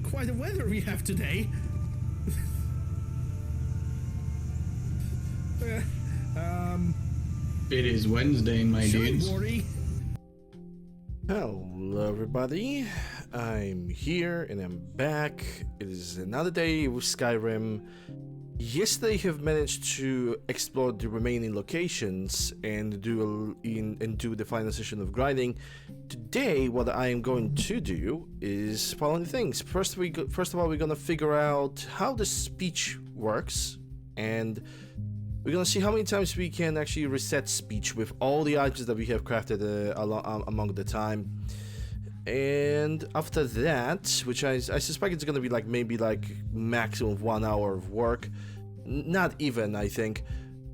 quite a weather we have today. It is Wednesday, my dudes. Worry. Hello everybody, I'm here and I'm back. It is another day with Skyrim. Yesterday I have managed to explore the remaining locations and do the final session of grinding. Today what I am going to do is following things. First of all we're gonna figure out how the speech works, and we're gonna see how many times we can actually reset speech with all the items that we have crafted among the time. And after that, which I suspect it's gonna be like maybe like maximum of 1 hour of work, not even, I think,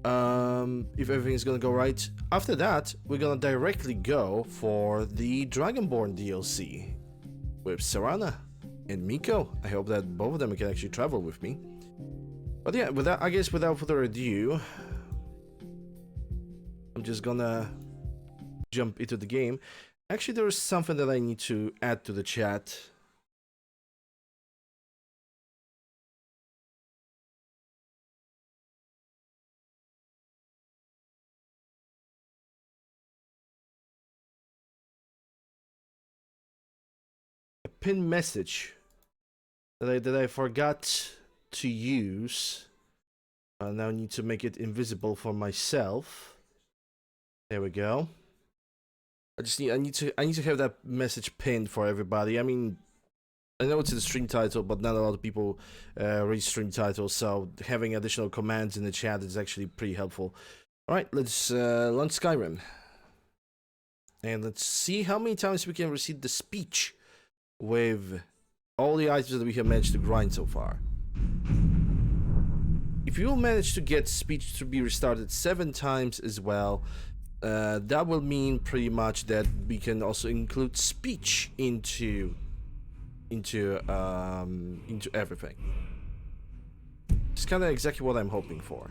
if everything's gonna go right. After that, we're gonna directly go for the Dragonborn DLC with Sarana and Miko. I hope that both of them can actually travel with me. But yeah, without further ado, I'm just gonna jump into the game. Actually, there is something that I need to add to the chat. A pinned message that I forgot to use. I now need to make it invisible for myself. There we go. I need to have that message pinned for everybody. I mean, I know it's in the stream title, but not a lot of people read stream titles, so having additional commands in the chat is actually pretty helpful. All right, let's launch Skyrim, and let's see how many times we can receive the speech with all the items that we have managed to grind so far. If you will manage to get speech to be restarted 7 times as well, that will mean pretty much that we can also include speech into everything. It's kind of exactly what I'm hoping for.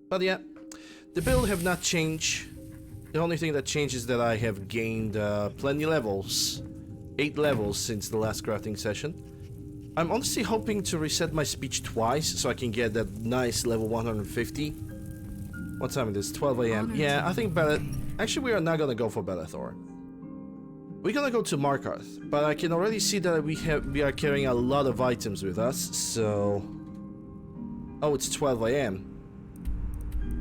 But yeah, the build have not changed. The only thing that changed is that I have gained plenty levels, 8 levels since the last crafting session. I'm honestly hoping to reset my speech twice so I can get that nice level 150. What time it is? 12 AM. Yeah, I think actually, we are not gonna go for Bellathor. We're gonna go to Markarth, but I can already see that we are carrying a lot of items with us. So, oh, it's 12 AM.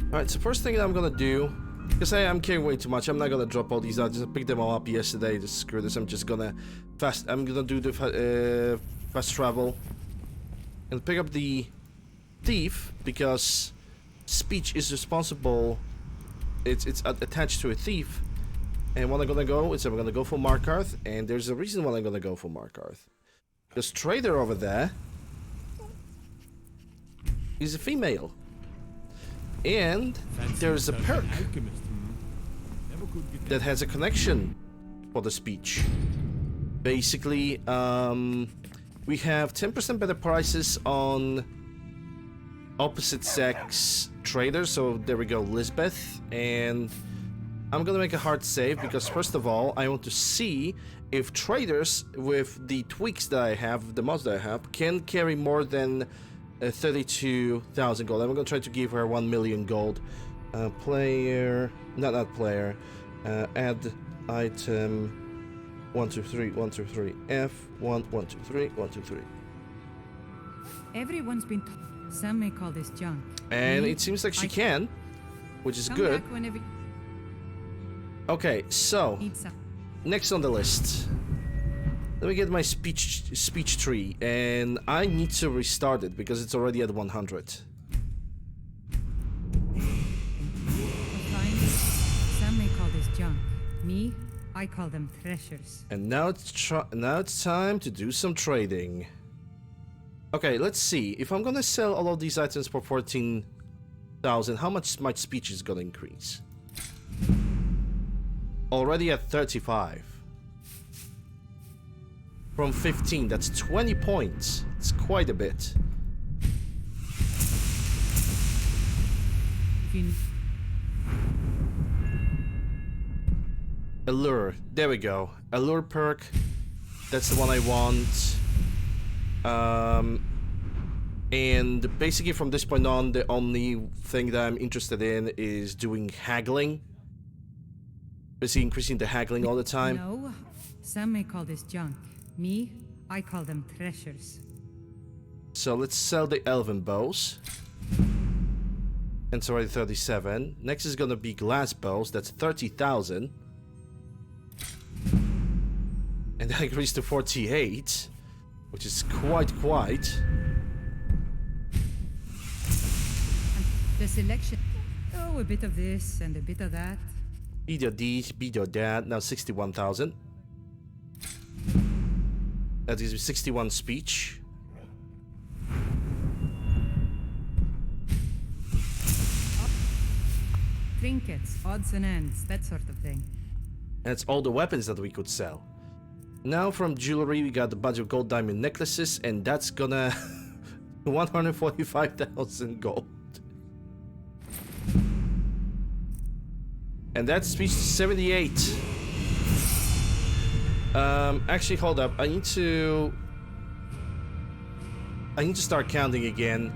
All right. So first thing that I'm gonna do, because I am carrying way too much, I'm not gonna drop all these items. I picked them all up yesterday. Just screw this. I'm gonna do the fast travel and pick up the thief, because speech is responsible. It's attached to a thief. And what I'm gonna go is I'm gonna go for Markarth, and there's a reason why I'm gonna go for Markarth. This trader over there is a female, and there's a perk that has a connection for the speech. Basically, we have 10% better prices on opposite sex traders. So there we go, Lisbeth. And I'm gonna make a hard save because first of all, I want to see if traders with the tweaks that I have, the mods that I have, can carry more than 32,000 gold. I'm gonna try to give her 1 million gold. Not player. Add item. 1, 2, 3, 1, 2, 3. F1, 1, 2, 3, 1, 2, 3. Everyone's been. Some may call this junk. And it seems like she can, which is good. Okay, so next on the list, let me get my speech tree, and I need to restart it because it's already at 100. Some may call this junk. Me, I call them treasures. And now it's time to do some trading. Okay, let's see. If I'm gonna sell all of these items for 14,000, how much my speech is gonna increase? Already at 35. From 15, that's 20 points. It's quite a bit. Allure. There we go. Allure perk. That's the one I want. And basically from this point on, the only thing that I'm interested in is doing haggling. Basically increasing the haggling all the time. No, some may call this junk. Me, I call them treasures. So let's sell the elven bows. And it's already 37. Next is gonna be glass bows. That's 30,000. And that increased to 48, which is quite. The selection. Oh, a bit of this and a bit of that. Bit of this, bit of that. Now 61,000. That gives me 61 speech. Trinkets, odds and ends, that sort of thing. And that's all the weapons that we could sell. Now from jewelry, we got a bunch of gold diamond necklaces, and that's gonna 145,000 gold. And that's speech 78. Actually, hold up. I need to start counting again.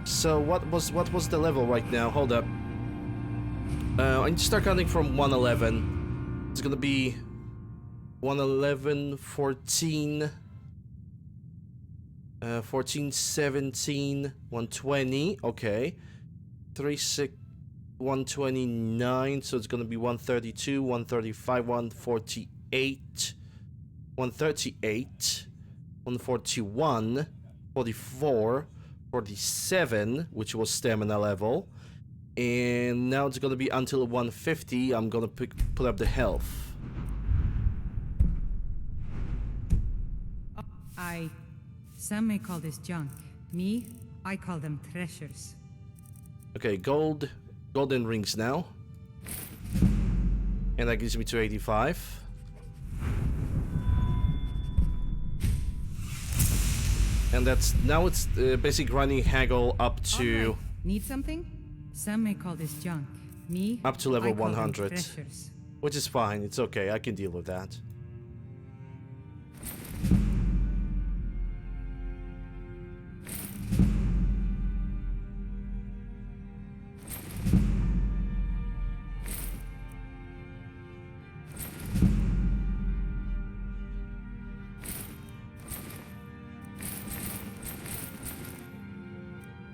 So what was the level right now? Hold up. I need to start counting from 111. It's gonna be 111, 14, 14, 17, 120. Okay, 36, 129. So it's gonna be 132, 135, 148, 138, 141, 44, 47, which was stamina level. And now it's gonna be until 150. I'm gonna put up the health. Some may call this junk. Me, I call them treasures. Okay, golden rings now. And that gives me 285. And that's, now it's basically grinding haggle up to... Right. Need something? Some may call this junk. Me, up to level I call them 100. treasures. Which is fine, it's okay, I can deal with that.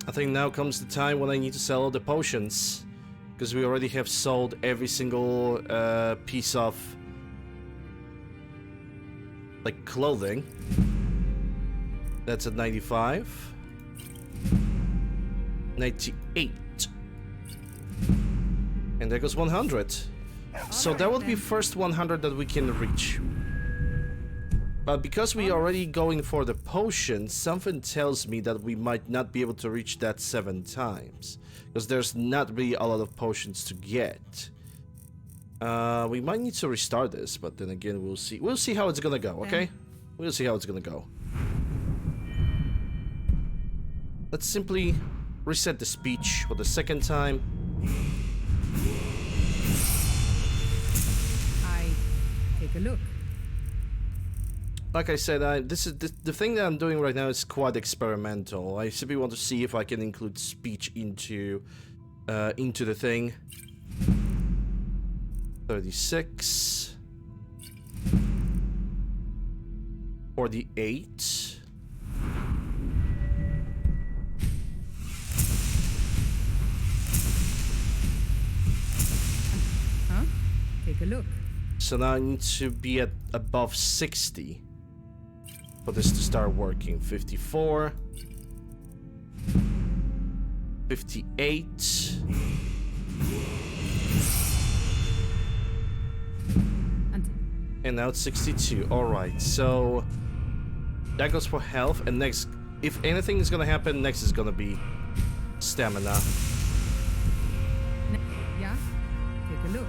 I think now comes the time when I need to sell all the potions, because we already have sold every single piece of like clothing. That's at 95, 98, and there goes 100. So that would be first 100 that we can reach. But because we are already going for the potion, something tells me that we might not be able to reach that 7 times. Because there's not really a lot of potions to get. We might need to restart this, but then again, we'll see. We'll see how it's gonna go, okay? We'll see how it's gonna go. Let's simply reset the speech for the second time. Take a look. Like I said, the thing that I'm doing right now is quite experimental. I simply want to see if I can include speech into the thing. 36, 48. Huh? Take a look. So now I need to be at above 60 for this to start working. 54, 58. And now it's 62. Alright, so that goes for health, and next, if anything is gonna happen, next is gonna be stamina. Yeah? Take a look.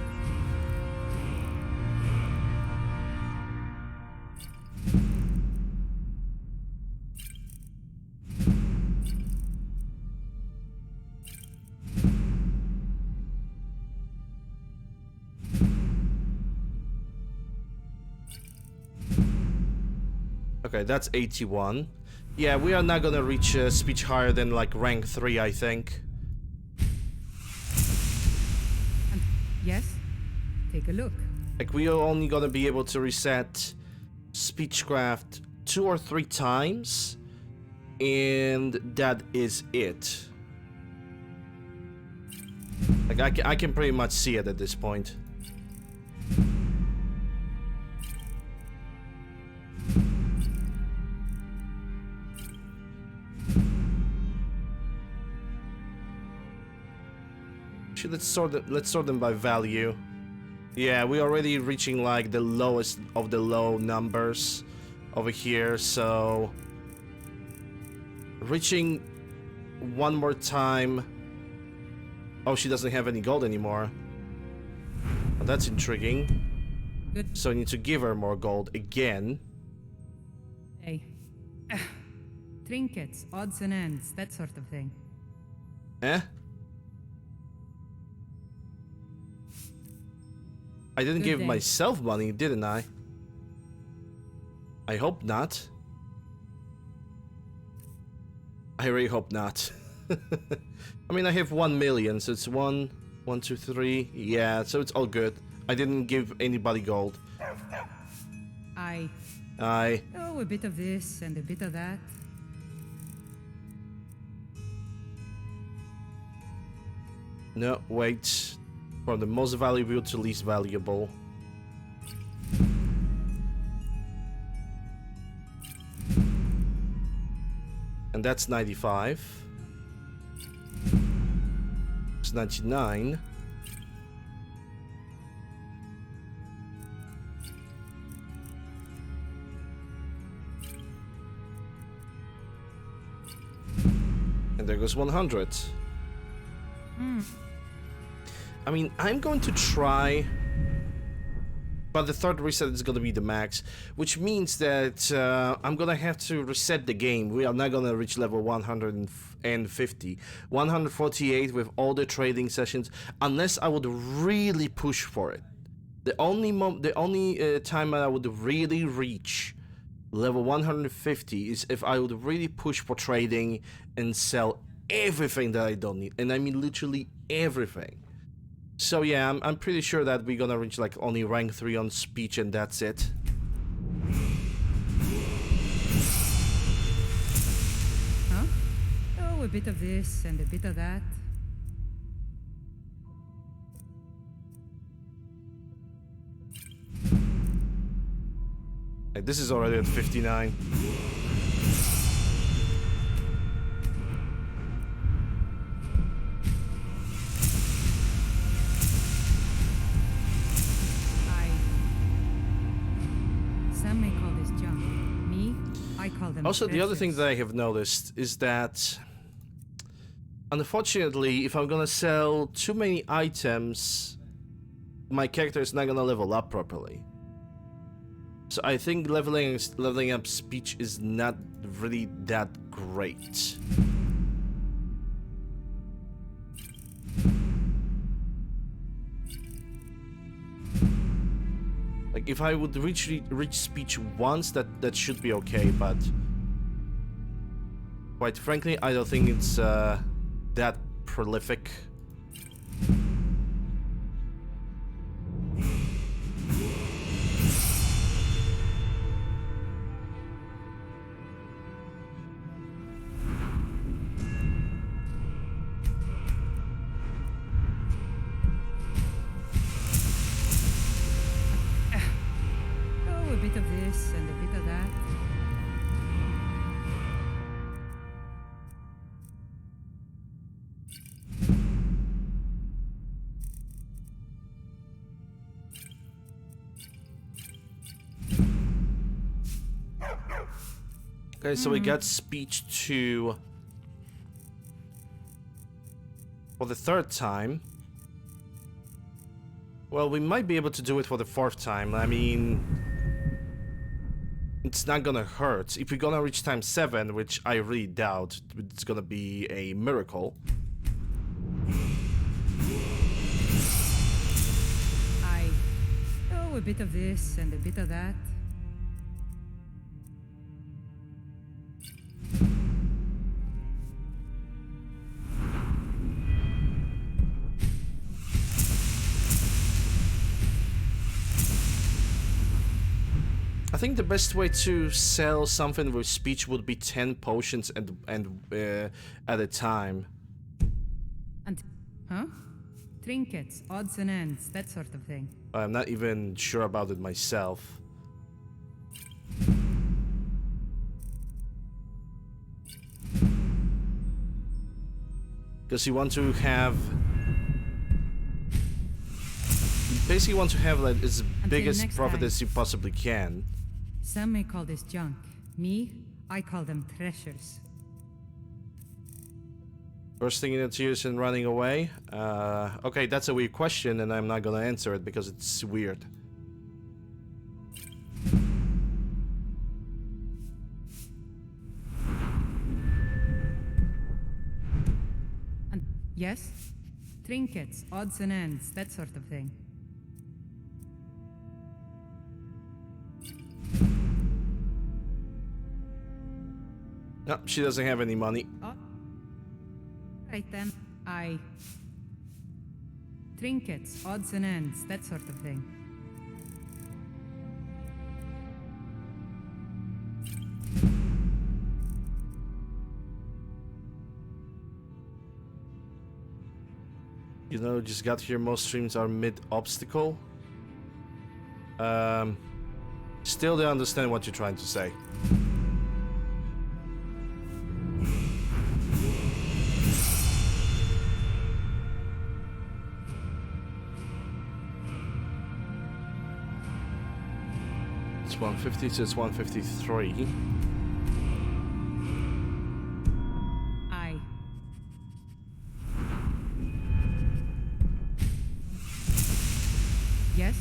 Okay, that's 81. Yeah, we are not gonna reach speech higher than like rank 3, I think. Yes? Take a look. Like, we are only gonna be able to reset Speechcraft 2 or 3 times, and that is it. Like, I can pretty much see it at this point. Let's sort them by value. Yeah, we're already reaching like the lowest of the low numbers over here, so reaching one more time. Oh, she doesn't have any gold anymore. Oh, that's intriguing. Good. So I need to give her more gold again. Hey. Trinkets, odds and ends, that sort of thing. Eh? I didn't Good give day. myself money, didn't I? I hope not. I really hope not. I mean, I have 1 million, so it's 1, 2, 3. Yeah, so it's all good. I didn't give anybody gold. I... I... Oh, a bit of this and a bit of that. No, wait. From the most valuable to least valuable. And that's 95. It's 99. And there goes 100. I mean, I'm going to try, but the third reset is going to be the max, which means that I'm going to have to reset the game. We are not going to reach level 150, 148 with all the trading sessions, unless I would really push for it. The only time I would really reach level 150 is if I would really push for trading and sell everything that I don't need, and I mean literally everything. So yeah, I'm pretty sure that we're gonna reach like only rank 3 on speech and that's it. Huh? Oh, a bit of this and a bit of that. Like, this is already at 59. Some may call this junk. Me, I call them Also, the other thing treasures. that I have noticed is that, unfortunately, if I'm gonna sell too many items, my character is not gonna level up properly. So I think leveling up speech is not really that great. Like, if I would reach speech once, that should be okay, but quite frankly, I don't think it's that prolific. Oh, a bit of this and a bit of that. Okay, so we got speech 2 for the 3rd time. Well, we might be able to do it for the 4th time. I mean, it's not gonna hurt. If we're gonna reach time 7, which I really doubt, it's gonna be a miracle. I... Oh, a bit of this and a bit of that. think the best way to sell something with speech would be 10 potions at a time. And huh? Trinkets, odds and ends, that sort of thing. I'm not even sure about it myself. Because you want to have... You basically want to have like as biggest profit time. as you possibly can. Some may call this junk. Me, I call them treasures. Bursting into tears and running away? Okay, that's a weird question and I'm not gonna answer it because it's weird. And yes? Trinkets, odds and ends, that sort of thing. No, she doesn't have any money. Oh. Right then. Trinkets, odds and ends, that sort of thing. You know, just got here, most streams are mid-obstacle. Still don't understand what you're trying to say. It's 150 to it's 153. Yes?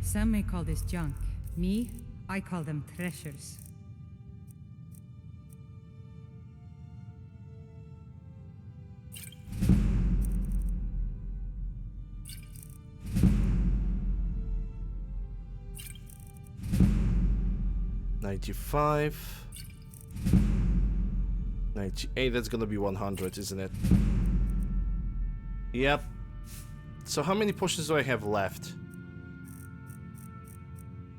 Some may call this junk. Me, I call them treasures. $95. $98, that's gonna be 100, isn't it? Yep. So how many potions do I have left?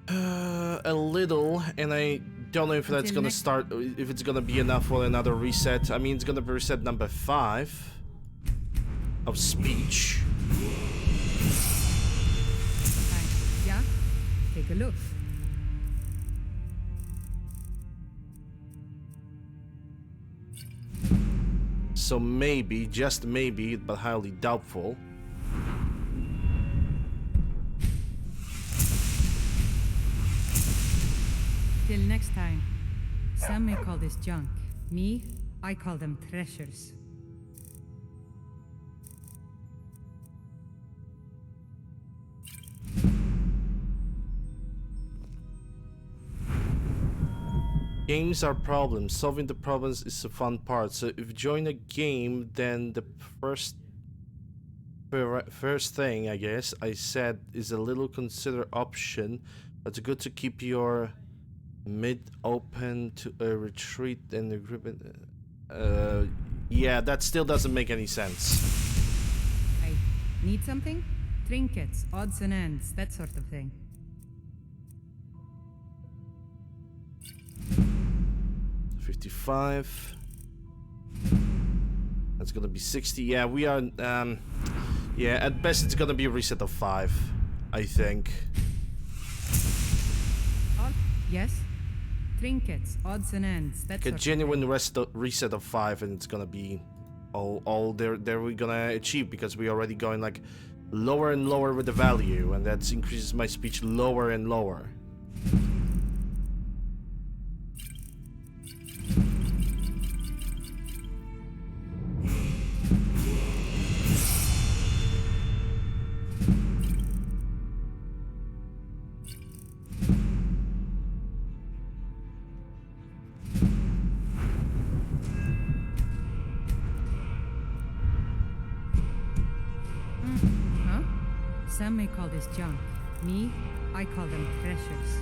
A little, and I don't know if that's gonna start, if it's gonna be enough for another reset. I mean, it's gonna be reset number 5 of speech. Yeah? Take a look. So maybe, just maybe, but highly doubtful. Till next time. Some may call this junk. Me, I call them treasures. Games are problems. Solving the problems is the fun part. So if you join a game, then the first thing, I guess, I said is a little consider option. But it's good to keep your mid open to a retreat and agreement. Yeah, that still doesn't make any sense. I need something? Trinkets, odds and ends, that sort of thing. $55. That's gonna be 60. Yeah, we are. Yeah, at best it's gonna be a reset of 5, I think. Yes? Trinkets, odds and ends, that's A genuine reset of 5, and it's gonna be all there we're gonna achieve, because we're already going like lower and lower with the value, and that increases my speech lower and lower. Some may call this junk. Me, I call them treasures.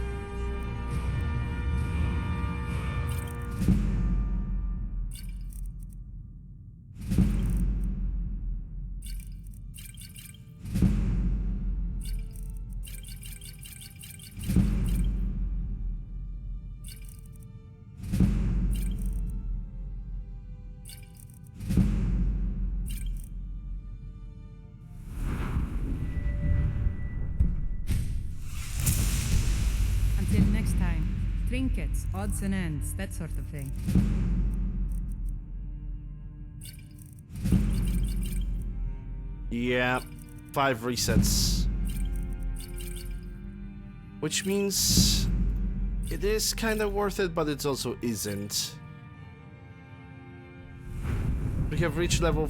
next time. Trinkets, odds and ends, that sort of thing. Yeah, 5 resets. Which means it is kind of worth it, but it also isn't. We have reached level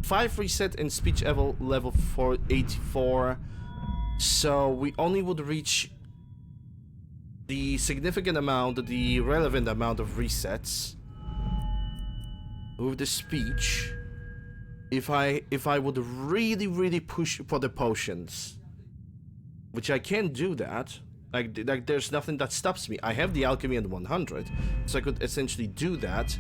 5 reset and speech level 484. So we only would reach the significant amount, the relevant amount of resets with the speech if I would really push for the potions. Which I can do that. Like there's nothing that stops me. I have the alchemy at 100, so I could essentially do that.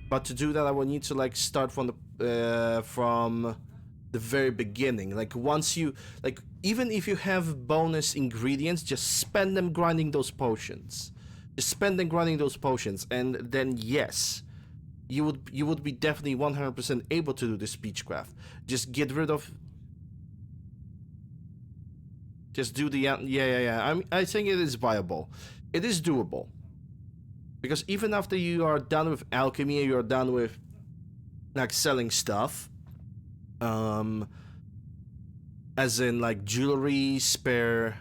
But to do that, I would need to like start from the very beginning. Like once you even if you have bonus ingredients, just spend them grinding those potions. Just spend them grinding those potions, and then yes, you would be definitely 100% able to do the speechcraft. Just get rid of. Just do the yeah. I think it is viable. It is doable. Because even after you are done with alchemy, you are done with like selling stuff, as in like jewelry, spare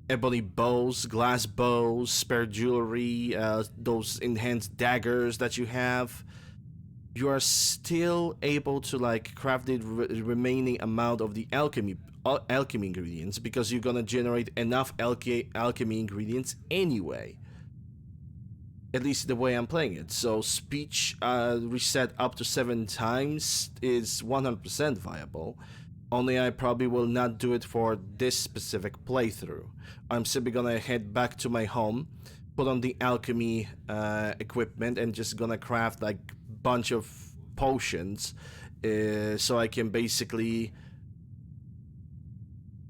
ebony bows, glass bows, spare jewelry, those enhanced daggers that you have, you are still able to like craft the remaining amount of the alchemy ingredients, because you're gonna generate enough alchemy ingredients anyway. At least the way I'm playing it. So speech reset up to 7 times is 100% viable. Only I probably will not do it for this specific playthrough. I'm simply gonna head back to my home, put on the alchemy equipment, and just gonna craft like bunch of potions, so I can basically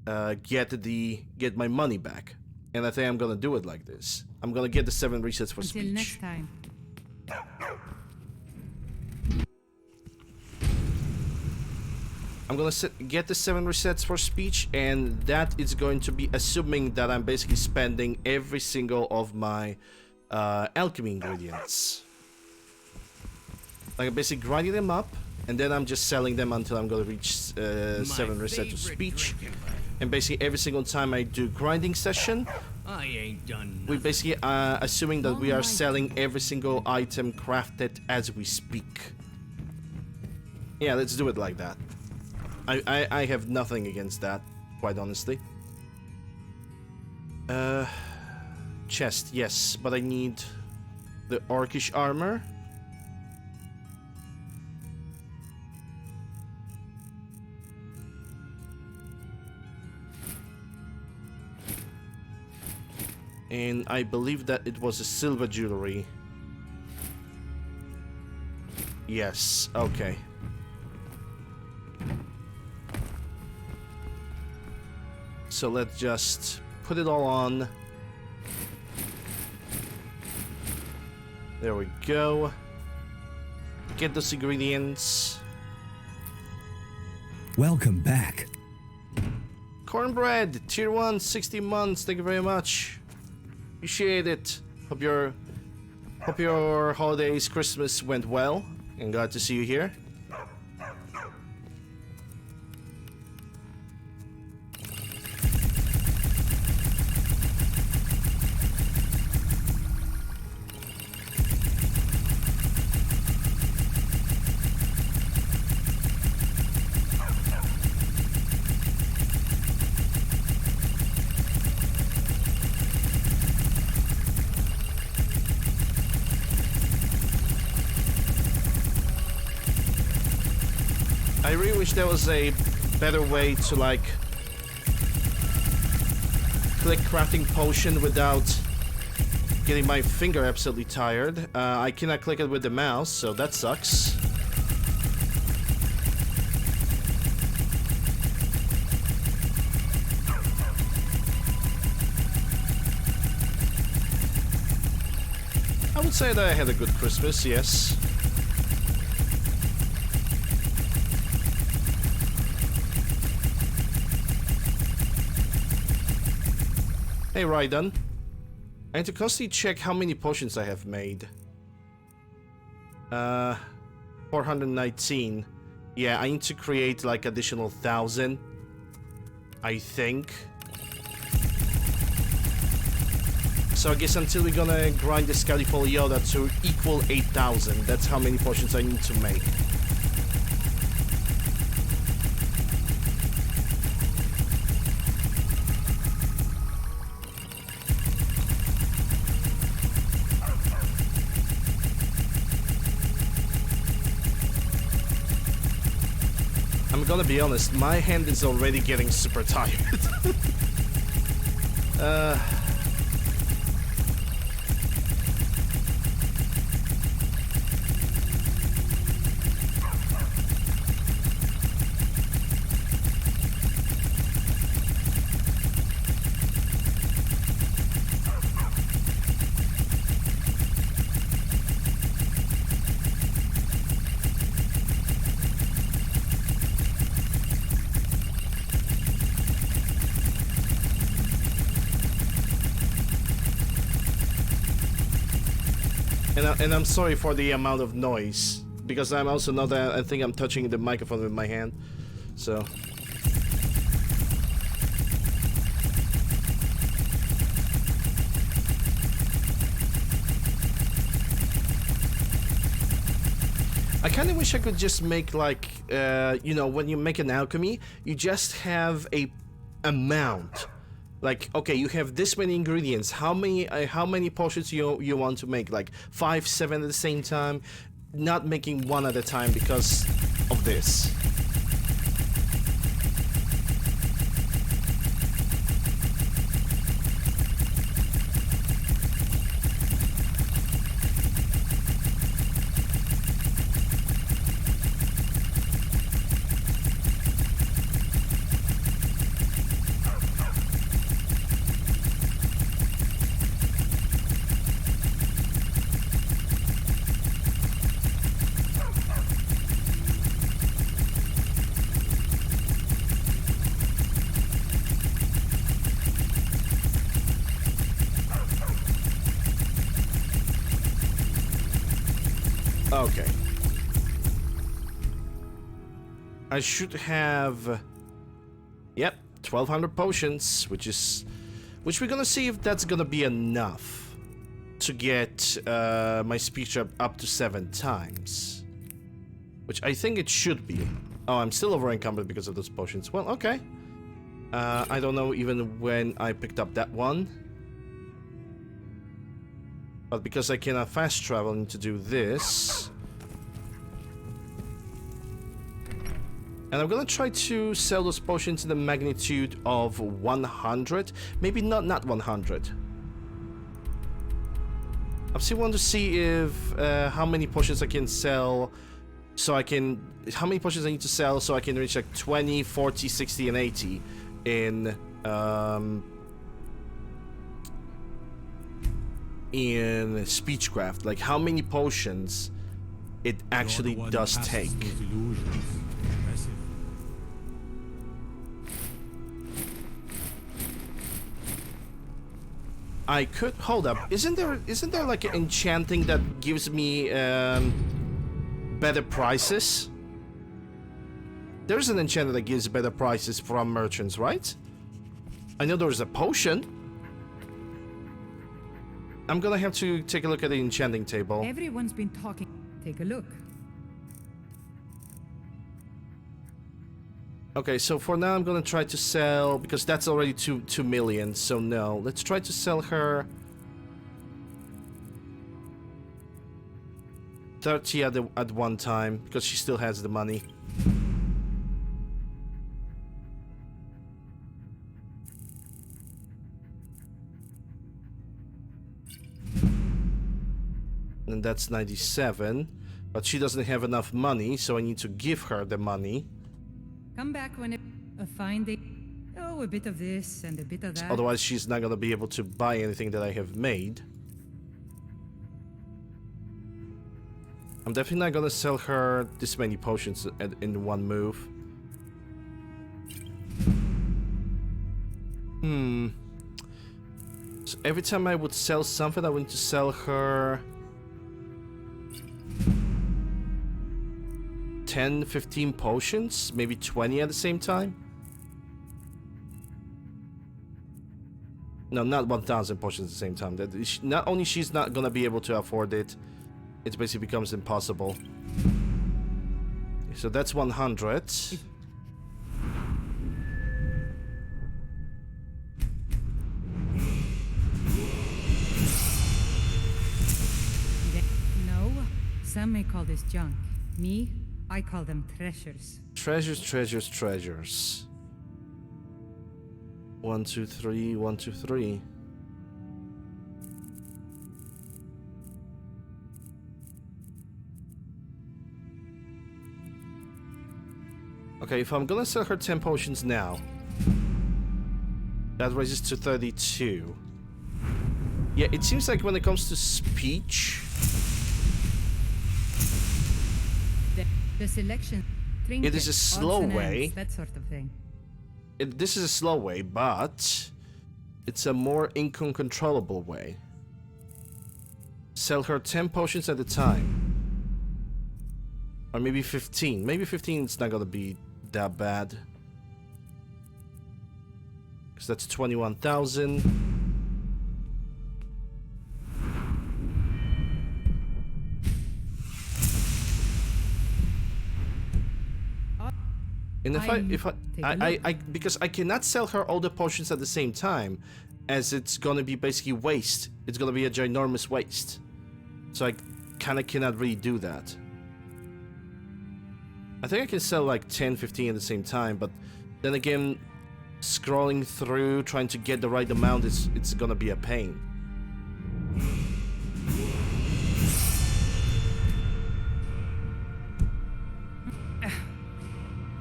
get my money back. And I think I'm gonna do it like this. I'm gonna get the 7 resets for speech. Until next time. I'm gonna get the 7 resets for speech, and that is going to be assuming that I'm basically spending every single of my alchemy ingredients. Like I'm basically grinding them up, and then I'm just selling them until I'm gonna reach 7 resets to speech. And basically every single time I do grinding session, I ain't done nothing. we basically assuming that we are selling every single item crafted as we speak. Yeah, let's do it like that. I have nothing against that, quite honestly. Chest, yes, but I need the orcish armor. And I believe that it was a silver jewelry. Yes, okay. So let's just put it all on. There we go. Get those ingredients. Welcome back. Cornbread, tier 1, 60 months. Thank you very much. Appreciate it. Hope your holidays, Christmas went well, and glad to see you here. I really wish there was a better way to like click crafting potion without getting my finger absolutely tired. I cannot click it with the mouse, so that sucks. I would say that I had a good Christmas, yes. Hey Raiden, I need to constantly check how many potions I have made. 419. Yeah, I need to create like additional 1,000. I think. So I guess until we're gonna grind the Skyrim Yoda to equal 8,000, that's how many potions I need to make. I'm gonna be honest, my hand is already getting super tired. And I'm sorry for the amount of noise, because I'm also not, I think I'm touching the microphone with my hand, so... I kind of wish I could just make like, you know, when you make an alchemy, you just have a amount. Like, okay, you have this many ingredients. How many potions you want to make? Like 5, 7 at the same time, not making one at a time because of this. Okay. I should have... Yep, 1,200 potions, which we're gonna see if that's gonna be enough to get my speech up to 7 times. Which I think it should be. Oh, I'm still over encumbered because of those potions. Well, okay. I don't know even when I picked up that one. But because I cannot fast travel, I need to do this. And I'm gonna try to sell those potions in the magnitude of 100. Maybe not 100. I still want to see if how many potions I can sell, so I can... How many potions I need to sell so I can reach like 20, 40, 60, and 80 in Speechcraft. Like how many potions it actually does take. I could... Hold up. Isn't there like an enchanting that gives me better prices? There's an enchanter that gives better prices from merchants, right? I know there's a potion. I'm gonna have to take a look at the enchanting table. Everyone's been talking. Take a look. Okay, so for now I'm gonna try to sell, because that's already 2 million, so no. Let's try to sell her 30 at one time, because she still has the money. And that's 97, but she doesn't have enough money, so I need to give her the money. Come back when a fine day. Oh, a bit of this and a bit of that. Otherwise, she's not gonna be able to buy anything that I have made. I'm definitely not gonna sell her this many potions in one move. So every time I would sell something, I would need to sell her 10, 15 potions, maybe 20 at the same time. No, not 1,000 potions at the same time. That not only she's not gonna be able to afford it, it basically becomes impossible. So that's 100. No, some may call this junk. Me, I call them treasures. Treasures, treasures, treasures. 1, 2, 3, 1, 2, 3. Okay, if I'm gonna sell her 10 potions now, that raises to 32. Yeah, it seems like when it comes to speech, The selection. it is a slow odds and way. ends, that sort of thing. This is a slow way, but it's a more uncontrollable way. Sell her 10 potions at a time. Or maybe 15. Maybe 15 is not gonna be that bad. Because that's 21,000. And because I cannot sell her all the potions at the same time, as it's gonna be basically waste. It's gonna be a ginormous waste. So I kinda cannot really do that. I think I can sell like 10, 15 at the same time, but then again, scrolling through, trying to get the right amount, it's gonna be a pain.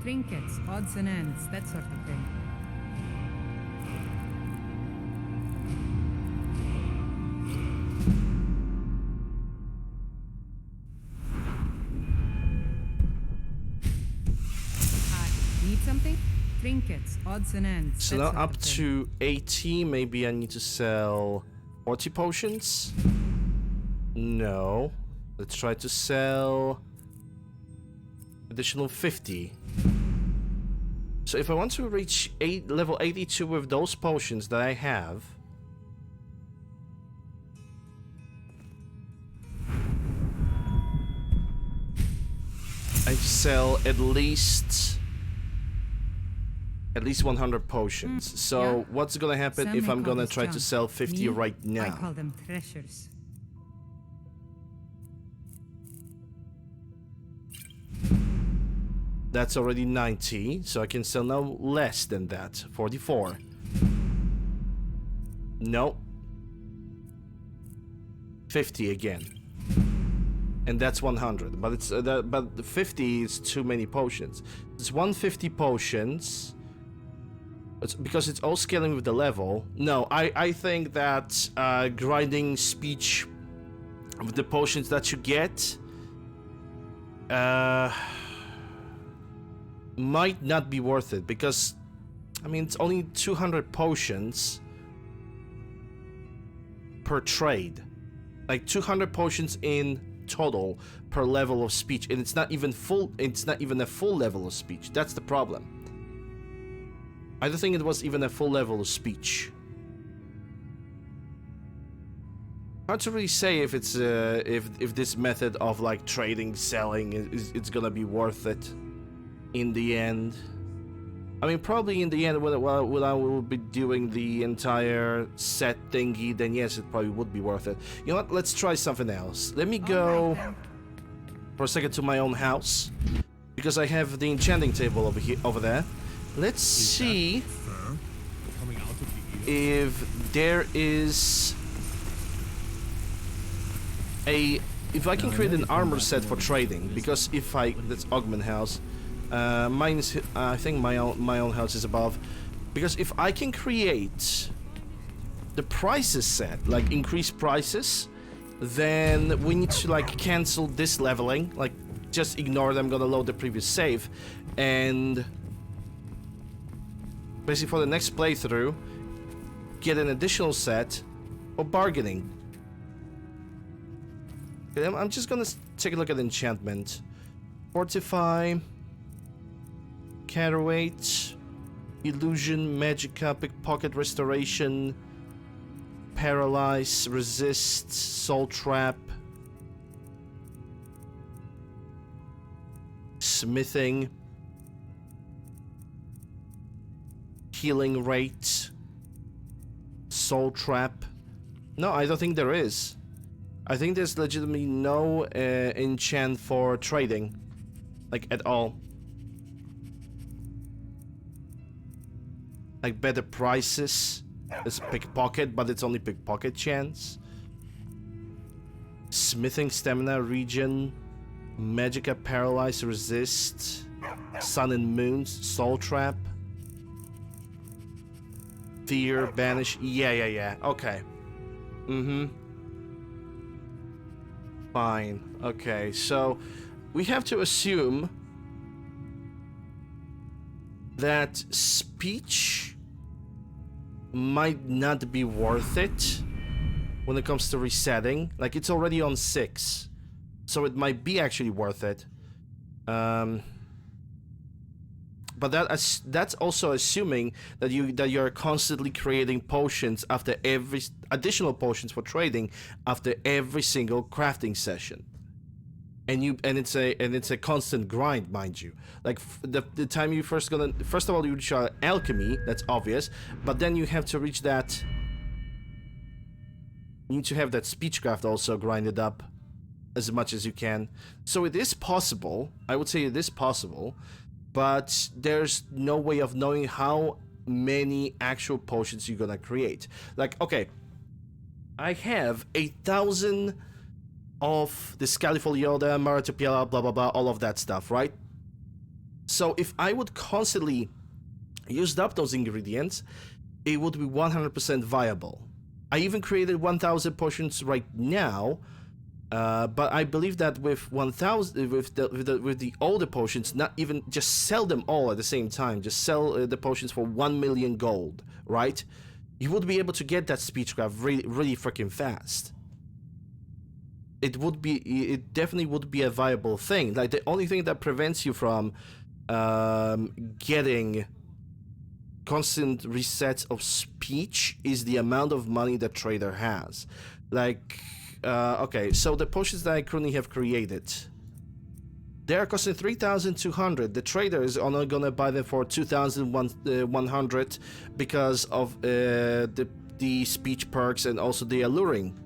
Trinkets, odds and ends, that sort of thing. Need something? Trinkets, odds and ends. So that now sort up of thing. to 80, maybe I need to sell 40 potions? No. Let's try to sell additional 50. So if I want to reach level 82 with those potions that I have, I sell at least 100 potions. So yeah. what's gonna happen Some if may I'm call gonna this try to junk. sell 50 Me, right I now? call them treasures. That's already 90, so I can sell no less than that. 44. No. 50 again. And that's 100, but it's but the 50 is too many potions. It's 150 potions. It's because it's all scaling with the level. No, I think that grinding speech with the potions that you get might not be worth it, because I mean it's only 200 potions per trade, like 200 potions in total per level of speech, and it's not even a full level of speech. That's the problem. I don't think it was even a full level of speech. Hard to really say if it's if this method of like trading, selling it's gonna be worth it in the end. I mean, probably in the end, when I will be doing the entire set thingy, then yes, it probably would be worth it. You know what? Let's try something else. Let me go for a second to my own house, because I have the enchanting table over there. Let's see if there is if I can create an armor set for trading, because if that's Augment House. Mine's, I think my own house is above, because if I can create the prices set, like increase prices, then we need to like cancel this leveling, like just ignore them, gonna load the previous save, and basically for the next playthrough get an additional set or bargaining. Okay, I'm just gonna take a look at enchantment. Fortify, Counterweight, Illusion, Magicka, Pickpocket, Restoration, Paralyze, Resist, Soul Trap, Smithing, Healing Rate, Soul Trap. No, I don't think there is. I think there's legitimately no enchant for trading, like at all. Like better prices. There's pickpocket, but it's only pickpocket chance. Smithing, Stamina, Regen, Magicka, Paralyze, Resist, Sun and Moons, Soul Trap, Fear, Banish. Yeah. Okay. Fine. Okay, so we have to assume that speech might not be worth it when it comes to resetting. Like, it's already on 6, so it might be actually worth it. But that's also assuming that you're constantly creating potions after every additional potions for trading after every single crafting session, and it's a constant grind, mind you. Like the time you first of all you reach alchemy, that's obvious, but then you have to reach that. You need to have that speechcraft also grinded up as much as you can. So it is possible. I would say it is possible. But there's no way of knowing how many actual potions you're gonna create. Like, okay, I have 8,000 of the Scalifoliota, Maratipiala, blah blah blah, all of that stuff, right? So if I would constantly use up those ingredients, it would be 100% viable. I even created 1,000 potions right now. But I believe that with 1,000, with the older potions, not even just sell them all at the same time. Just sell the potions for 1 million gold, right? You would be able to get that speechcraft really freaking fast. It definitely would be a viable thing. Like the only thing that prevents you from getting constant resets of speech is the amount of money the trader has. Like. Okay, so the potions that I currently have created, they are costing 3,200. The trader is only gonna buy them for 2,100 because of the speech perks and also the alluring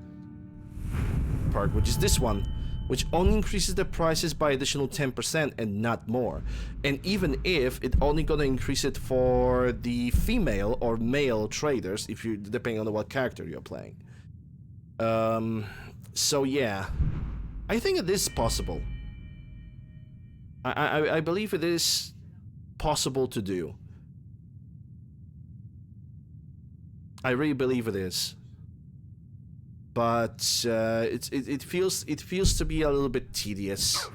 perk, which is this one, which only increases the prices by additional 10% and not more. And even if it only gonna increase it for the female or male traders, if you depending on what character you're playing. So yeah, I think it is possible. I believe it is possible to do. I really believe it is. But it feels to be a little bit tedious.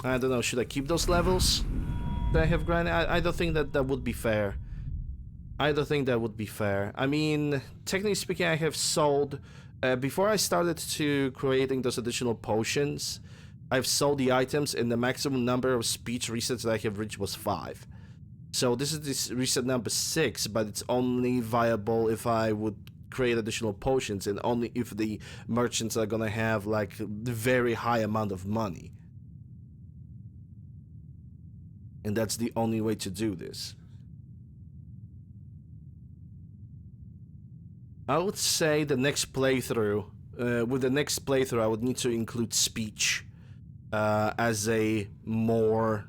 I don't know. Should I keep those levels that I have granted? I don't think that would be fair. I don't think that would be fair. I mean, technically speaking, I have sold... before I started to creating those additional potions, I've sold the items and the maximum number of speech resets that I have reached was 5. So this is this reset number 6, but it's only viable if I would create additional potions and only if the merchants are gonna have like a very high amount of money. And that's the only way to do this. I would say the next playthrough, with the next playthrough, I would need to include speech as a more,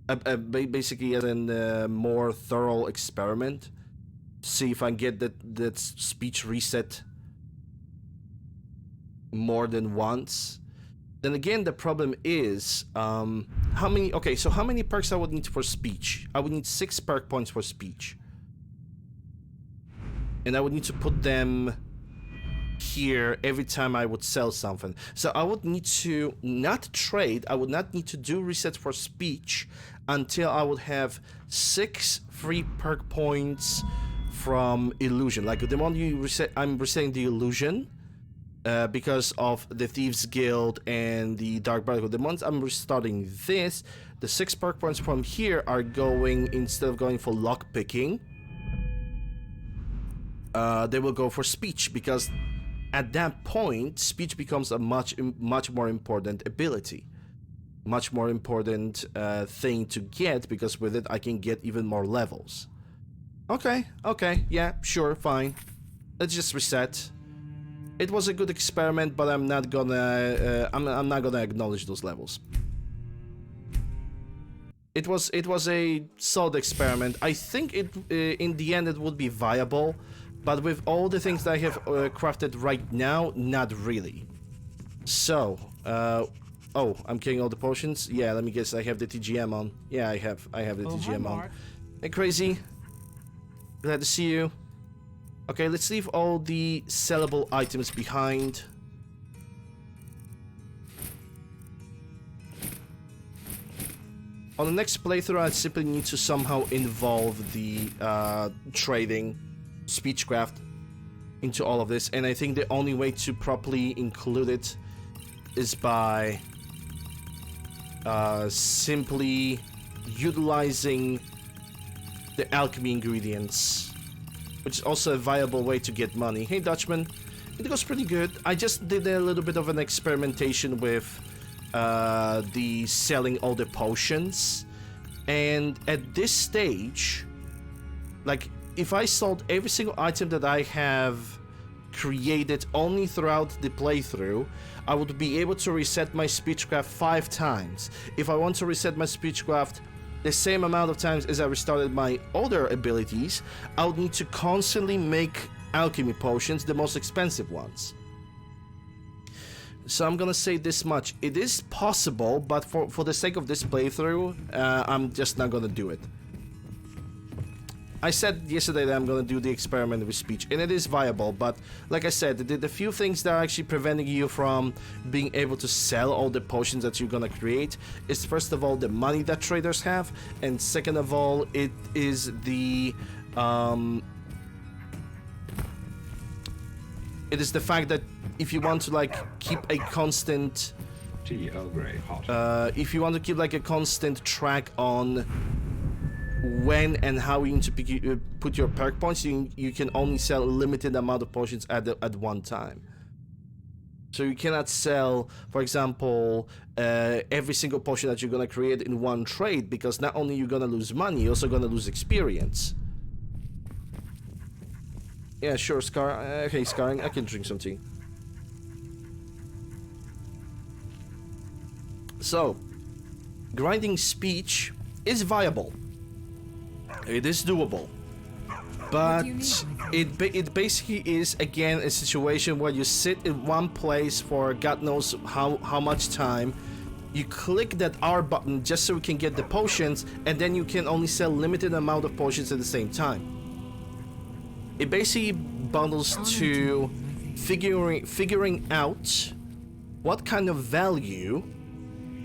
basically as a more thorough experiment. See if I can get that speech reset more than once. Then again, the problem is how many. Okay, so how many perks I would need for speech? I would need 6 perk points for speech. And I would need to put them here every time I would sell something. So I would need to not trade, I would not need to do reset for speech until I would have 6 free perk points from illusion. Like the moment you reset, I'm resetting the illusion because of the Thieves Guild and the Dark Brotherhood. The month I'm restarting this, the 6 perk points from here are going, instead of going for lock picking, they will go for speech, because at that point, speech becomes a much more important ability. Much more important thing to get, because with it I can get even more levels. Okay, yeah, sure, fine. Let's just reset. It was a good experiment, but I'm not gonna I'm not gonna acknowledge those levels. It was a solid experiment. I think it in the end it would be viable, but with all the things that I have crafted right now, not really. So, oh, I'm killing all the potions. Yeah, let me guess. I have the TGM on. Yeah, I have the TGM on. Hey, Crazy. Glad to see you. Okay, let's leave all the sellable items behind. On the next playthrough, I simply need to somehow involve the trading, speechcraft into all of this, and I think the only way to properly include it is by simply utilizing the alchemy ingredients, which is also a viable way to get money. Hey Dutchman, it goes pretty good. I just did a little bit of an experimentation with the selling all the potions, and at this stage, like, if I sold every single item that I have created only throughout the playthrough, I would be able to reset my speechcraft 5 times. If I want to reset my speechcraft the same amount of times as I restarted my other abilities, I would need to constantly make alchemy potions, the most expensive ones. So I'm gonna say this much: it is possible, but for the sake of this playthrough, I'm just not gonna do it. I said yesterday that I'm gonna do the experiment with speech, and it is viable, but like I said, the few things that are actually preventing you from being able to sell all the potions that you're gonna create is, first of all, the money that traders have, and second of all, it is the fact that if you want to like keep a constant if you want to keep like a constant track on when and how you need to put your perk points, you can only sell a limited amount of potions at one time. So you cannot sell, for example, every single potion that you're gonna create in one trade, because not only you're gonna lose money, you're also gonna lose experience. Yeah, sure, Scar. Okay, Scarring, I can drink some tea. So, grinding speech is viable. It is doable, but it basically is, again, a situation where you sit in one place for God knows how much time. You click that R button just so you can get the potions, and then you can only sell limited amount of potions at the same time. It basically bundles to figuring out what kind of value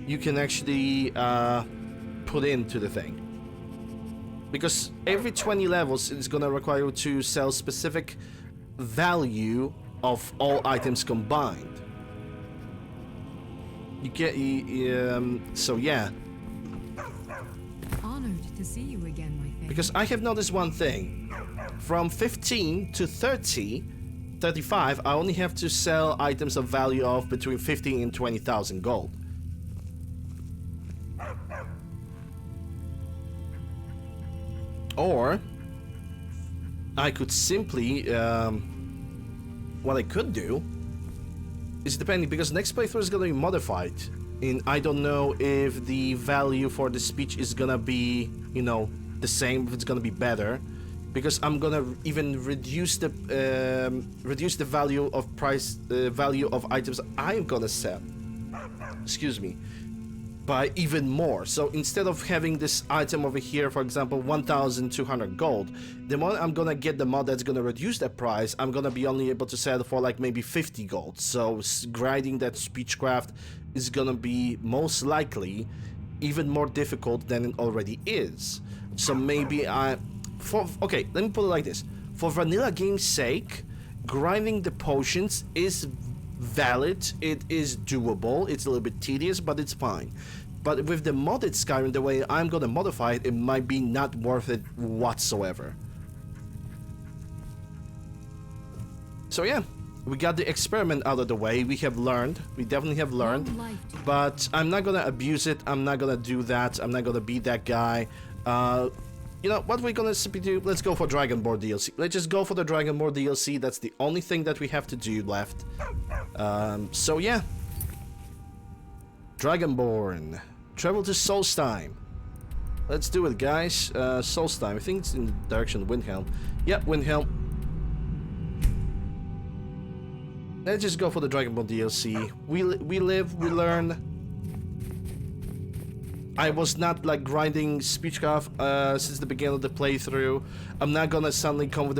you can actually put into the thing. Because every 20 levels is gonna require you to sell specific value of all items combined. You get so yeah. Honored to see you again, my friend. Because I have noticed one thing. From 15 to 30, 35, I only have to sell items of value of between 15 and 20,000 gold. Or I could simply, what I could do is, depending, because next playthrough is gonna be modified, and I don't know if the value for the speech is gonna be, you know, the same, if it's gonna be better, because I'm gonna even reduce the value of value of items I'm gonna sell. Excuse me. by even more. So instead of having this item over here, for example, 1,200 gold, the moment I'm gonna get the mod that's gonna reduce that price, I'm gonna be only able to sell for like maybe 50 gold. So grinding that speechcraft is gonna be most likely even more difficult than it already is. So maybe okay, let me put it like this. For vanilla game's sake, grinding the potions is valid, it is doable, it's a little bit tedious, but it's fine. But with the modded Skyrim, the way I'm gonna modify it, it might be not worth it whatsoever. So yeah, we got the experiment out of the way, we definitely have learned, but I'm not gonna abuse it, I'm not gonna do that, I'm not gonna be that guy. You know, what we're gonna simply do, let's go for Dragonborn DLC. Let's just go for the Dragonborn DLC, that's the only thing that we have to do left. So yeah. Dragonborn. Travel to Solstheim. Let's do it, guys. Solstheim, I think it's in the direction of Windhelm. Yep, Windhelm. Let's just go for the Dragonborn DLC. We live, we learn. I was not like grinding speechcraft since the beginning of the playthrough. I'm not gonna suddenly come with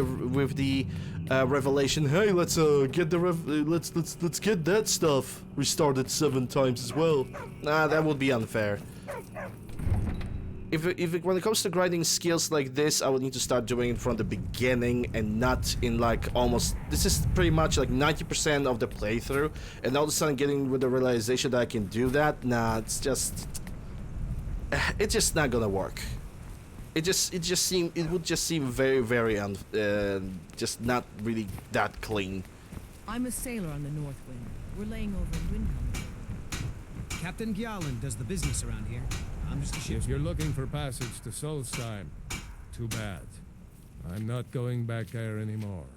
the revelation. Hey, let's get the let's get that stuff restarted 7 times as well. Nah, that would be unfair. When it comes to grinding skills like this, I would need to start doing it from the beginning and not in like almost. This is pretty much like 90% of the playthrough, and all of a sudden getting with the realization that I can do that. Nah, it's just not gonna work. It would just seem very just not really that clean. I'm a sailor on the North Wind. We're laying over in Windhelm. Captain Gjalland does the business around here. I'm just a ship's. If you're looking for passage to Solstheim, too bad. I'm not going back there anymore.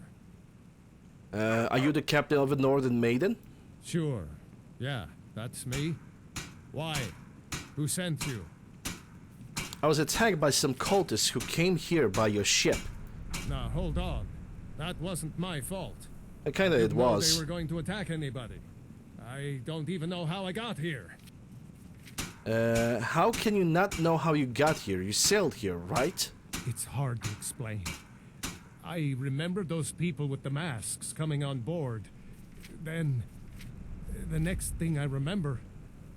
Are you the captain of the Northern Maiden? Sure. Yeah, that's me. Why? Who sent you? I was attacked by some cultists who came here by your ship. Now, hold on. That wasn't my fault. Kinda it was. They were going to attack anybody. I don't even know how I got here. How can you not know how you got here? You sailed here, right? It's hard to explain. I remember those people with the masks coming on board. Then, the next thing I remember,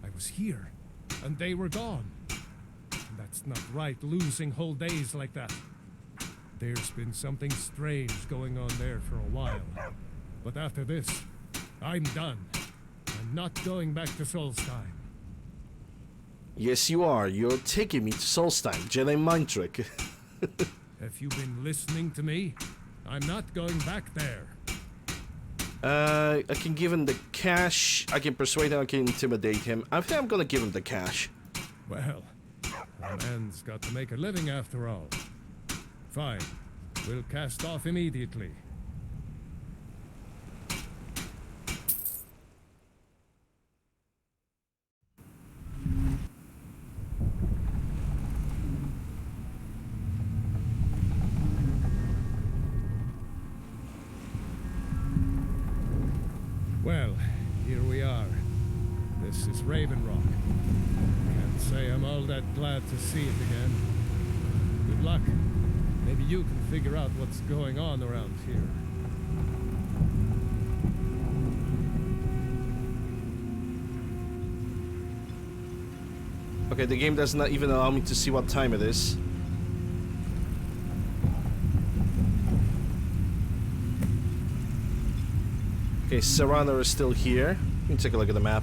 I was here, and they were gone. That's not right, losing whole days like that. There's been something strange going on there for a while. But after this, I'm done. I'm not going back to Solstheim. Yes, you are. You're taking me to Solstheim. Jedi mind trick. Have you been listening to me? I'm not going back there. I can give him the cash. I can persuade him. I can intimidate him. I think I'm gonna give him the cash. Well, a man's got to make a living after all. Fine. We'll cast off immediately. Well, here we are. This is Raven Rock. Can't say I'm all that glad to see it again. Good luck. Maybe you can figure out what's going on around here. Okay, the game does not even allow me to see what time it is. Okay, Serrano is still here. Let me take a look at the map.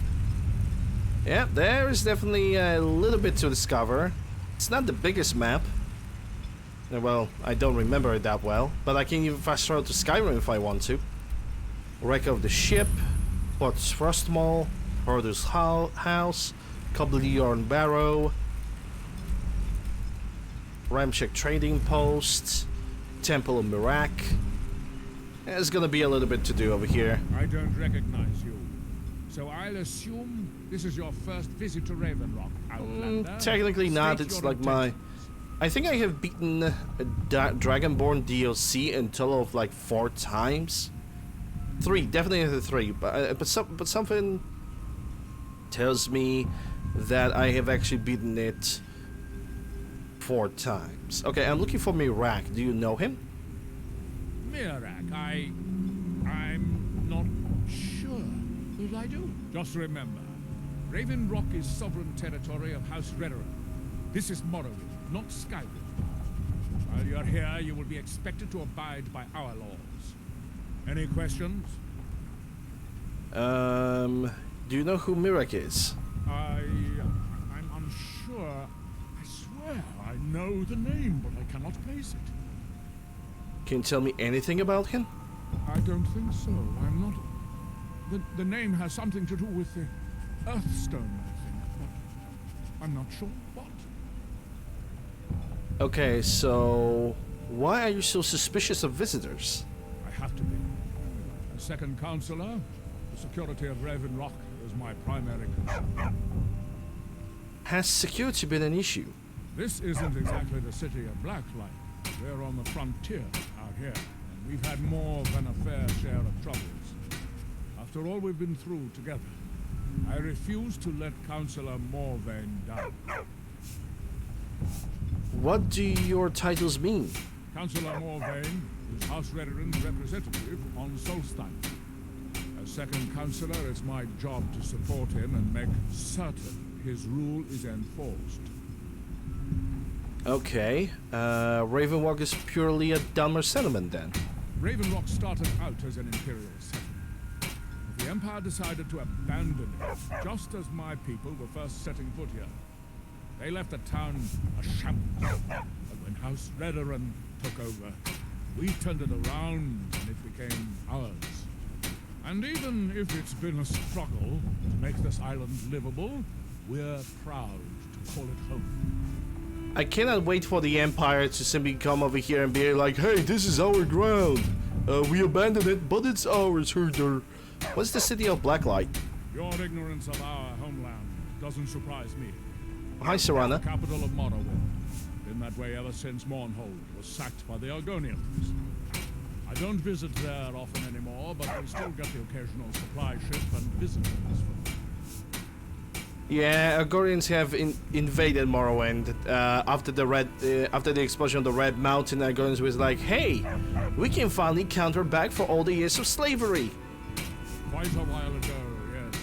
Yeah, there is definitely a little bit to discover. It's not the biggest map. Well, I don't remember it that well, but I can even fast travel to Skyrim if I want to. Wreck of the ship, Port Frostmaul, Horder's house, Cobbleyorn Barrow, Ramshack Trading Post, Temple of Mirak. There's gonna be a little bit to do over here. I don't recognize you. So I'll assume this is your first visit to Raven Rock, UncleLander. Technically not, State it's your like my... intentions. I think I have beaten Dragonborn DLC in total of like 4 times. 3, definitely 3, but something tells me that I have actually beaten it 4 times. Okay, I'm looking for Mirak. Do you know him? Mirak, I'm not sure that I do. Just remember, Raven Rock is sovereign territory of House Redoran. This is Morrowind, not Skyrim. While you're here, you will be expected to abide by our laws. Any questions? Do you know who Mirak is? I'm unsure. I swear I know the name, but I cannot place it. Can you tell me anything about him? I don't think so. I'm not... The name has something to do with the Earthstone, I think, but I'm not sure what. Okay, so why are you so suspicious of visitors? I have to be. As second counselor, the security of Raven Rock is my primary concern. Has security been an issue? This isn't exactly the city of Blacklight. We're on the frontier out here, and we've had more than a fair share of troubles. After all we've been through together, I refuse to let Councillor Morvain down. What do your titles mean? Councillor Morvain is House Redoran's representative on Solstein. As second councillor, it's my job to support him and make certain his rule is enforced. Okay, Ravenwalk is purely a Dunmer settlement then. Ravenrock started out as an imperial settlement. The Empire decided to abandon it, just as my people were first setting foot here. They left the town a shambles, but when House Redoran took over, we turned it around and it became ours. And even if it's been a struggle to make this island livable, we're proud to call it home. I cannot wait for the Empire to simply come over here and be like, hey, this is our ground. We abandoned it, but it's ours, herder. What's the city of Blacklight? Your ignorance of our homeland doesn't surprise me. Hi, Serana. The capital of Morrowind. Been that way ever since Mournhold was sacked by the Argonians. I don't visit there often anymore, but we still get the occasional supply ship and visitors from there. Yeah, Argonians have invaded Morrowind after the explosion of the Red Mountain. Argonians was like, hey, we can finally counter back for all the years of slavery. Quite a while ago, yes.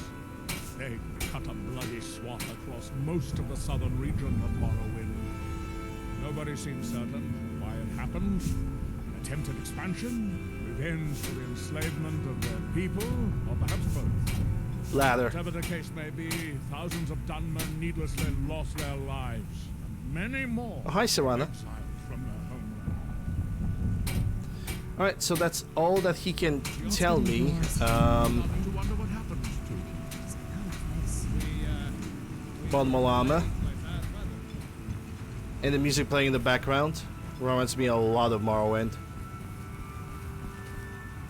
They cut a bloody swath across most of the southern region of Morrowind. Nobody seems certain why it happened. Attempted expansion, revenge for the enslavement of their people, or perhaps both. Ladder. Whatever the case may be, thousands of Dunmen needlessly lost their lives, and many more Oh, hi, Serana. exiled from their homeland. Alright, so that's all that he can tell me. Nothing to wonder what happened to. Bon Malama. And the music playing in the background reminds me a lot of Morrowind.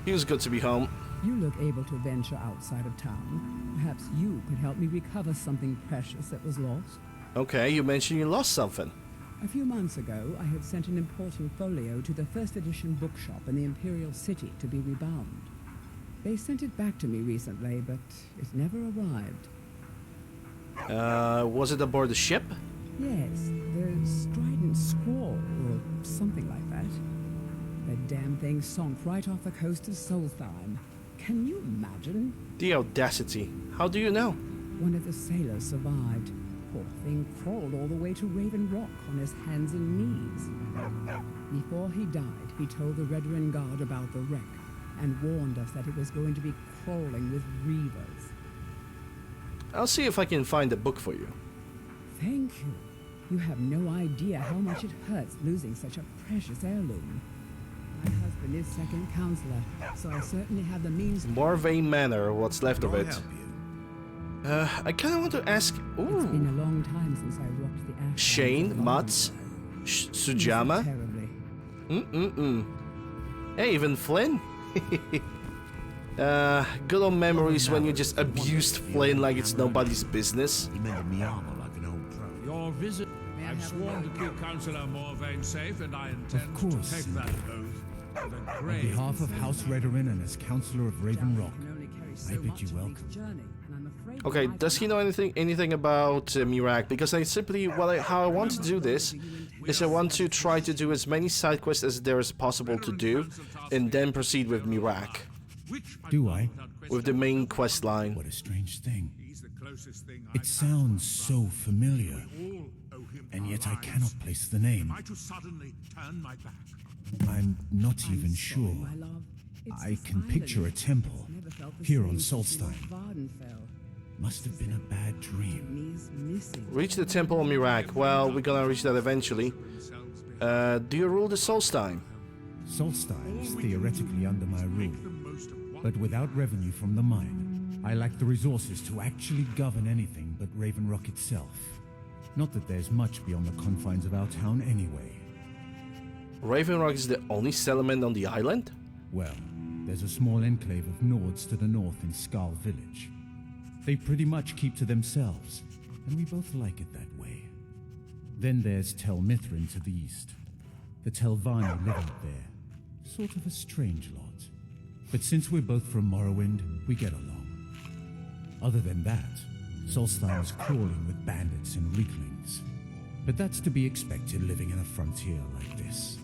Feels good to be home. You look able to venture outside of town. Perhaps you could help me recover something precious that was lost. Okay, you mentioned you lost something. A few months ago, I had sent an important folio to the first edition bookshop in the Imperial City to be rebound. They sent it back to me recently, but it never arrived. Was it aboard the ship? Yes, the Strident Squall, or something like that. The damn thing sunk right off the coast of Solstheim. Can you imagine? The audacity. How do you know? One of the sailors survived. Poor thing crawled all the way to Raven Rock on his hands and knees. Before he died, he told the Redoran Guard about the wreck and warned us that it was going to be crawling with reavers. I'll see if I can find a book for you. Thank you. You have no idea how much it hurts losing such a precious heirloom. My husband is second counselor, so I certainly have the means. Morvain Manor, what's left of it. I kind of want to ask. It's been a long time since I walked the ash. Shane, Mats, Sujama. Terribly. Hey, even Flynn. Good old memories when you just abused Flynn like it's nobody's business. He mended me armor like an old pro. Your visit. I've sworn to keep Councillor Morvain safe, and I intend to course. take that oath with a grave. On behalf of House Redoran and as Councillor of Raven Rock, Can only carry so I bid much you on each welcome. journey, and I'm afraid Okay, that I does he cannot- know anything about Mirak? Because I simply, how I want to do this is I want to try to do as many side quests as there is possible to do, and then proceed with Mirak, Do I? with the main quest line. What a strange thing. It sounds so familiar, and yet I cannot place the name. I'm not even sure. My love, it's I the can picture a silence. temple Never felt the here same on since Solstein. Vardenfell. Must have been a bad dream. Knees missing. Reach the temple of Mirak. Well, we're gonna reach that eventually. Do you rule the Solstein? Solstein is theoretically under my rule, but without revenue from the mine, I lack the resources to actually govern anything but Raven Rock itself. Not that there's much beyond the confines of our town anyway. Raven Rock is the only settlement on the island? Well, there's a small enclave of Nords to the north in Skarl village. They pretty much keep to themselves, and we both like it that way. Then there's Tel Mithrin to the east. The Telvanni live out there. Sort of a strange lot. But since we're both from Morrowind, we get along. Other than that, Solstein is crawling with bandits and weaklings. But that's to be expected living in a frontier like this.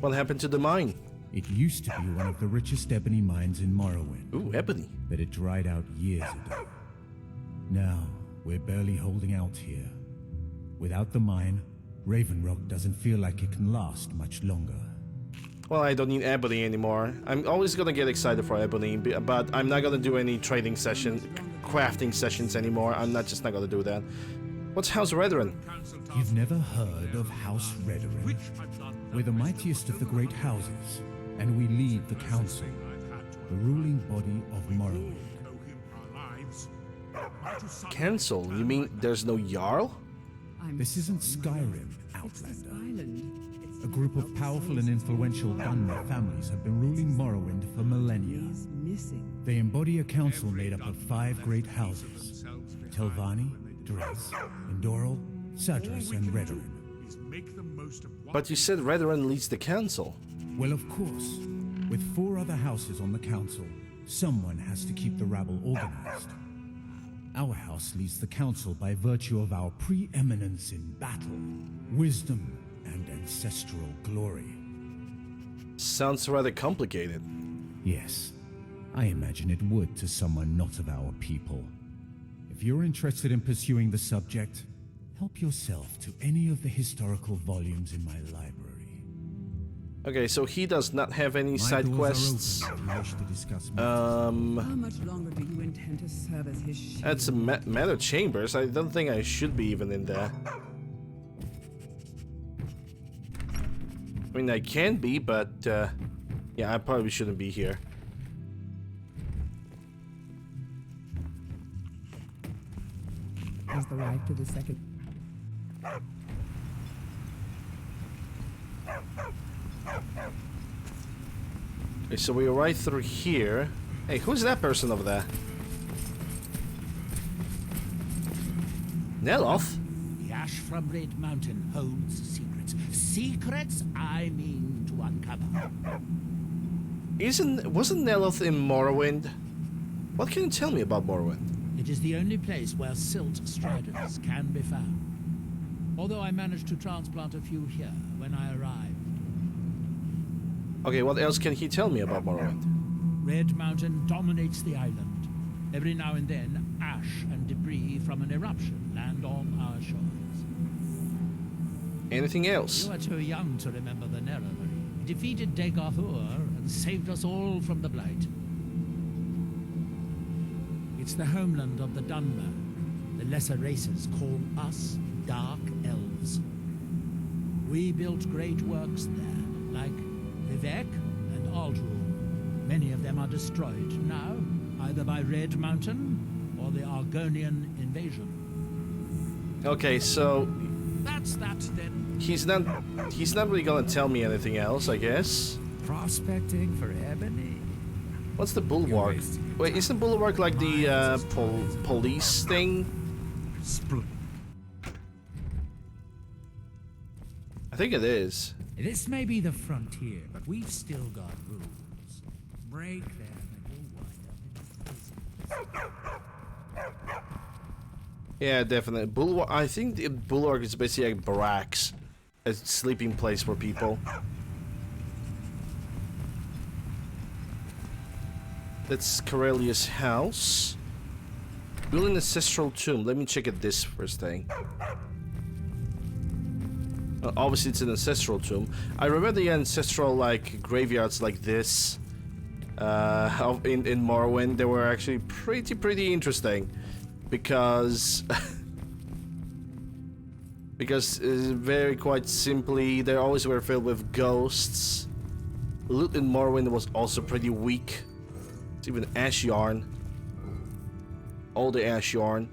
What happened to the mine? It used to be one of the richest ebony mines in Morrowind, Ooh, ebony. but it dried out years ago. Now, we're barely holding out here. Without the mine, Raven Rock doesn't feel like it can last much longer. Well, I don't need ebony anymore. I'm always gonna get excited for ebony, but I'm not gonna do any trading session, crafting sessions anymore. I'm just not gonna do that. What's House Redoran? You've never heard of House Redoran? We're the mightiest of the great houses, and we lead the council, the ruling body of Morrowind. Cancel? You mean there's no Jarl? This isn't Skyrim, It's this Outlander. island. It's A group of powerful and influential Dunmer families have been ruling Morrowind for millennia. knees missing. They embody a council made up of 5 great houses: Telvanni, Dres, Endoral, Sadras, and Redoran. But you said Redoran leads the council. Well, of course. With 4 other houses on the council, someone has to keep the rabble organized. Our house leads the council by virtue of our preeminence in battle, wisdom, and ancestral glory. Sounds rather complicated. Yes, I imagine it would to someone not of our people. If you're interested in pursuing the subject, help yourself to any of the historical volumes in my library. Okay, so he does not have any My side doors are quests. open if you wish to discuss matters. How much longer do you intend to serve as his shield? That's a Matter Chambers. I don't think I should be even in there. I mean, I can be, but yeah, I probably shouldn't be here. As the right to the second. Okay, so we are right through here. Hey, who's that person over there? Neloth? The ash from Red Mountain holds secrets. Secrets I mean to uncover. Wasn't Neloth in Morrowind? What can you tell me about Morrowind? It is the only place where silt striders can be found. Although I managed to transplant a few here when I arrived. Okay, what else can he tell me about Morrowind? Red Mountain dominates the island. Every now and then, ash and debris from an eruption land on our shores. Anything else? You are too young to remember the Nerevary. He defeated Dagorthur and saved us all from the Blight. It's the homeland of the Dunmer. The lesser races call us Dark Elves. We built great works there, like Vivek and Aldrul. Many of them are destroyed now, either by Red Mountain or the Argonian invasion. Okay, so That's that then. he's not really gonna tell me anything else, I guess. Prospecting for ebony. What's the bulwark? Wait, isn't bulwark like the police thing? I think it is. This may be the frontier, but we've still got rules. Break them and you'll wind up in prison. Yeah, definitely. Bulwark. I think the Bulwark is basically like barracks, a sleeping place for people. That's Corellia's house. Build an ancestral tomb. Let me check at this first thing. Obviously, it's an ancestral tomb. I remember the ancestral like graveyards like this in Morrowind. They were actually pretty interesting because very quite simply they always were filled with ghosts. Loot in Morrowind was also pretty weak. It's even ash yarn. All the ash yarn.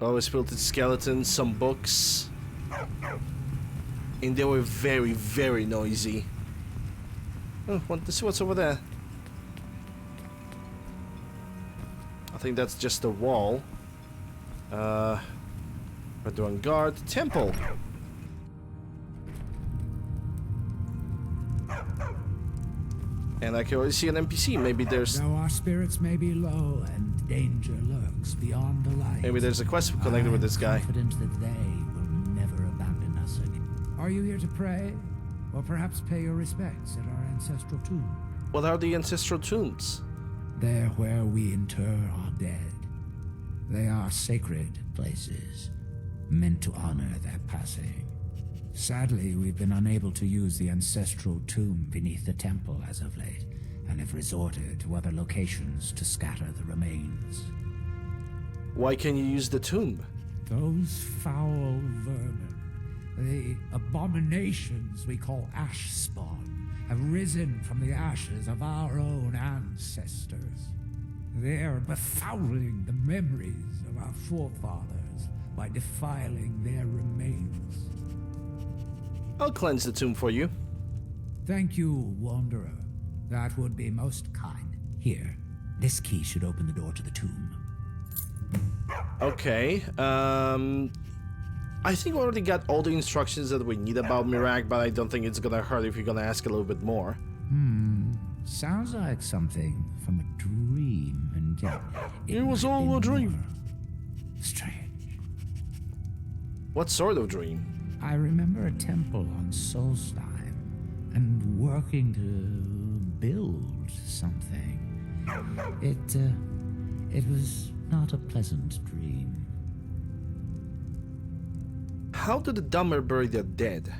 Always built with skeletons, some books. And they were very noisy. Oh, want to see what's over there. I think that's just a wall. Redrun Guard, temple. And I can already see an NPC. Maybe there's. Though our spirits may be low and danger lurks beyond the light. Maybe there's a quest connected with this guy. Confident that they will never abandon us again. Are you here to pray, or perhaps pay your respects at our ancestral tomb? What are the ancestral tombs? They're where we inter our dead. They are sacred places, meant to honor their passing. Sadly, we've been unable to use the ancestral tomb beneath the temple as of late, and have resorted to other locations to scatter the remains. Why can't you use the tomb? Those foul vermin, the abominations we call ash spawn, have risen from the ashes of our own ancestors. They're befouling the memories of our forefathers by defiling their remains. I'll cleanse the tomb for you. Thank you, Wanderer. That would be most kind. Here, this key should open the door to the tomb. Okay, I think we already got all the instructions that we need about Mirag, but I don't think it's gonna hurt if you're gonna ask a little bit more. Sounds like something from a dream, and it was all a dream. Strange. What sort of dream? I remember a temple on Solstheim, and working to build something. It was not a pleasant dream. How did the Dunmer bury their dead?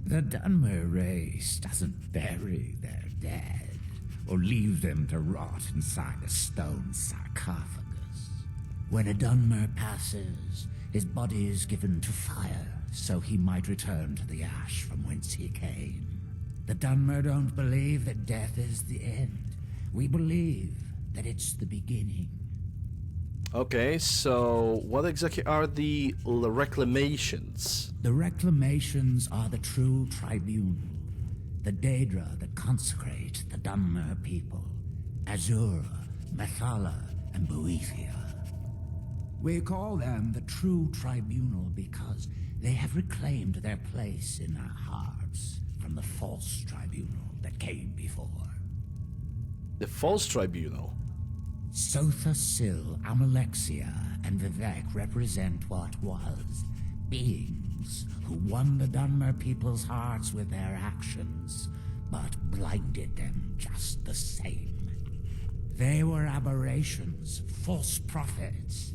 The Dunmer race doesn't bury their dead, or leave them to rot inside a stone sarcophagus. When a Dunmer passes, his body is given to fire, so he might return to the ash from whence he came. The Dunmer don't believe that death is the end. We believe that it's the beginning. Okay, so what exactly are the reclamations? The reclamations are the true tribunal, the Daedra that consecrate the Dunmer people, Azura, Methala, and Boethia. We call them the true tribunal because they have reclaimed their place in our hearts from the false tribunal that came before. The false tribunal? Sotha Sil, Amalexia, and Vivek represent what was beings who won the Dunmer people's hearts with their actions, but blinded them just the same. They were aberrations, false prophets.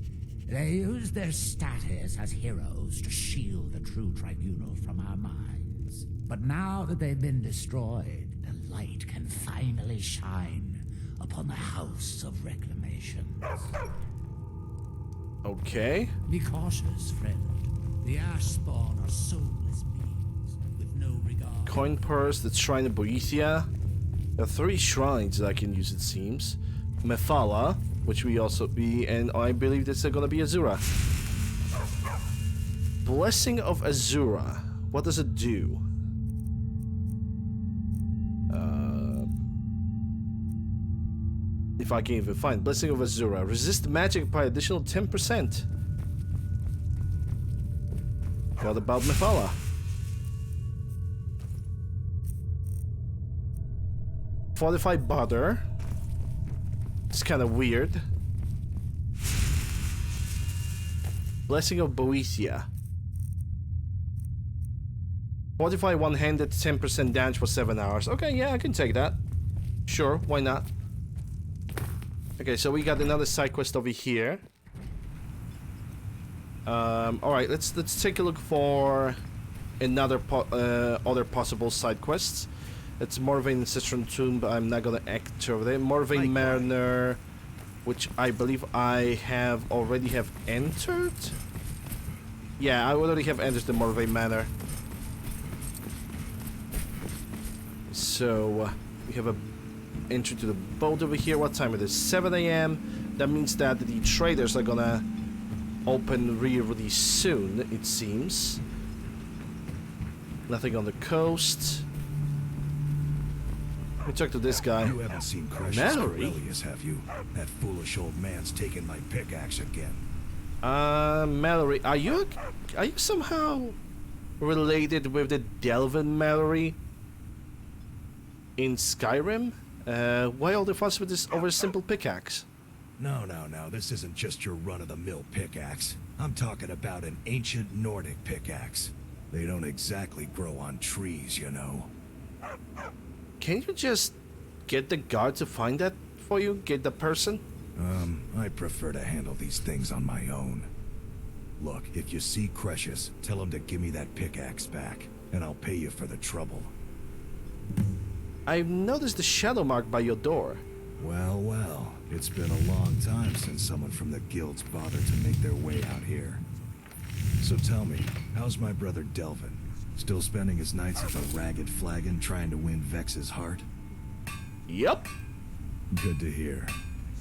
They used their status as heroes to shield the true tribunal from our minds. But now that they've been destroyed, the light can finally shine upon the House of Reclamations. Okay. Be cautious, friend. The ash spawn are soulless beings with no regard. Coin purse, the shrine of Boethia. There are 3 shrines that I can use, it seems. Methala, which we also be, and I believe this is gonna be Azura. Blessing of Azura. What does it do? If I can even find Blessing of Azura. Resist magic by additional 10%. What about Methala? Fortify butter. It's kind of weird. Blessing of Boeotia. Modify one-handed 10% damage for 7 hours. Okay, yeah, I can take that. Sure, why not? Okay, so we got another side quest over here. Alright, let's take a look for another other possible side quests. It's Morvain Cistern Tomb, but I'm not gonna act over there. Morvain Mariner, which I believe I already have entered. Yeah, I already have entered the Morvain Manor. So we have a entry to the boat over here. What time it is? 7 AM. That means that the traders are gonna open really soon, it seems. Nothing on the coast. Let me talk to this guy. You haven't seen Mallory? Aurelius, have you? That foolish old man's taken my pickaxe again. Mallory, are you somehow related with the Delvin Mallory in Skyrim? Why all the fuss with this over a simple pickaxe? No, this isn't just your run-of-the-mill pickaxe. I'm talking about an ancient Nordic pickaxe. They don't exactly grow on trees, you know. Can you just get the guard to find that for you? Get the person? I prefer to handle these things on my own. Look, if you see Cretius, tell him to give me that pickaxe back, and I'll pay you for the trouble. I've noticed the shadow mark by your door. Well, it's been a long time since someone from the guilds bothered to make their way out here. So tell me, how's my brother Delvin? Still spending his nights at the Ragged Flagon trying to win Vex's heart? Yup. Good to hear.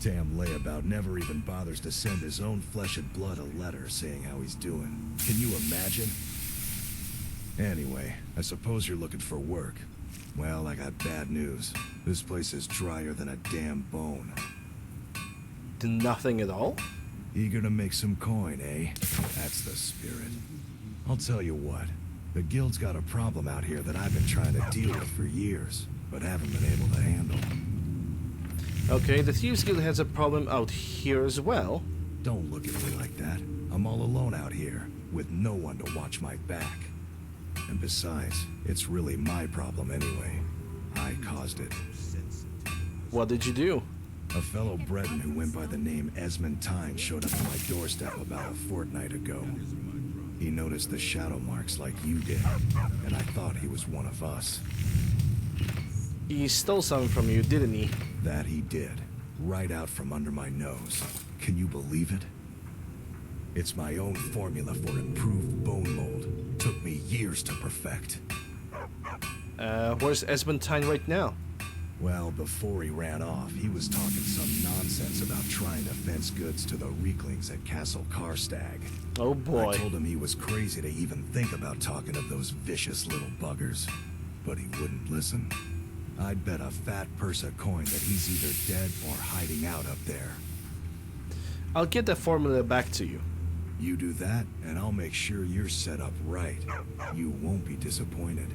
Damn layabout never even bothers to send his own flesh and blood a letter saying how he's doing. Can you imagine? Anyway, I suppose you're looking for work. Well, I got bad news. This place is drier than a damn bone. Nothing at all? Eager to make some coin, eh? That's the spirit. I'll tell you what. The guild's got a problem out here that I've been trying to deal with for years, but haven't been able to handle. Okay, the Thieves Guild has a problem out here as well. Don't look at me like that. I'm all alone out here, with no one to watch my back. And besides, it's really my problem anyway. I caused it. What did you do? A fellow Breton who went by the name Esmond Tyne showed up on my doorstep about a fortnight ago. He noticed the shadow marks like you did, and I thought he was one of us. He stole something from you, didn't he? That he did. Right out from under my nose. Can you believe it? It's my own formula for improved bone mold. Took me years to perfect. Where's Esmond Tyne right now? Well, before he ran off, he was talking some nonsense about trying to fence goods to the Reeklings at Castle Karstag. Oh boy. I told him he was crazy to even think about talking of those vicious little buggers. But he wouldn't listen. I'd bet a fat purse of coin that he's either dead or hiding out up there. I'll get that formula back to you. You do that, and I'll make sure you're set up right. You won't be disappointed.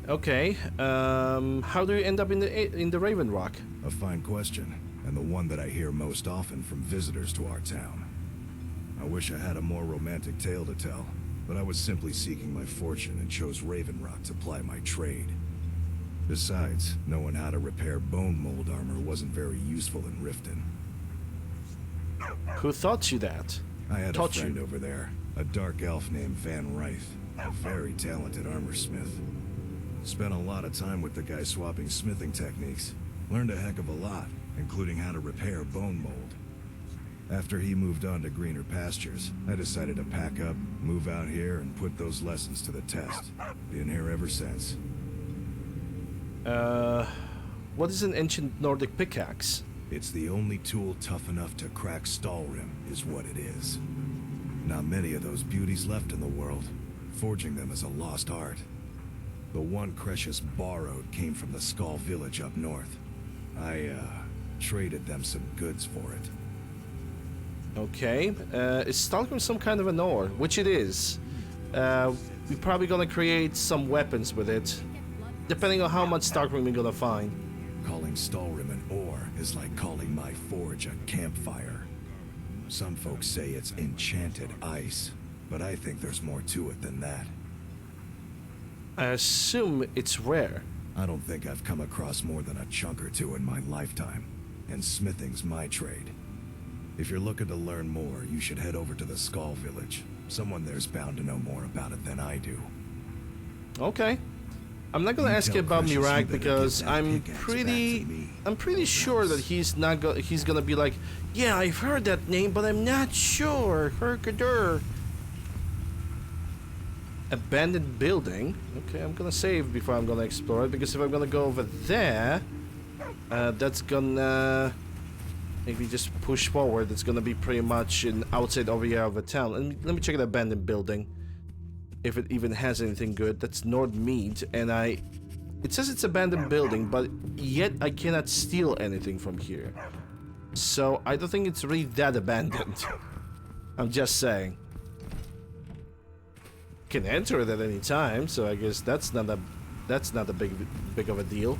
Okay, how do you end up in the Raven Rock? A fine question, and the one that I hear most often from visitors to our town. I wish I had a more romantic tale to tell, but I was simply seeking my fortune and chose Raven Rock to ply my trade. Besides, knowing how to repair bone mold armor wasn't very useful in Riften. Who taught you that? I had a friend over there, a dark elf named Van Rife, a very talented armor smith. Spent a lot of time with the guy swapping smithing techniques. Learned a heck of a lot, including how to repair bone mold. After he moved on to greener pastures, I decided to pack up, move out here, and put those lessons to the test. Been here ever since. What is an ancient Nordic pickaxe? It's the only tool tough enough to crack Stalrim, is what it is. Not many of those beauties left in the world. Forging them is a lost art. The one Cretius borrowed came from the Skull village up north. I, traded them some goods for it. Okay, is Stalker some kind of an ore? Which it is. We're probably gonna create some weapons with it, depending on how much Stalker we're gonna find. Calling Stalrim an ore is like calling my forge a campfire. Some folks say it's enchanted ice, but I think there's more to it than that. I assume it's rare. I don't think I've come across more than a chunk or two in my lifetime, and smithing's my trade. If you're looking to learn more, you should head over to the Skull Village. Someone there's bound to know more about it than I do. Okay. I'm not gonna ask you about Mirak because I'm pretty sure that he's gonna be like, yeah, I've heard that name, but I'm not sure. Herkadur. Abandoned building. Okay, I'm gonna save before I'm gonna explore it, because if I'm gonna go over there, that's gonna maybe just push forward. It's gonna be pretty much an outside area of a town. And let me check the abandoned building, if it even has anything good. That's Nordmead, and it says it's abandoned building, but yet I cannot steal anything from here. So I don't think it's really that abandoned. I'm just saying. Can enter it at any time, so I guess that's not a big of a deal.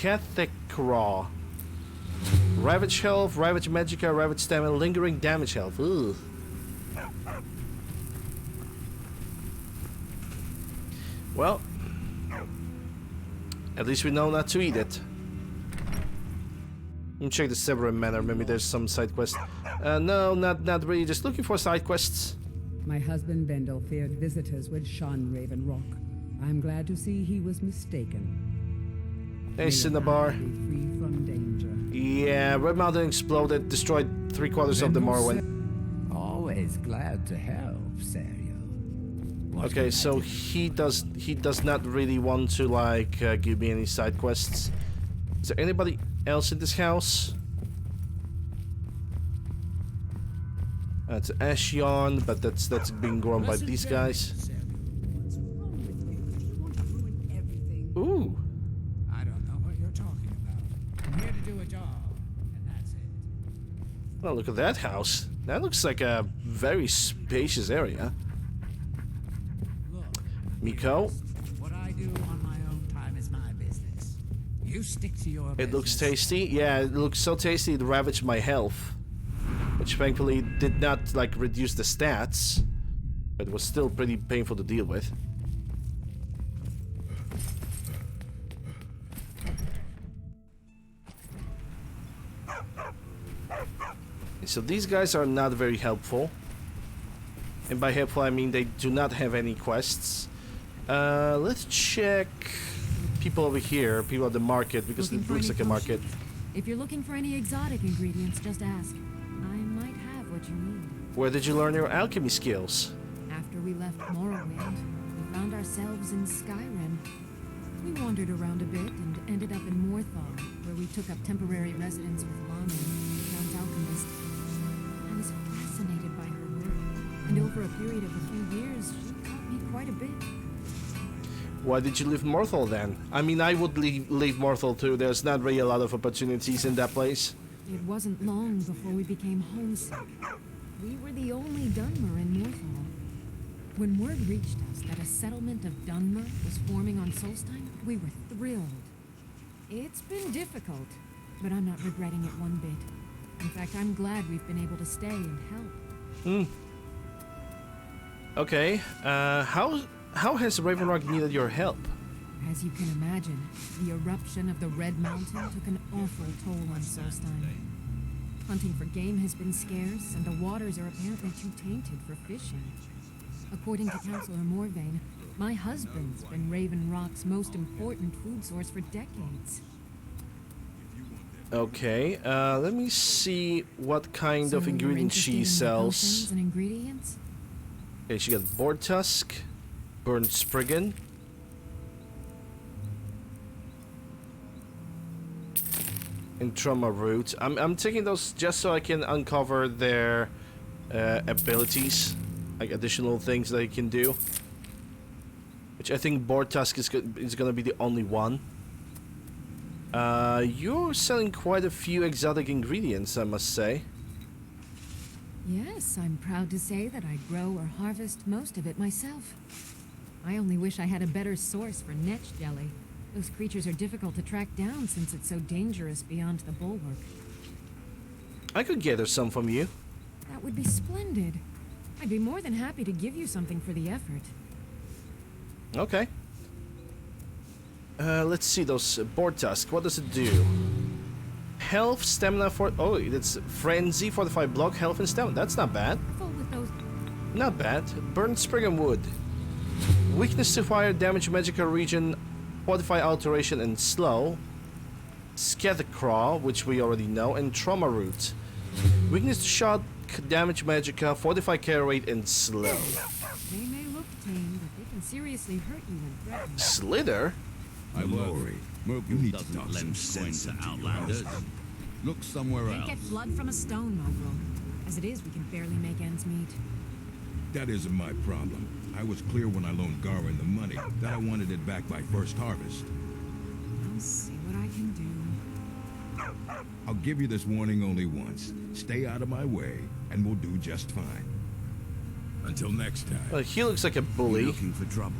Scathecraw. Ravage health, Ravage Magica, Ravage Stamina, Lingering Damage health. Ugh. Well, at least we know not to eat it. Let me check the Severin Manor, maybe there's some side quest. No, not really, just looking for side quests. My husband Bendel feared visitors would shun Raven Rock. I'm glad to see he was mistaken. Hey, Cinnabar. Free from danger. Yeah, Red Mountain exploded, destroyed 3/4 of the Morrowind. Always glad to help, Sario. Okay, so he does not really want to like give me any side quests. Is there anybody else in this house? That's Ashion, but that's being grown by these guys. Ooh. I don't know what you're talking about. I'm here to do a job, and that's it. Well, look at that house. That looks like a very spacious area. Miko. What I do on my own time is my business. You stick to your business. It looks tasty. Yeah, it looks so tasty it ravaged my health, which thankfully did not like reduce the stats, but was still pretty painful to deal with. So these guys are not very helpful, and by helpful I mean they do not have any quests. Let's check people over here, people at the market, because it looks like a market. If you're looking for any exotic ingredients, just ask. I might have what you need. Where did you learn your alchemy skills? After we left Morrowind, we found ourselves in Skyrim. We wandered around a bit and ended up in Morthal, where we took up temporary residence with Lana, the town's alchemist. I was fascinated by her work, and over a period of a few years, she taught me quite a bit. Why did you leave Morthal then? I mean, I would leave Morthal too. There's not really a lot of opportunities in that place. It wasn't long before we became homesick. We were the only Dunmer in Morthal. When word reached us that a settlement of Dunmer was forming on Solstein, we were thrilled. It's been difficult, but I'm not regretting it one bit. In fact, I'm glad we've been able to stay and help. Okay, how has Raven Rock needed your help? As you can imagine, the eruption of the Red Mountain took an awful toll on Solstein. Hunting for game has been scarce, and the waters are apparently too tainted for fishing. According to Councillor Morvain, my husband's been Raven Rock's most important food source for decades. Okay, let me see what kind of ingredients she sells. And ingredients? Okay, she got boar tusk, burnt spriggan, and trauma root. I'm taking those just so I can uncover their abilities, like additional things that I can do. Which I think boar tusk is gonna be the only one. You're selling quite a few exotic ingredients, I must say. Yes, I'm proud to say that I grow or harvest most of it myself. I only wish I had a better source for netch jelly. Those creatures are difficult to track down since it's so dangerous beyond the bulwark. I could gather some from you. That would be splendid. I'd be more than happy to give you something for the effort. Okay. Let's see those board tasks. What does it do? Health, stamina for... Oh, it's frenzy, 45 block, health and stamina. That's not bad. Full with those... Not bad. Burn spring and wood. Weakness to fire, damage magical region, fortify alteration and slow. Scattercraw, which we already know, and trauma root. Weakness to shock, damage magica, fortify carry rate and slow. They may look tame, but they can seriously hurt you when threatened. Slither? I'm worried. You need to talk some sense to Outlanders. Look somewhere Can't else. get blood from a stone, Mogul. As it is, we can barely make ends meet. That isn't my problem. I was clear when I loaned Garwin the money that I wanted it back by first harvest. I'll see what I can do. I'll give you this warning only once. Stay out of my way, and we'll do just fine. Until next time. Well, he looks like a bully. You're looking for trouble.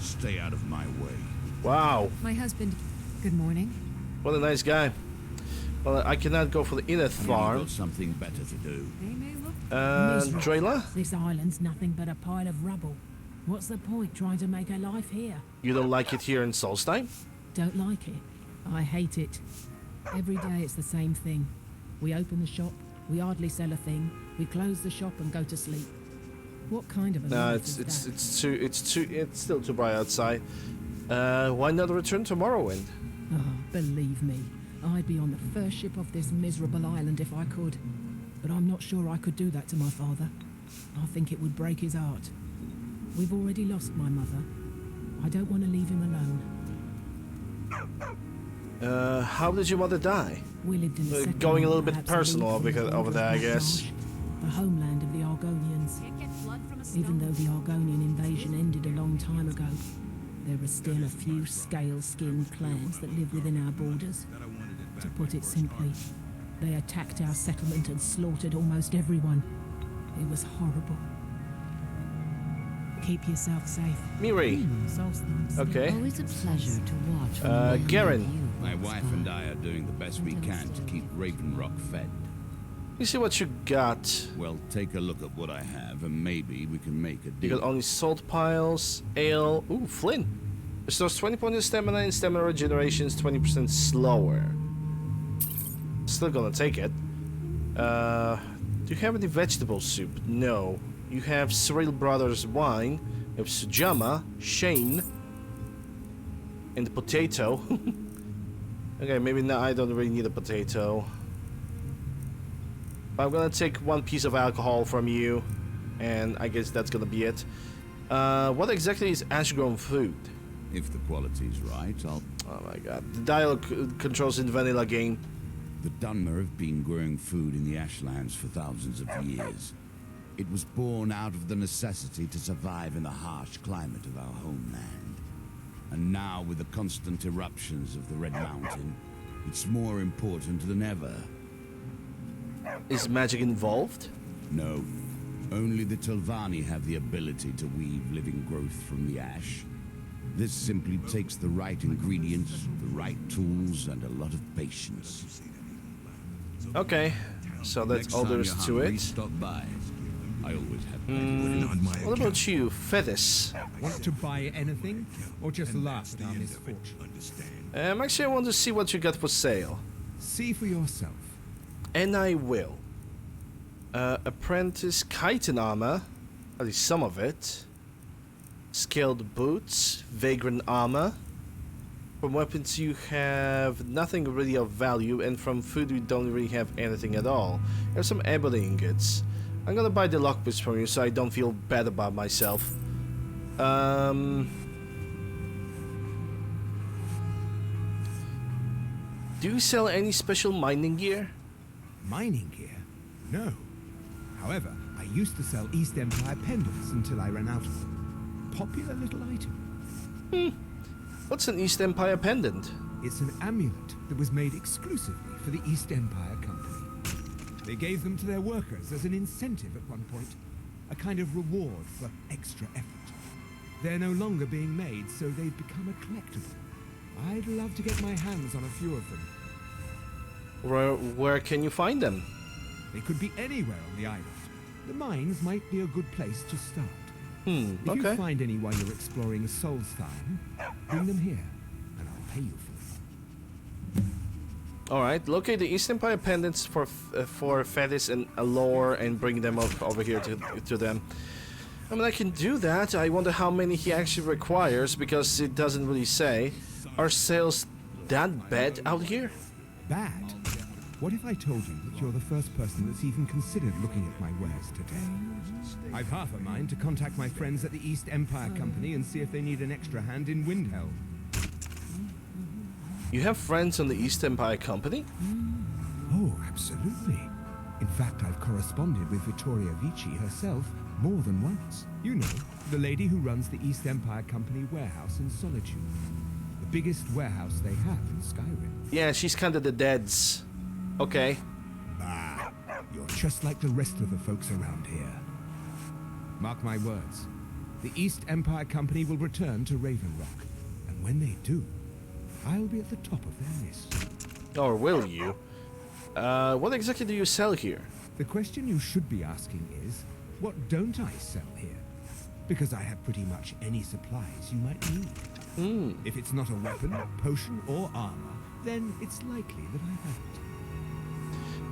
Stay out of my way. Wow. My husband... Good morning. What a nice guy. Well, I cannot go for the inner farm. You've got something better to do. They may look... Drayla? This island's nothing but a pile of rubble. What's the point trying to make a life here? You don't like it here in Solstheim? Don't like it. I hate it. Every day it's the same thing. We open the shop, we hardly sell a thing, we close the shop and go to sleep. What kind of a No, life is that? it's still too bright outside. Why not return tomorrow, Wind? Oh, believe me, I'd be on the first ship off this miserable island if I could. But I'm not sure I could do that to my father. I think it would break his heart. We've already lost my mother. I don't want to leave him alone. How did your mother die? We lived in a settlement, Going a little bit perhaps personal league from the over border there, I of guess. Blackmarsh, the homeland of the Argonians. Can't get blood from a stone. Even though the Argonian invasion ended a long time ago, there are still a few scale-skinned clans that live within our borders. To put it simply, they attacked our settlement and slaughtered almost everyone. It was horrible. Keep yourself safe. Miri. Okay. Always a pleasure to watch. Garen. My wife and I are doing the best we can to keep Raven Rock fed. You see what you got. Well, take a look at what I have, and maybe we can make a deal. You got only salt piles, ale. Ooh, Flynn. Restores 20 points of stamina and stamina regeneration is 20% slower. Still gonna take it. Do you have any vegetable soup? No. You have Cyril Brothers wine. You have Sujama, Shane, and the potato. Okay, maybe now I don't really need a potato. But I'm gonna take one piece of alcohol from you, and I guess that's gonna be it. What exactly is ash-grown food? If the quality's right, I'll... Oh my god. The dialogue controls in the vanilla game. The Dunmer have been growing food in the Ashlands for thousands of years. It was born out of the necessity to survive in the harsh climate of our homeland. And now, with the constant eruptions of the Red Mountain, it's more important than ever. Is magic involved? No. Only the Telvanni have the ability to weave living growth from the ash. This simply takes the right ingredients, the right tools, and a lot of patience. Okay, so that's all there is to it. Stop by. I always have What about you, Fethis? Want to buy anything, or just laugh at our misfortune? Actually, I want to see what you got for sale. See for yourself. And I will. Apprentice chitin armor, at least some of it. Scaled boots, vagrant armor. From weapons you have nothing really of value, and from food we don't really have anything at all. There's some ebony ingots. I'm gonna buy the lockpicks from you so I don't feel bad about myself. Do you sell any special mining gear? Mining gear? No. However, I used to sell East Empire pendants until I ran out of them. Popular little item. What's an East Empire pendant? It's an amulet that was made exclusively for the East Empire Company. They gave them to their workers as an incentive at one point, a kind of reward for extra effort. They're no longer being made, so they've become a collectible. I'd love to get my hands on a few of them. Where can you find them? They could be anywhere on the island. The mines might be a good place to start. If okay. you find any while you're exploring Solstheim, bring them here, and I'll pay you for them. Alright, locate the East Empire pendants for Fethis and Allure and bring them over here to them. I mean, I can do that. I wonder how many he actually requires, because it doesn't really say. Are sales that bad out here? Bad? What if I told you that you're the first person that's even considered looking at my wares today? I've half a mind to contact my friends at the East Empire Company and see if they need an extra hand in Windhelm. You have friends on the East Empire Company? Oh, absolutely. In fact, I've corresponded with Vittoria Vici herself more than once. You know, the lady who runs the East Empire Company warehouse in Solitude. The biggest warehouse they have in Skyrim. Yeah, she's kind of the deads. Okay. Bah, you're just like the rest of the folks around here. Mark my words. The East Empire Company will return to Raven Rock. And when they do, I'll be at the top of their list. Or will you? What exactly do you sell here? The question you should be asking is, what don't I sell here? Because I have pretty much any supplies you might need. If it's not a weapon, potion, or armor, then it's likely that I have it.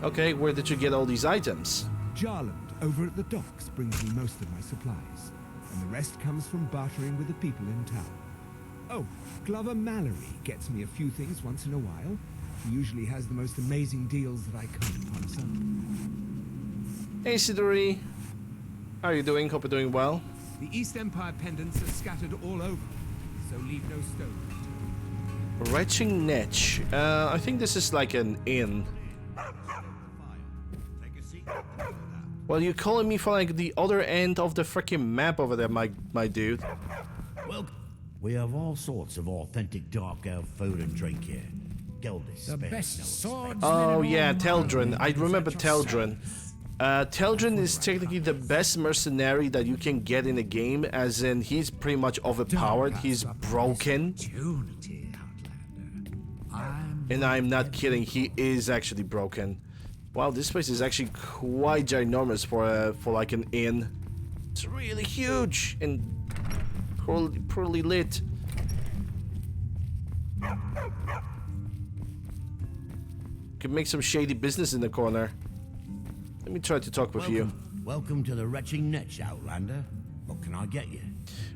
Okay, where did you get all these items? Jarland, over at the docks, brings me most of my supplies. And the rest comes from bartering with the people in town. Oh, Glover Mallory gets me a few things once in a while. He usually has the most amazing deals that I can't pass up. Hey, Sidori. How are you doing? Hope you're doing well. The East Empire pendants are scattered all over, so leave no stone. Retching Netch. I think this is like an inn. Well, you're calling me for like the other end of the freaking map over there, my dude. Well, we have all sorts of authentic dark elf food and drink here. Geldis, The best swords. Oh yeah, Teldrin. I remember Teldrin. Teldrin is technically the best mercenary that you can get in a game, as in he's pretty much overpowered. He's broken. And I'm not kidding, he is actually broken. Wow, this place is actually quite ginormous for like an inn. It's really huge and poorly lit. Could make some shady business in the corner. Let me try to talk with you. Welcome to the Retching Netch, Outlander. What can I get you?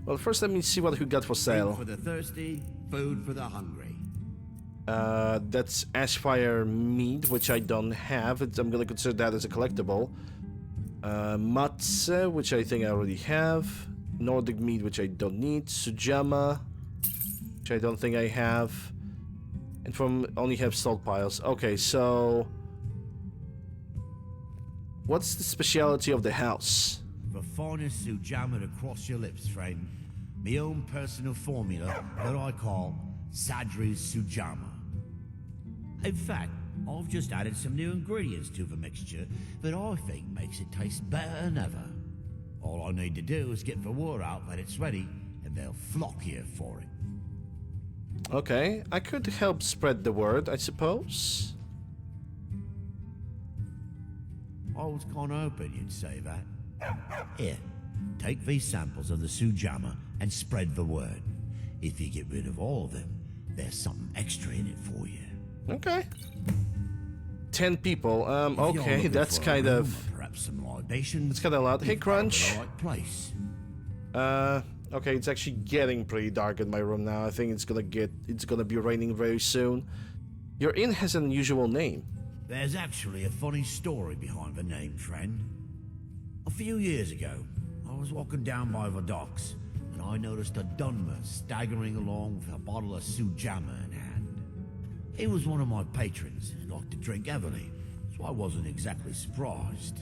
Well, first let me see what we got for sale. Food for the thirsty, food for the hungry. That's Ashfire mead, which I don't have. I'm gonna consider that as a collectible. Matze, which I think I already have. Nordic mead, which I don't need. Sujama, which I don't think I have. And only have salt piles. Okay, so what's the speciality of the house? The finest sujama to cross your lips, friend. My own personal formula that I call Sadri's Sujama. In fact, I've just added some new ingredients to the mixture that I think makes it taste better than ever. All I need to do is get the word out that it's ready, and they'll flock here for it. Okay, I could help spread the word, I suppose. I was kind of hoping you'd say that. Here, take these samples of the Sujama and spread the word. If you get rid of all of them, there's something extra in it for you. Okay. 10 people. Okay, that's kind of. Perhaps some libations. It's kind of loud. Hey, Crunch. Right place. Okay, it's actually getting pretty dark in my room now. I think it's gonna be raining very soon. Your inn has an unusual name. There's actually a funny story behind the name, friend. A few years ago, I was walking down by the docks, and I noticed a Dunmer staggering along with a bottle of Sujama in hand. He was one of my patrons and liked to drink heavily, so I wasn't exactly surprised.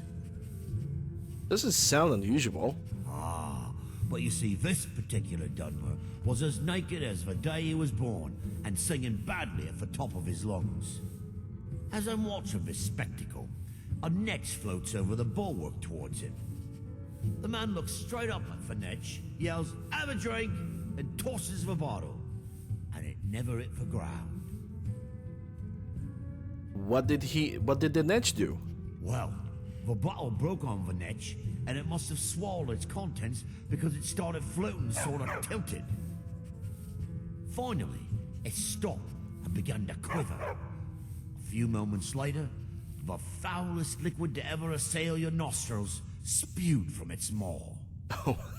Doesn't sound unusual. But you see, this particular Dunmer was as naked as the day he was born, and singing badly at the top of his lungs. As I'm watching this spectacle, a net floats over the bulwark towards him. The man looks straight up at Finetch, yells, "Have a drink," and tosses the bottle. And it never hit the ground. What did the Netch do? Well, the bottle broke on Finetch, and it must have swallowed its contents because it started floating sort of tilted. Finally, it stopped and began to quiver. A few moments later, the foulest liquid to ever assail your nostrils spewed from its maw.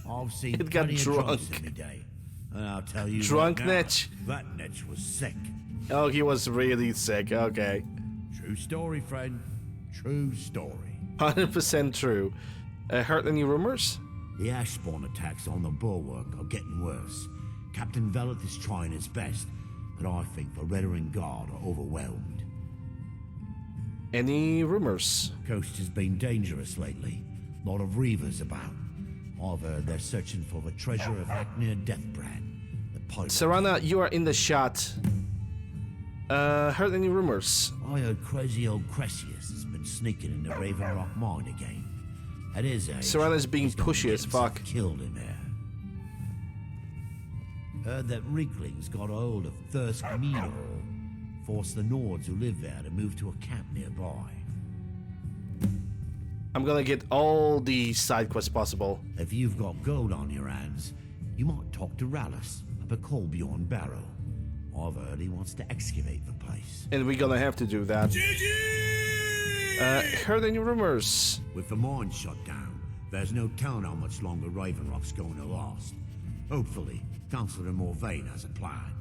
I've seen It got plenty of drunk. drunks in my day, and I'll tell you Drunk right now, Netch. that Netch was sick. Oh, he was really sick. Okay. True story, friend. True story. 100% true. Heard any rumors? The ash spawn attacks on the bulwark are getting worse. Captain Veleth is trying his best, but I think the Redoran Guard are overwhelmed. Any rumors? Coast has been dangerous lately. A lot of reavers about. I've heard they're searching for the treasure of Hacknir Deathbrand. The pirate. Serana, you are in the shot. Heard any rumors? I heard crazy old Cressius has been sneaking into Raven Rock mine again. At his age, Serana's being he's gonna pushy get as fuck. himself killed in there. Heard that Reeklings got a hold of Thirsk Meadhall, forced the Nords who live there to move to a camp nearby. I'm gonna get all the side quests possible. If you've got gold on your hands, you might talk to Rallus up at Colbjorn Barrow. I've heard he wants to excavate the place. And we're gonna have to do that. Heard any rumors? With the mine shut down, there's no telling how much longer Raven Rock's going to last. Hopefully, Councillor Morvain has a plan.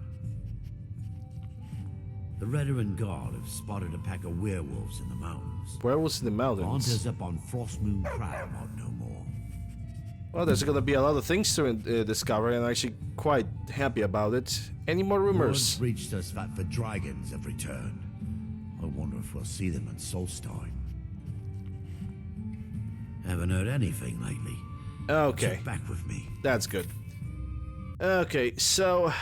The Redoran Guard have spotted a pack of werewolves in the mountains. Werewolves in the mountains? Hunters up on Frostmoon Crag might know more. Well, there's gonna be a lot of things to discover, and I'm actually quite happy about it. Any more rumors? Word's reached us that the dragons have returned. I wonder if we'll see them in Solstein. Haven't heard anything lately. Okay. Check back with me. That's good. Okay, so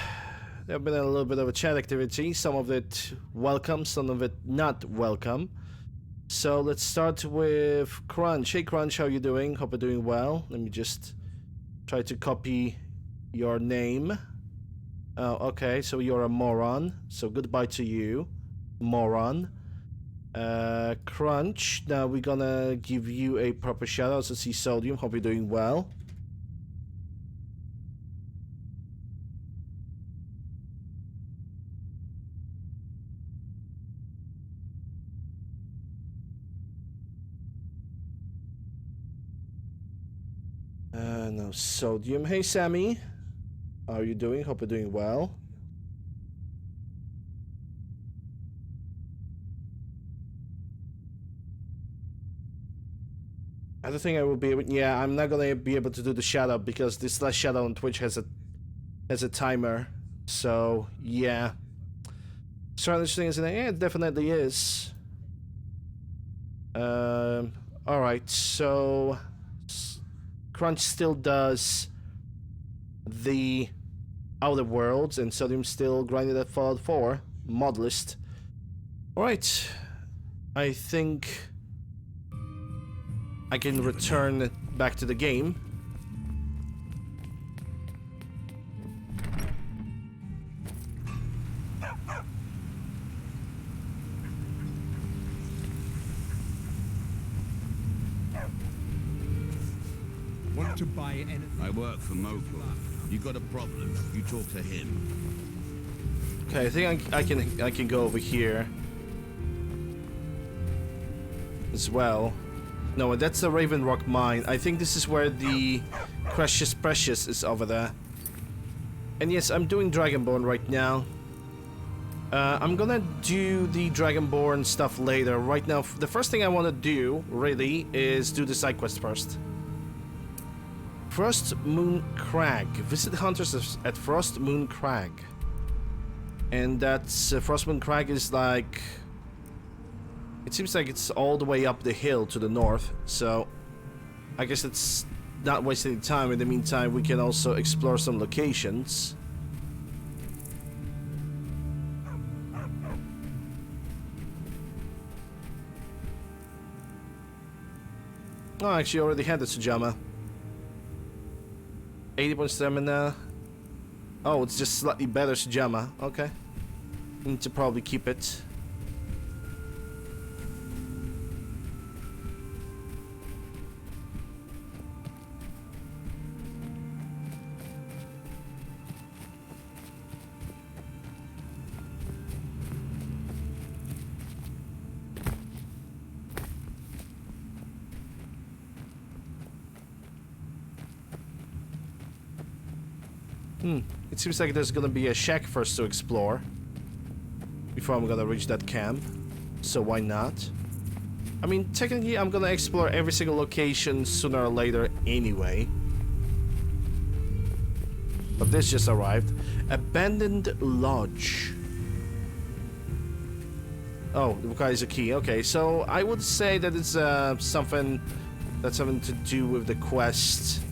there have been a little bit of a chat activity. Some of it welcome, some of it not welcome. So let's start with Crunch. Hey Crunch, how you doing? Hope you're doing well. Let me just try to copy your name. Oh, okay, so you're a moron. So goodbye to you, moron. Crunch, now we're gonna give you a proper shout out. So see Sodium, hope you're doing well. No Sodium. Hey Sammy, how are you doing? Hope you're doing well. I don't think I will be able. Yeah, I'm not gonna be able to do the shout out because this last shout out on Twitch has a timer. So yeah. So interesting, isn't it? Yeah, it definitely is. All right, so Crunch still does the Outer Worlds, and Sodium still grinding at Fallout 4 mod list. All right, I think I can return back to the game. Want to buy anything? I work for Mokul. You got a problem, you talk to him. Okay, I think I can go over here as well. No, that's the Raven Rock mine. I think this is where the Precious is over there. And yes, I'm doing Dragonborn right now. I'm gonna do the Dragonborn stuff later. Right now, the first thing I want to do, really, is do the side quest first. Frost Moon Crag. Visit hunters at Frost Moon Crag. And that's... Frost Moon Crag is like... It seems like it's all the way up the hill to the north, so I guess it's not wasting time. In the meantime, we can also explore some locations. Oh, I actually already had the Sujama. 80 point stamina. Oh, it's just slightly better Sjama. Okay. Need to probably keep it. It seems like there's gonna be a shack first to explore before I'm gonna reach that camp. So why not? I mean, technically I'm gonna explore every single location sooner or later anyway. But this just arrived. Abandoned Lodge. Oh, it requires a key. Okay, so I would say that it's something that's having to do with the quest.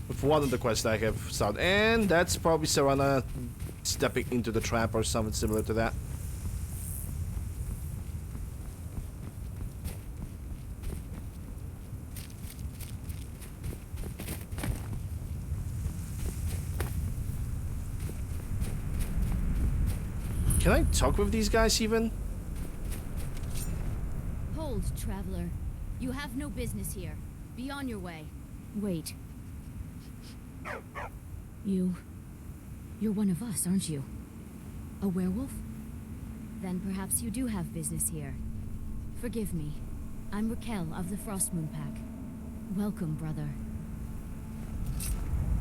With one of the quests I have started. And that's probably Serana stepping into the trap or something similar to that. Can I talk with these guys even? Hold, traveler. You have no business here. Be on your way. Wait. You're one of us, aren't you? A werewolf? Then perhaps you do have business here. Forgive me. I'm Raquel of the Frostmoon Pack. Welcome, brother.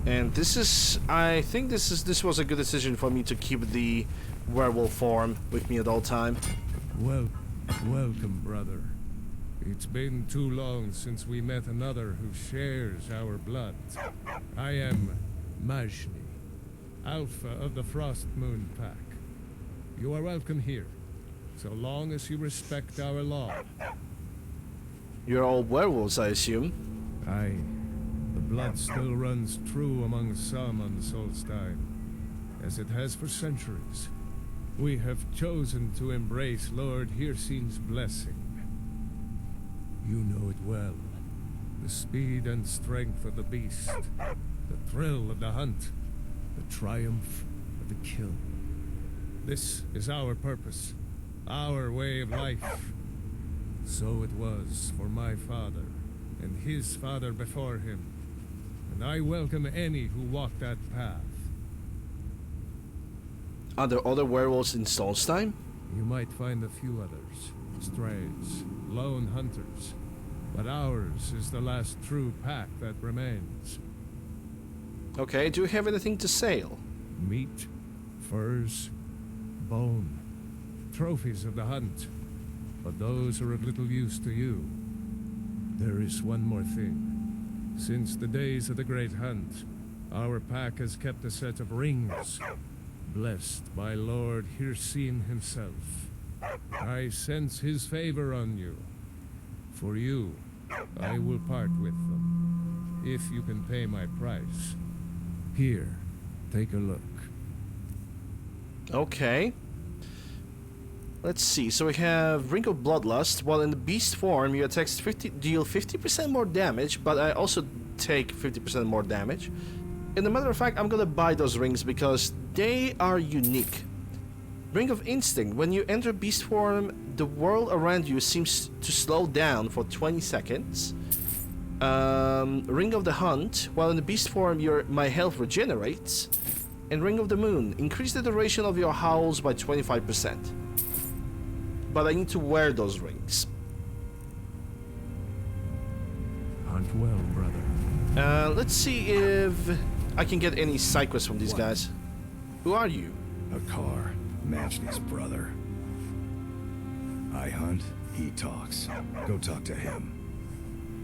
And this is, I think this was a good decision for me to keep the werewolf form with me at all time. Well, welcome, brother. It's been too long since we met another who shares our blood. I am Majni, Alpha of the Frostmoon Pack. You are welcome here, so long as you respect our law. You're all werewolves, I assume? Aye. The blood still runs true among some on Solstein, as it has for centuries. We have chosen to embrace Lord Hircine's blessing. You know it well. The speed and strength of the beast, the thrill of the hunt, the triumph of the kill. This is our purpose, our way of life. So it was for my father, and his father before him, and I welcome any who walk that path. Are there other werewolves in Solstheim? You might find a few others, strays, lone hunters, but ours is the last true pack that remains. Okay, do you have anything to sell? Meat, furs, bone, trophies of the hunt, but those are of little use to you. There is one more thing. Since the days of the Great Hunt, our pack has kept a set of rings, blessed by Lord Hircine himself. I sense his favor on you. For you, I will part with them, if you can pay my price. Here, take a look. Okay. Let's see, so we have Ring of Bloodlust. While in the beast form, your attacks deal 50% more damage, but I also take 50% more damage. And a matter of fact, I'm gonna buy those rings because they are unique. Ring of Instinct. When you enter beast form, the world around you seems to slow down for 20 seconds. Ring of the Hunt. While in the beast form, my health regenerates. And Ring of the Moon. Increase the duration of your howls by 25%. But I need to wear those rings. Hunt well, brother. Let's see if I can get any side quests from these guys. Who are you? Akar, Majni's brother. I hunt, he talks. Go talk to him.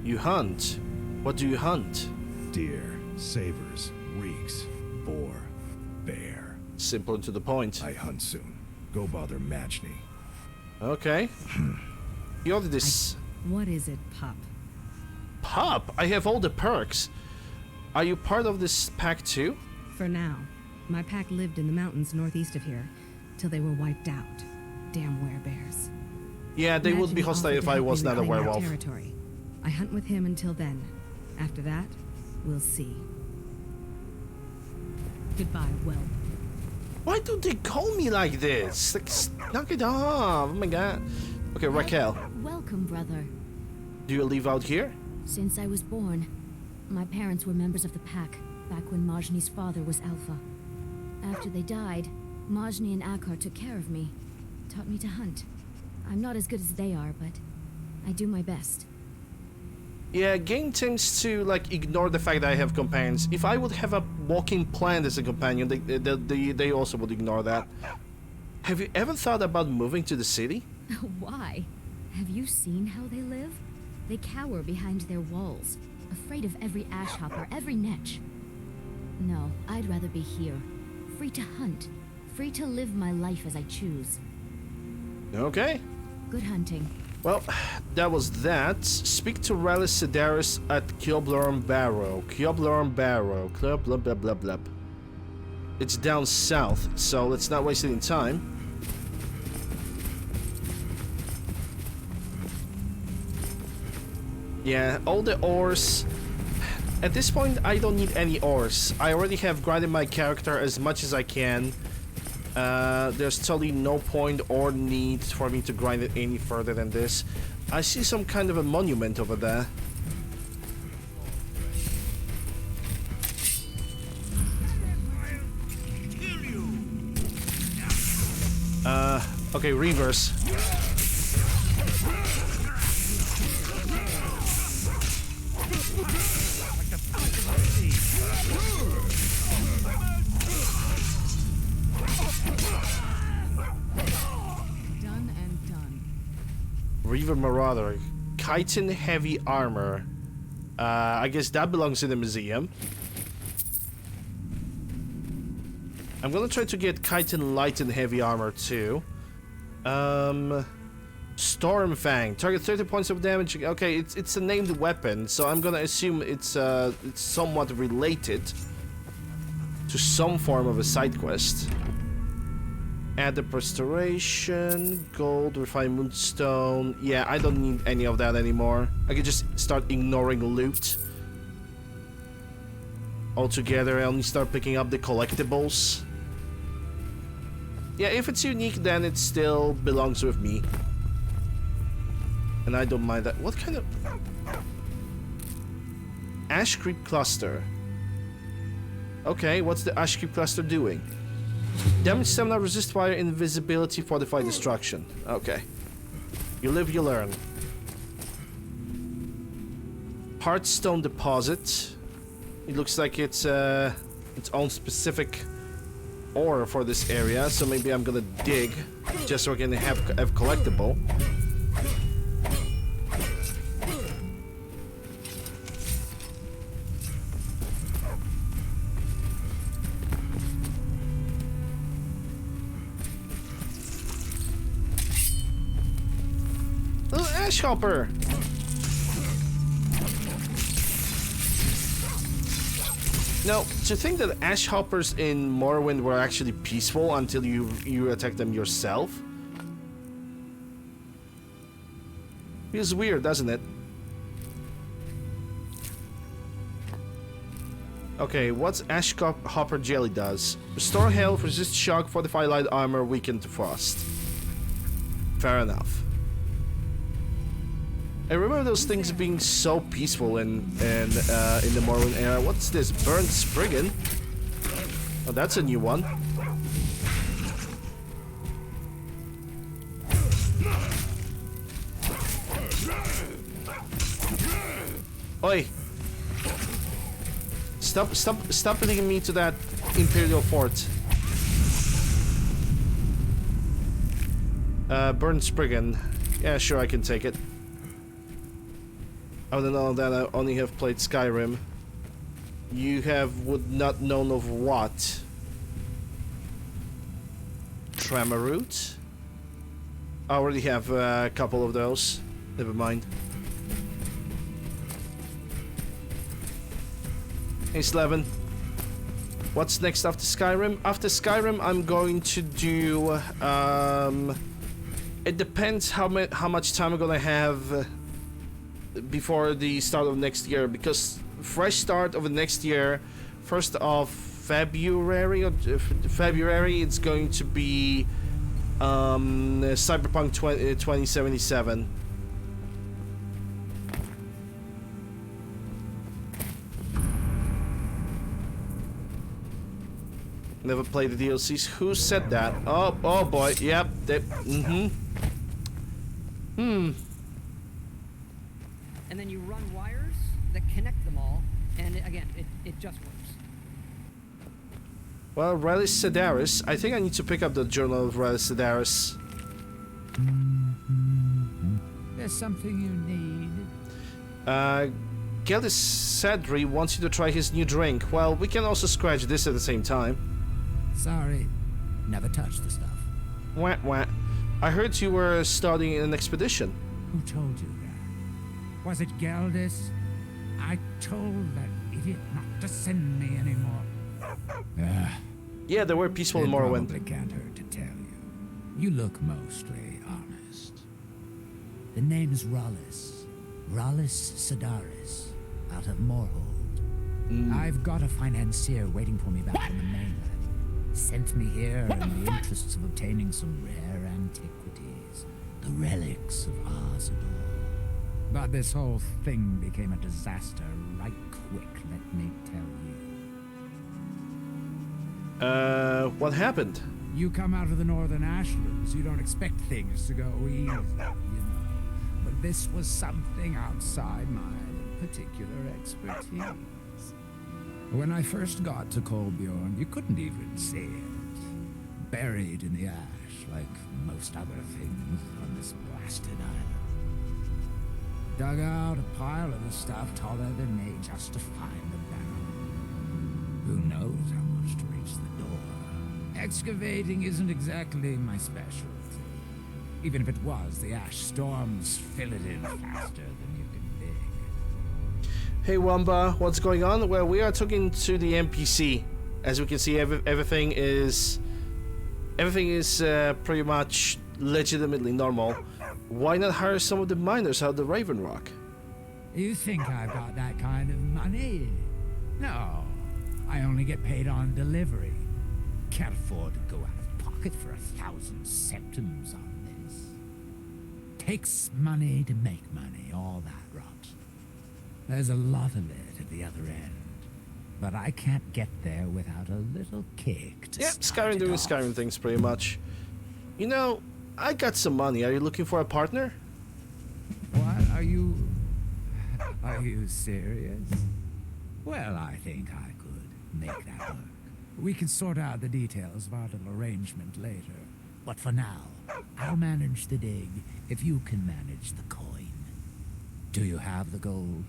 You hunt? What do you hunt? Deer, sabers, reeks, boar, bear. Simple and to the point. I hunt soon. Go bother Majni. Okay. You ordered this. What is it, pup? Pup? I have all the perks. Are you part of this pack too? For now. My pack lived in the mountains northeast of here, till they were wiped out. Damn werebears. Yeah, they would be hostile if I was not a werewolf. Territory. I hunt with him until then. After that, We'll see. Goodbye, whelp. Why do they call me like this? Like, knock it off. Oh my god. Okay, Raquel. Welcome, brother. Do you live out here? Since I was born, my parents were members of the pack, back when Majni's father was Alpha. After they died, Majni and Akar took care of me, taught me to hunt. I'm not as good as they are, but I do my best. Yeah, game tends to like ignore the fact that I have companions. If I would have a walking plant as a companion, they also would ignore that. Have you ever thought about moving to the city? Why? Have you seen how they live? They cower behind their walls, afraid of every ash hopper, every netch. No, I'd rather be here, free to hunt, free to live my life as I choose. Okay. Good hunting. Well, that was that. Speak to Relish Sedaris at Kyoblorum Barrow. Kyoblorum Barrow. Blah blah blah blah blah. It's down south, so let's not waste any time. Yeah, all the ores. At this point, I don't need any ores. I already have grinded my character as much as I can. There's totally no point or need for me to grind it any further than this. I see some kind of a monument over there. Okay, reverse. Reaver Marauder, chitin heavy armor. I guess that belongs in the museum. I'm gonna try to get chitin light and heavy armor too. Storm Fang, target 30 points of damage. Okay, it's a named weapon, so I'm gonna assume it's somewhat related to some form of a side quest. Add the restoration, gold, refined moonstone. Yeah, I don't need any of that anymore. I can just start ignoring loot altogether. I only start picking up the collectibles. Yeah, if it's unique, then it still belongs with me. And I don't mind that. What kind of... Ash Creep Cluster. Okay, what's the Ash Creep Cluster doing? Damage stamina, resist fire, invisibility, fortify destruction. Okay. You live, you learn. Heartstone deposit. It looks like it's its own specific ore for this area, so maybe I'm gonna dig just so I can have collectible. Ash hopper. Now, to think that ash hoppers in Morrowind were actually peaceful until you attack them yourself feels weird, doesn't it? Okay, what's ash hopper jelly does? Restore health, resist shock, fortify light armor, weaken to frost. Fair enough. I remember those things being so peaceful in the Morrowind era. What's this? Burnt Spriggan? Oh, that's a new one. Oi! Stop leading me to that Imperial Fort. Burnt Spriggan. Yeah, sure, I can take it. Other than all that, I only have played Skyrim. You would not known of what? Tremor root? I already have a couple of those. Never mind. Hey Slevin. What's next after Skyrim? After Skyrim, I'm going to do... it depends how much time I'm gonna have before the start of next year, because fresh start of the next year, 1st of February. February, it's going to be Cyberpunk 2077. Never played the DLCs. Who said that? Oh boy. Yep. And then you run wires that connect them all, and again, it just works. Well, Riley Sedaris. I think I need to pick up the Journal of Riley Sedaris. There's something you need. Geldis Sadri wants you to try his new drink. Well, we can also scratch this at the same time. Sorry, never touched the stuff. Wah wah. I heard you were starting an expedition. Who told you that? Was it Geldis? I told that idiot not to send me anymore. Yeah, they were peaceful in Morrowind. Probably can't hurt to tell you. You look mostly honest. The name's Rollis. Rollis Sedaris, out of Moorhold. I've got a financier waiting for me back on the mainland. Sent me here in the interests of obtaining some rare antiquities. The relics of Arzador. But this whole thing became a disaster right quick, let me tell you. What happened? You come out of the Northern Ashlands, you don't expect things to go easy, you know. But this was something outside my particular expertise. When I first got to Kolbjorn, you couldn't even see it. Buried in the ash, like most other things on this blasted island. Dug out a pile of the stuff taller than me just to find the barrel. Who knows how much to reach the door? Excavating isn't exactly my specialty. Even if it was, the ash storms fill it in faster than you can dig. Hey Wamba, what's going on? Well, we are talking to the NPC. As we can see, everything is pretty much legitimately normal. Why not hire some of the miners out of the Raven Rock? You think I've got that kind of money? No, I only get paid on delivery. Can't afford to go out of pocket for 1,000 septims on this. Takes money to make money, all that rot. There's a lot of it at the other end. But I can't get there without a little kick to Skyrim doing Skyrim things pretty much. You know, I got some money. Are you looking for a partner? What? Are you serious? Well, I think I could make that work. We can sort out the details of our little arrangement later. But for now, I'll manage the dig if you can manage the coin. Do you have the gold?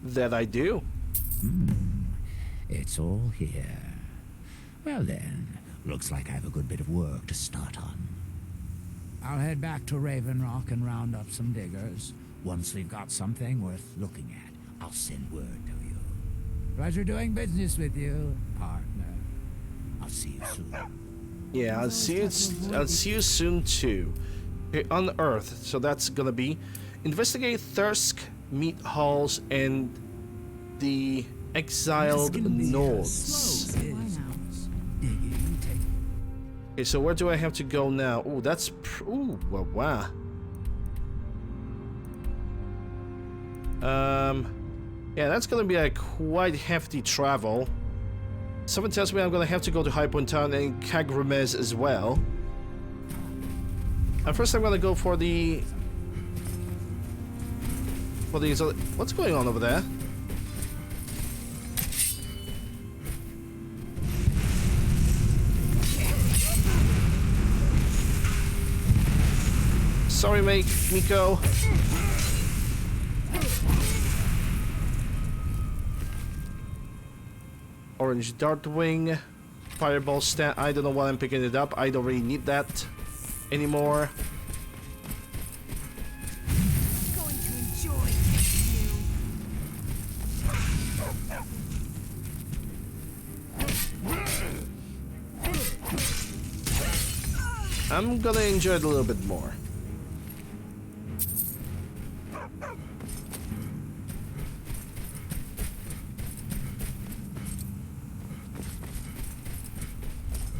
That I do. It's all here. Well then, looks like I have a good bit of work to start on. I'll head back to Raven Rock and round up some diggers. Once we've got something worth looking at, I'll send word to you. Pleasure doing business with you, partner. I'll see you soon. Yeah, I'll see you soon too. Here on Earth, so that's gonna be investigate Thirsk, meat halls, and the exiled Nords. Okay, so where do I have to go now? Oh, that's wow. Yeah, that's gonna be a quite hefty travel. Someone tells me I'm gonna have to go to High Point Town and Kagramez as well. And first I'm gonna go for the... What's going on over there? Sorry, mate, Miko. Orange Dartwing, Fireball stand. I don't know why I'm picking it up. I don't really need that anymore. Going to enjoy I'm gonna enjoy it a little bit more.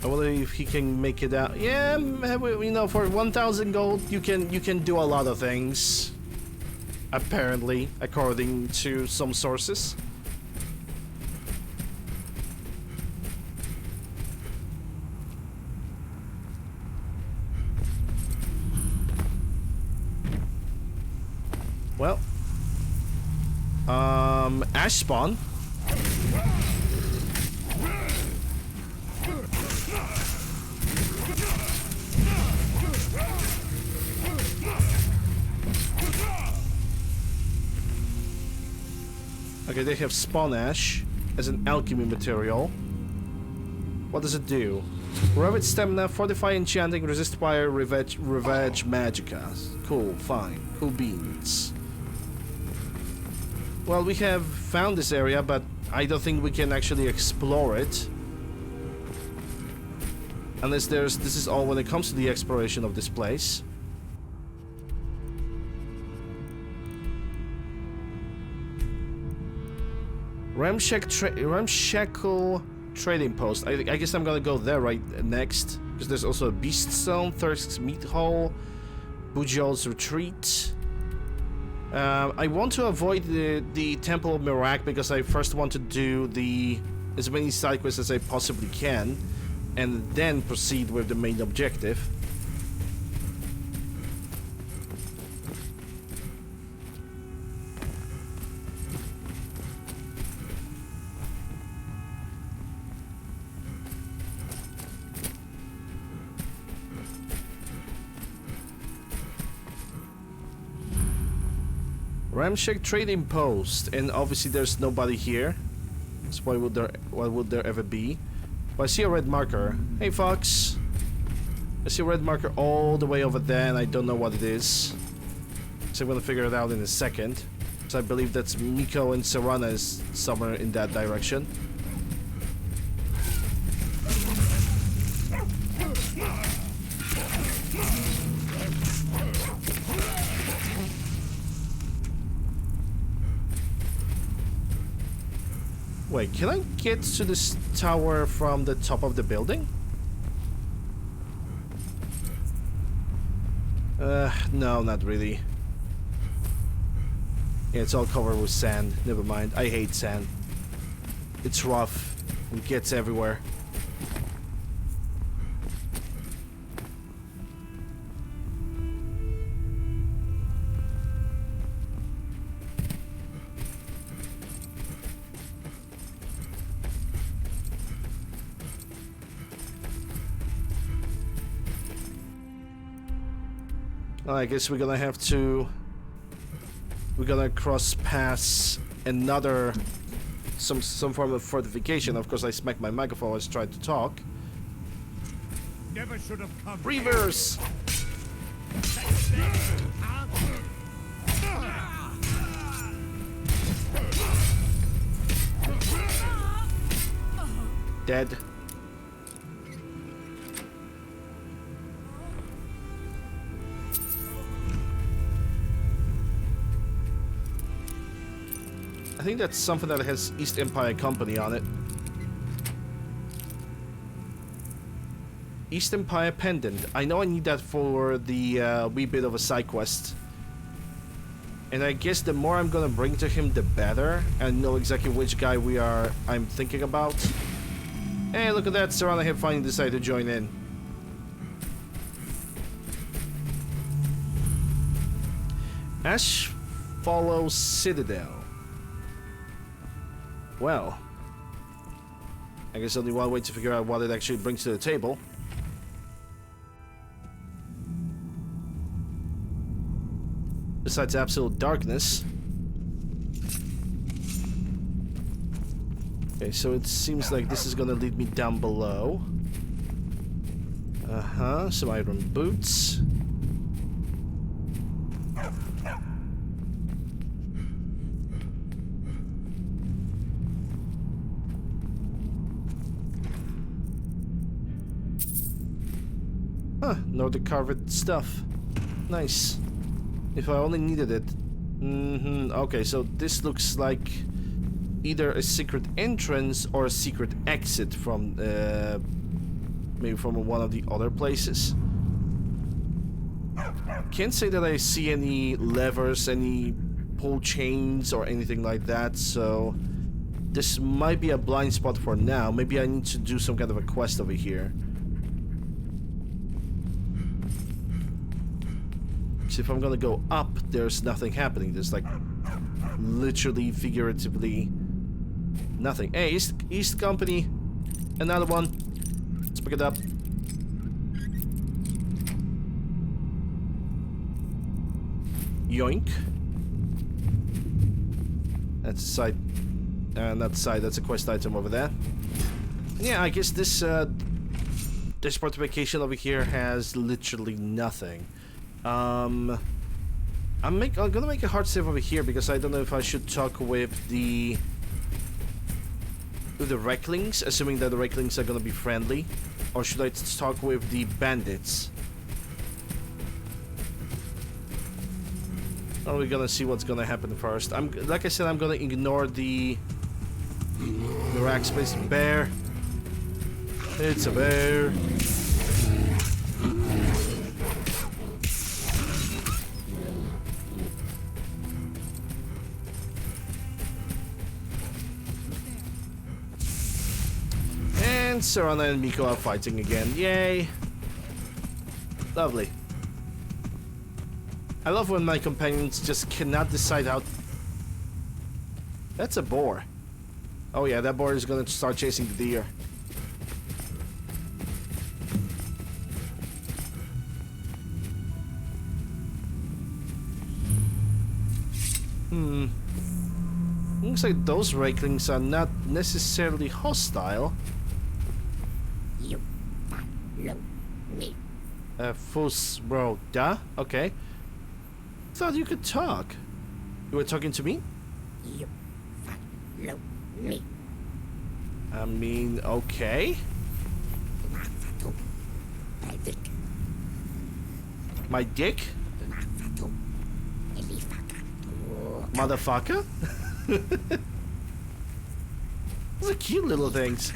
I wonder if he can make it out. Yeah, you know, for 1,000 gold, you can do a lot of things. Apparently, according to some sources. Well, ash spawn. Okay, they have spawn ash as an alchemy material. What does it do? Rapid stamina, fortify enchanting, resist fire, ravage magicka. Cool, fine. Cool beans. Well, we have found this area, but I don't think we can actually explore it. Unless this is all when it comes to the exploration of this place. Ramshackle trading post. I guess I'm gonna go there right next. Because there's also a beast zone, Thirst's meat hole, Bujal's retreat. I want to avoid the Temple of Mirak because I first want to do as many side quests as I possibly can, and then proceed with the main objective. Ramshack trading post, and obviously there's nobody here. So why would there ever be? Well, I see a red marker. Hey Fox. I see a red marker all the way over there, and I don't know what it is. So I'm gonna figure it out in a second. So I believe that's Miko and Serana is somewhere in that direction. Wait, can I get to this tower from the top of the building? No, not really. Yeah, it's all covered with sand. Never mind. I hate sand. It's rough. It gets everywhere. I guess we're gonna have to... We're gonna cross pass another... some form of fortification. Of course, I smacked my microphone as I tried to talk. Never should have come. Reverse! Dead. I think that's something that has East Empire Company on it. East Empire Pendant. I know I need that for the wee bit of a side quest. And I guess the more I'm gonna bring to him, the better. And know exactly which guy I'm thinking about. Hey, look at that. Serana have finally decided to join in. Ash follows Citadel. Well, I guess only one way to figure out what it actually brings to the table. Besides absolute darkness. Okay, so it seems like this is gonna lead me down below. Some iron boots. Nordic carved stuff. Nice. If I only needed it. Okay, so this looks like either a secret entrance or a secret exit from maybe from one of the other places. Can't say that I see any levers, any pull chains or anything like that, so this might be a blind spot for now. Maybe I need to do some kind of a quest over here. So if I'm gonna go up, there's nothing happening. There's like literally, figuratively nothing. Hey, East Company, another one. Let's pick it up. Yoink. That's a side. Not the side. That's a quest item over there. Yeah, I guess this this fortification over here has literally nothing. I'm gonna make a hard save over here because I don't know if I should talk with the Recklings, assuming that the Recklings are gonna be friendly, or should I talk with the bandits? Oh, we're gonna see what's gonna happen first. Like I said, I'm gonna ignore the rack space. Bear. It's a bear. And Serana and Miko are fighting again. Yay! Lovely. I love when my companions just cannot decide how... That's a boar. Oh yeah, that boar is gonna start chasing the deer. Looks like those Rakelings are not necessarily hostile. You follow me. Bro, duh? Okay. Thought you could talk. You were talking to me? You follow me. I mean, okay. My dick? Motherfucker? Those are cute little things.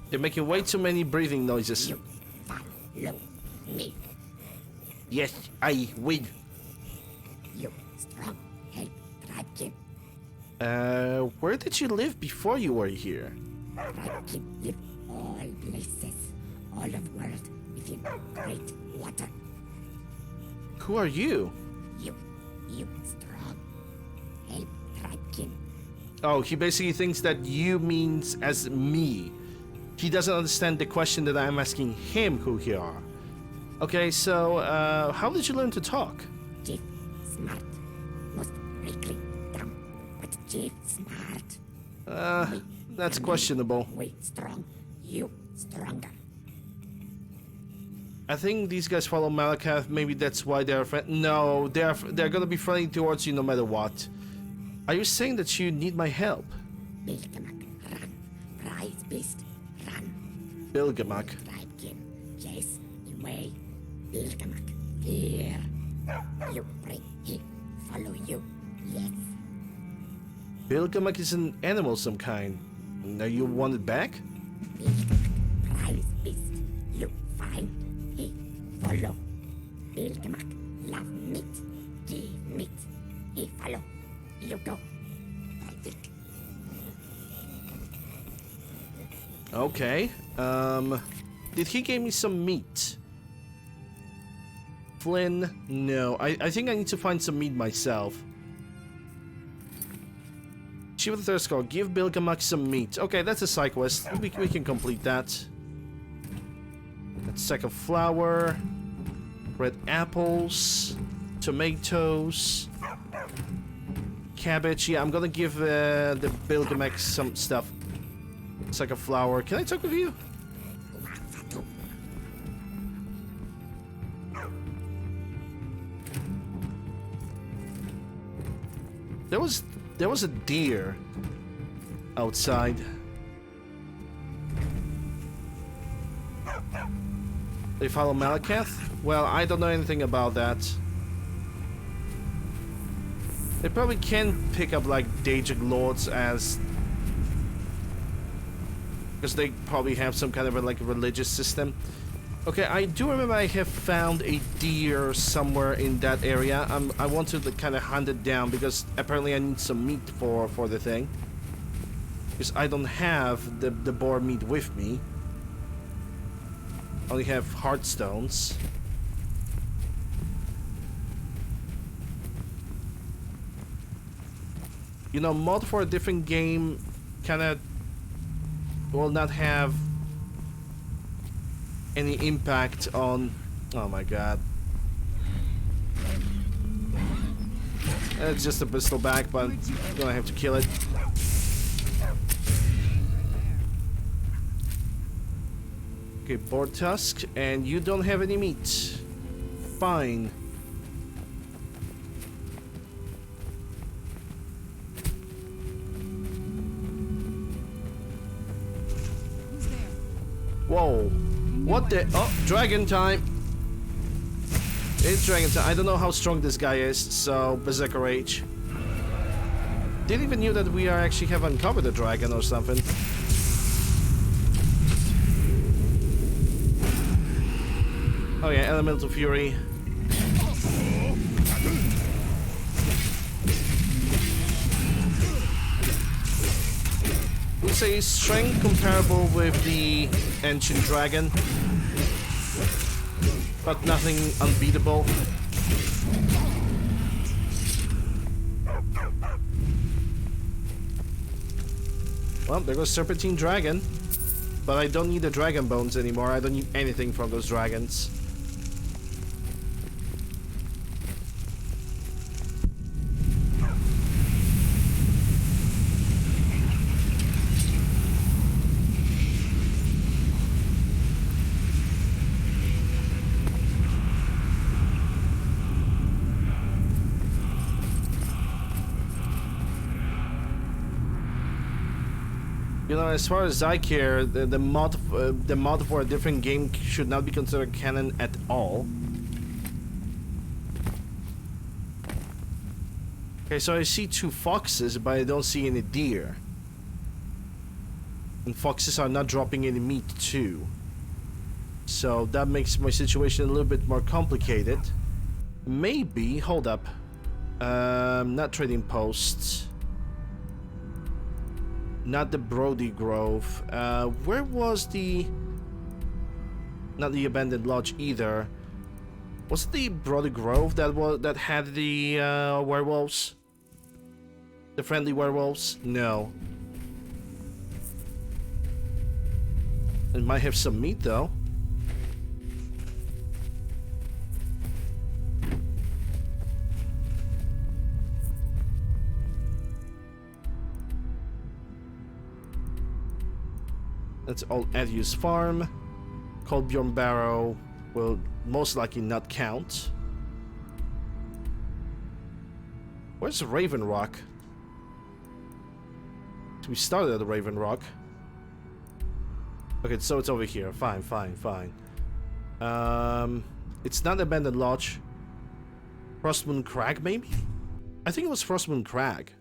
You're making way too many breathing noises. Follow me. Yes, I will. You strong help Radkin. Where did you live before you were here? Radkin live all places, all of world within great water. Who are you? You strong help Radkin. Oh, he basically thinks that you means as me. He doesn't understand the question that I'm asking him who he are. Okay, so, how did you learn to talk? Chief smart. Most likely dumb, but Chief smart. That's questionable. We strong, you stronger. I think these guys follow Malakath. Maybe that's why they're friend. No, they're gonna be friendly towards you no matter what. Are you saying that you need my help? Bilgamak, run. Prize beast, run. Bilgamak. Radkin, chase away. Bilgamak, here. You bring him, follow you, yes. Bilgamak is an animal of some kind. Now you want it back? Bilgamak, prize beast. You find, he follow. Bilgamak, love meat. Give meat. He follow. You go. I think. Okay. Did he give me some meat? Flynn? No. I think I need to find some meat myself. Chief of the Third Skull, give Bilgamak some meat. Okay, that's a side quest. We can complete that. That's sack of flour. Red apples. Tomatoes. Cabbage. Yeah, I'm gonna give the Bilgamak some stuff. Sack of flour. Can I talk with you? There was a deer outside. They follow Malakath? Well, I don't know anything about that. They probably can pick up like Daedric Lords as... because they probably have some kind of a, like, religious system. Okay, I do remember I have found a deer somewhere in that area. I want to kind of hunt it down because apparently I need some meat for the thing. Because I don't have the boar meat with me. I only have heartstones. You know, mod for a different game kind of will not have any impact on... oh my god. It's just a bristleback, but I'm gonna have to kill it. Okay, boar tusk, and you don't have any meat. Fine. Whoa. What the... oh, dragon time. It's dragon time. I don't know how strong this guy is, so Berserker Rage. Didn't even knew that we are actually have uncovered a dragon or something. Oh yeah, Elemental Fury. We'll say strength comparable with the Ancient Dragon, but nothing unbeatable. Well, there goes Serpentine Dragon, but I don't need the dragon bones anymore. I don't need anything from those dragons. You know, as far as I care, the mod for a different game should not be considered canon at all. Okay, so I see 2 foxes, but I don't see any deer. And foxes are not dropping any meat too. So that makes my situation a little bit more complicated. Maybe, hold up. Not trading posts. Not the Brody Grove. Where was the... not the Abandoned Lodge either. Was it the Brody Grove that had the werewolves? The friendly werewolves? No. It might have some meat though. That's Old Adius Farm. Colbjorn Barrow will most likely not count. Where's Raven Rock? We started at the Raven Rock. Okay, so it's over here. Fine, fine, fine. It's not Abandoned Lodge. Frostmoon Crag, maybe? I think it was Frostmoon Crag.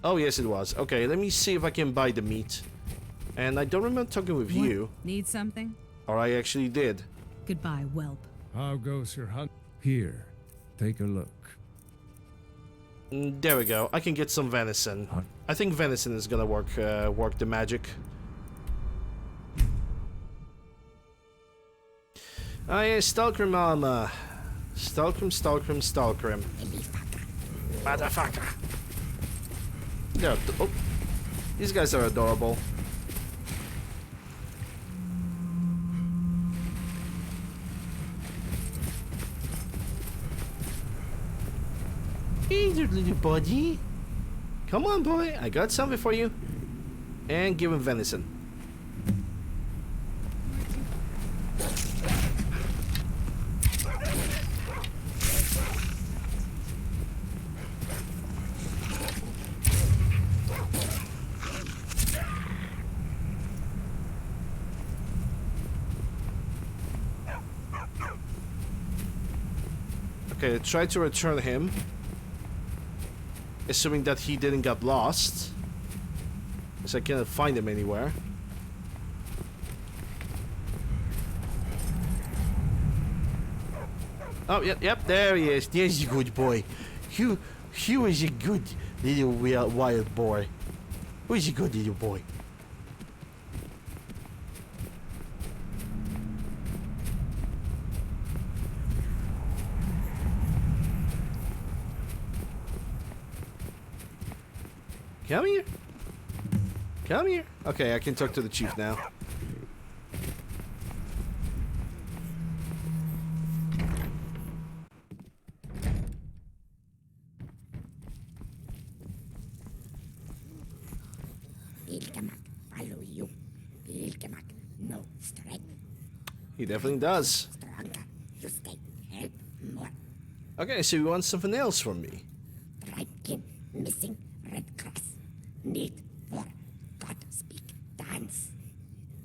Oh, yes, it was. Okay, let me see if I can buy the meat. And I don't remember talking with you. Need something? Or I actually did. Goodbye, whelp. How goes your hunt? Here, take a look. There we go. I can get some venison. I think venison is gonna work the magic. Ah, yes, Stalkrim armor. Stalkrim, Stalkrim, Stalkrim. Motherfucker. Oh, these guys are adorable. Hey there, little buddy. Come on, boy. I got something for you. And give him venison. Okay, try to return him. Assuming that he didn't get lost. Because I cannot find him anywhere. Oh, yep, there he is. There's a good boy. Hugh is a good little wild boy. Who's a good little boy? Come here. Come here. Okay, I can talk to the chief now. Follow you. No strength. He definitely does. Stronger. You stay. Help more. Okay, so you want something else from me? Tribe kin. Missing red grass. Need for God speak. Dance.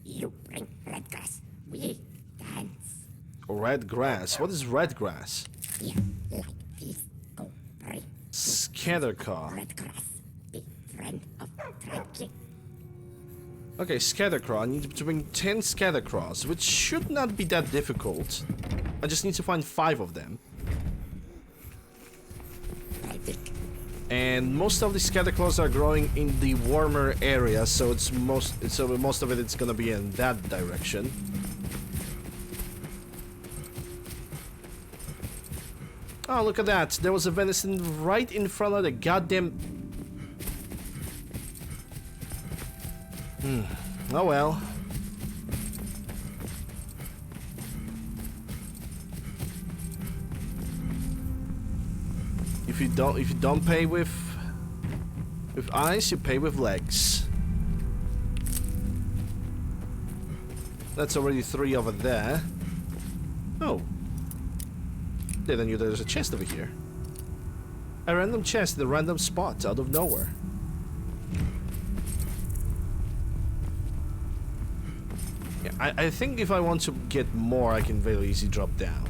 You bring red grass. We dance. Red grass? What is red grass? Yeah, like this. Go pray. Scattercaw. Red grass. Be friend of tribe kin. Okay, Scattercraw. I need to bring 10 Scattercraws, which should not be that difficult. I just need to find 5 of them. And most of the Scatterclaws are growing in the warmer area, so most of it's gonna be in that direction. Oh, look at that. There was a venison right in front of the goddamn... Oh well. If you don't pay with eyes, you pay with legs. That's already 3 over there. Oh. Didn't knew there's a chest over here. A random chest in a random spot out of nowhere. Yeah, I think if I want to get more, I can very easily drop down.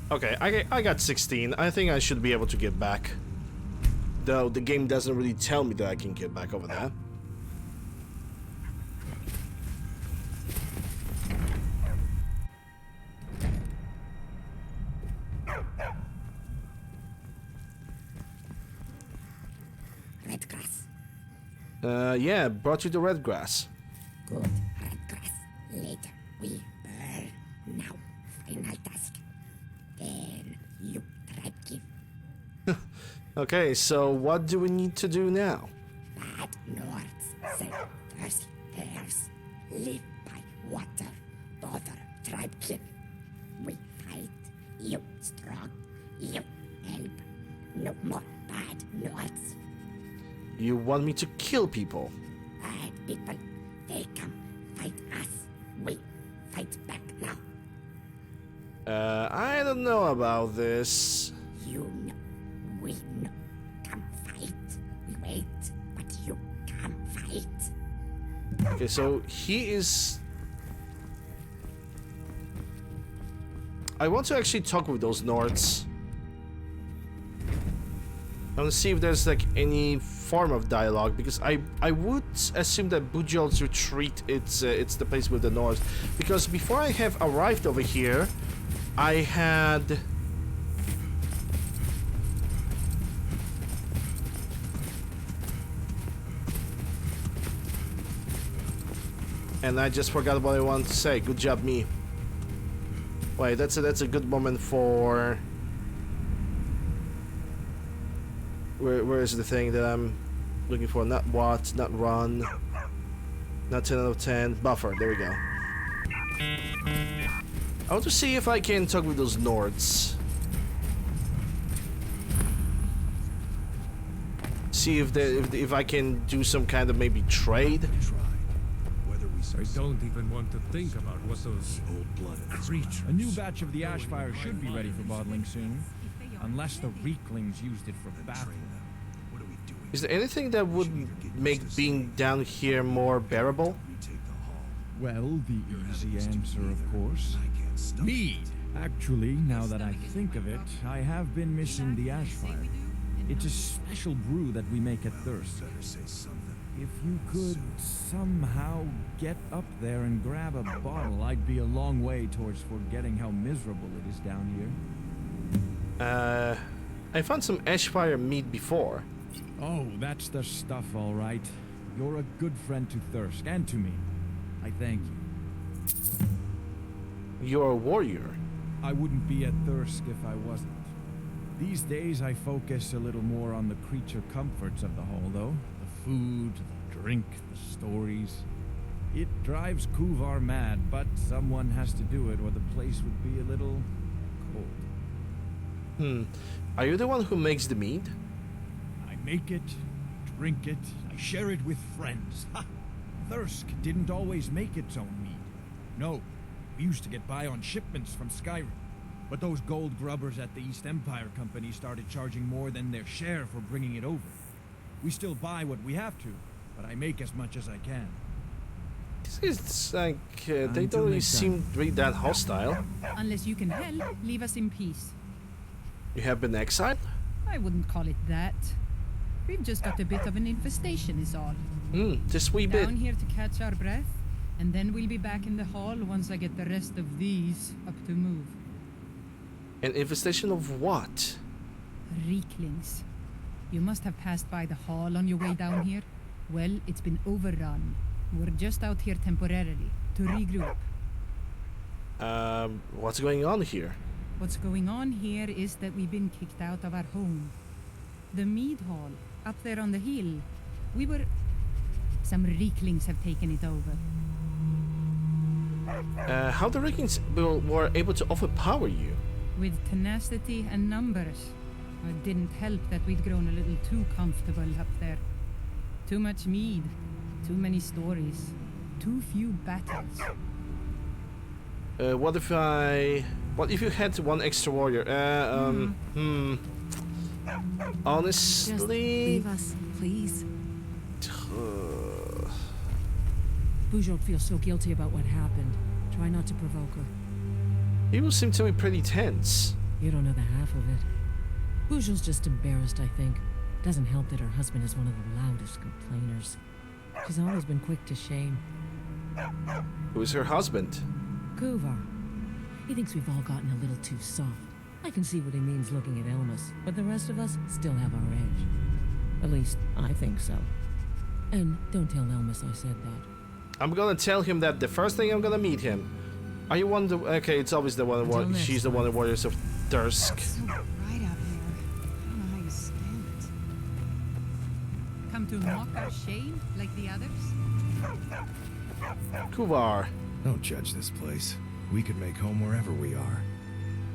Okay, I got 16. I think I should be able to get back. Though the game doesn't really tell me that I can get back over there. Red grass. Yeah, brought you the red grass. Good. Red grass. Later we burn. Now, final task. Then you tribe give. Okay, so what do we need to do now? Bad Nords say thirsty hairs live by water. Bother tribe give. We fight. You strong. You help. No more bad Nords. You want me to kill people? Bad people. They come fight us. We fight back now. I don't know about this. You know. We know. Come fight. We wait, but you come fight. Okay, so he is... I want to actually talk with those Nords. I want to see if there's like any form of dialogue, because I would assume that Bujol's retreat it's the place with the Nords, because before I have arrived over here, I had and I just forgot what I wanted to say. Good job, me. Wait, that's a good moment for. Where is the thing that I'm looking for? Not what, not run, not 10 out of 10. Buffer. There we go. I want to see if I can talk with those Nords. See if I can do some kind of maybe trade. I don't even want to think about what those old blood creatures. A new batch of the Ashfire should be ready for bottling soon. unless the Reeklings used it for battle. Is there anything that would make being down here more bearable? Well, the easy answer, of course. Mead! Actually, now that I think of it, I have been missing the Ashfire. It's a special brew that we make at Thirsk. If you could somehow get up there and grab a bottle, I'd be a long way towards forgetting how miserable it is down here. I found some Ashfire mead before. Oh, that's the stuff, all right. You're a good friend to Thirsk and to me. I thank you. You're a warrior. I wouldn't be at Thirsk if I wasn't. These days I focus a little more on the creature comforts of the Hall, though. The food, the drink, the stories. It drives Kuvar mad, but someone has to do it or the place would be a little cold. Are you the one who makes the mead? I make it, drink it, I share it with friends. Ha! Thirsk didn't always make its own mead. No, we used to get by on shipments from Skyrim. But those gold grubbers at the East Empire Company started charging more than their share for bringing it over. We still buy what we have to, but I make as much as I can. It's like, they don't really seem really that hostile. Unless you can help, leave us in peace. You have been exiled? I wouldn't call it that. We've just got a bit of an infestation is all. Just wee bit. Down here to catch our breath, and then we'll be back in the hall once I get the rest of these up to move. An infestation of what? Reeklings. You must have passed by the hall on your way down here. Well, it's been overrun. We're just out here temporarily, to regroup. What's going on here? What's going on here is that we've been kicked out of our home. The mead hall, up there on the hill. Some Reeklings have taken it over. How the Reeklings were able to overpower you? With tenacity and numbers. It didn't help that we'd grown a little too comfortable up there. Too much mead, too many stories, too few battles. What if you had one extra warrior? Honestly... Just leave us, please. Bujok feels so guilty about what happened. Try not to provoke her. People seem to be pretty tense. You don't know the half of it. Bujok's just embarrassed, I think. Doesn't help that her husband is one of the loudest complainers. She's always been quick to shame. Who is her husband? Kuvar. He thinks we've all gotten a little too soft. I can see what he means looking at Elmas, but the rest of us still have our edge. At least, I think so. And don't tell Elmas I said that. I'm gonna tell him that the first thing I'm gonna meet him. Are you one? Okay, it's always the one. She's the one of Warriors of Thirsk. It's so bright out here. I don't know how you stand it. Come to mock our shame like the others? Kuvar. Don't judge this place. We could make home wherever we are.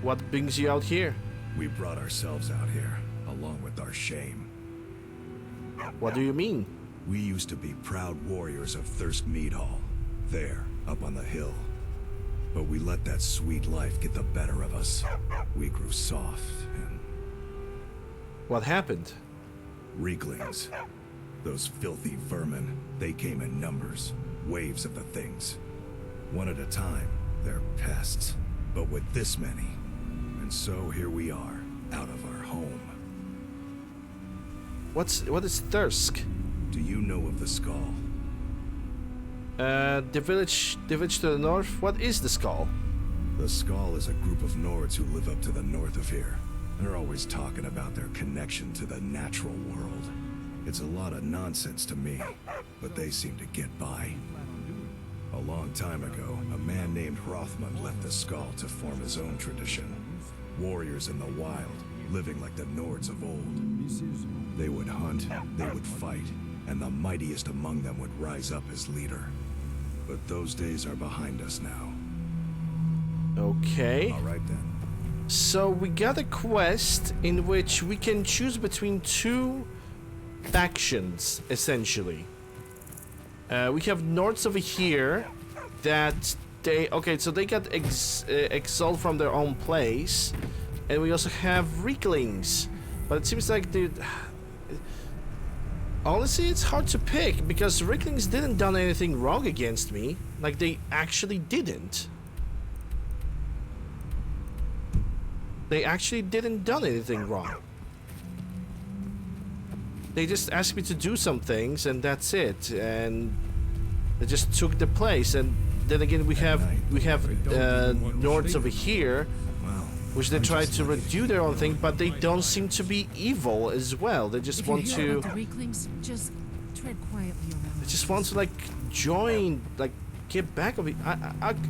What brings you out here? We brought ourselves out here, along with our shame. What do you mean? We used to be proud warriors of Thirsk Mead Hall, there, up on the hill. But we let that sweet life get the better of us. We grew soft and... What happened? Reeklings. Those filthy vermin. They came in numbers. Waves of the things. One at a time. They're pests. But with this many. And so here we are, out of our home. What is Thirsk? Do you know of the Skull? The village to the north. What is the Skull? The Skull is a group of Nords who live up to the north of here. They're always talking about their connection to the natural world. It's a lot of nonsense to me, but they seem to get by. A long time ago, a man named Hrothmund left the Skull to form his own tradition. Warriors in the wild, living like the Nords of old. They would hunt, they would fight, and the mightiest among them would rise up as leader. But those days are behind us now. Okay. All right then. So we got a quest in which we can choose between two factions, essentially. We have Nords over here that they... Okay, so they got exiled from their own place. And we also have Reeklings. But it seems like the... Honestly, it's hard to pick because Reeklings didn't done anything wrong against me. Like, they actually didn't. They actually didn't done anything wrong. They just asked me to do some things and that's it. And they just took the place. And then again, we have Nords over here, which they try to do their own thing, but they don't seem to be evil as well. They just want to. The Reeklings, just tread quietly around. They just want to like join, like get back of it.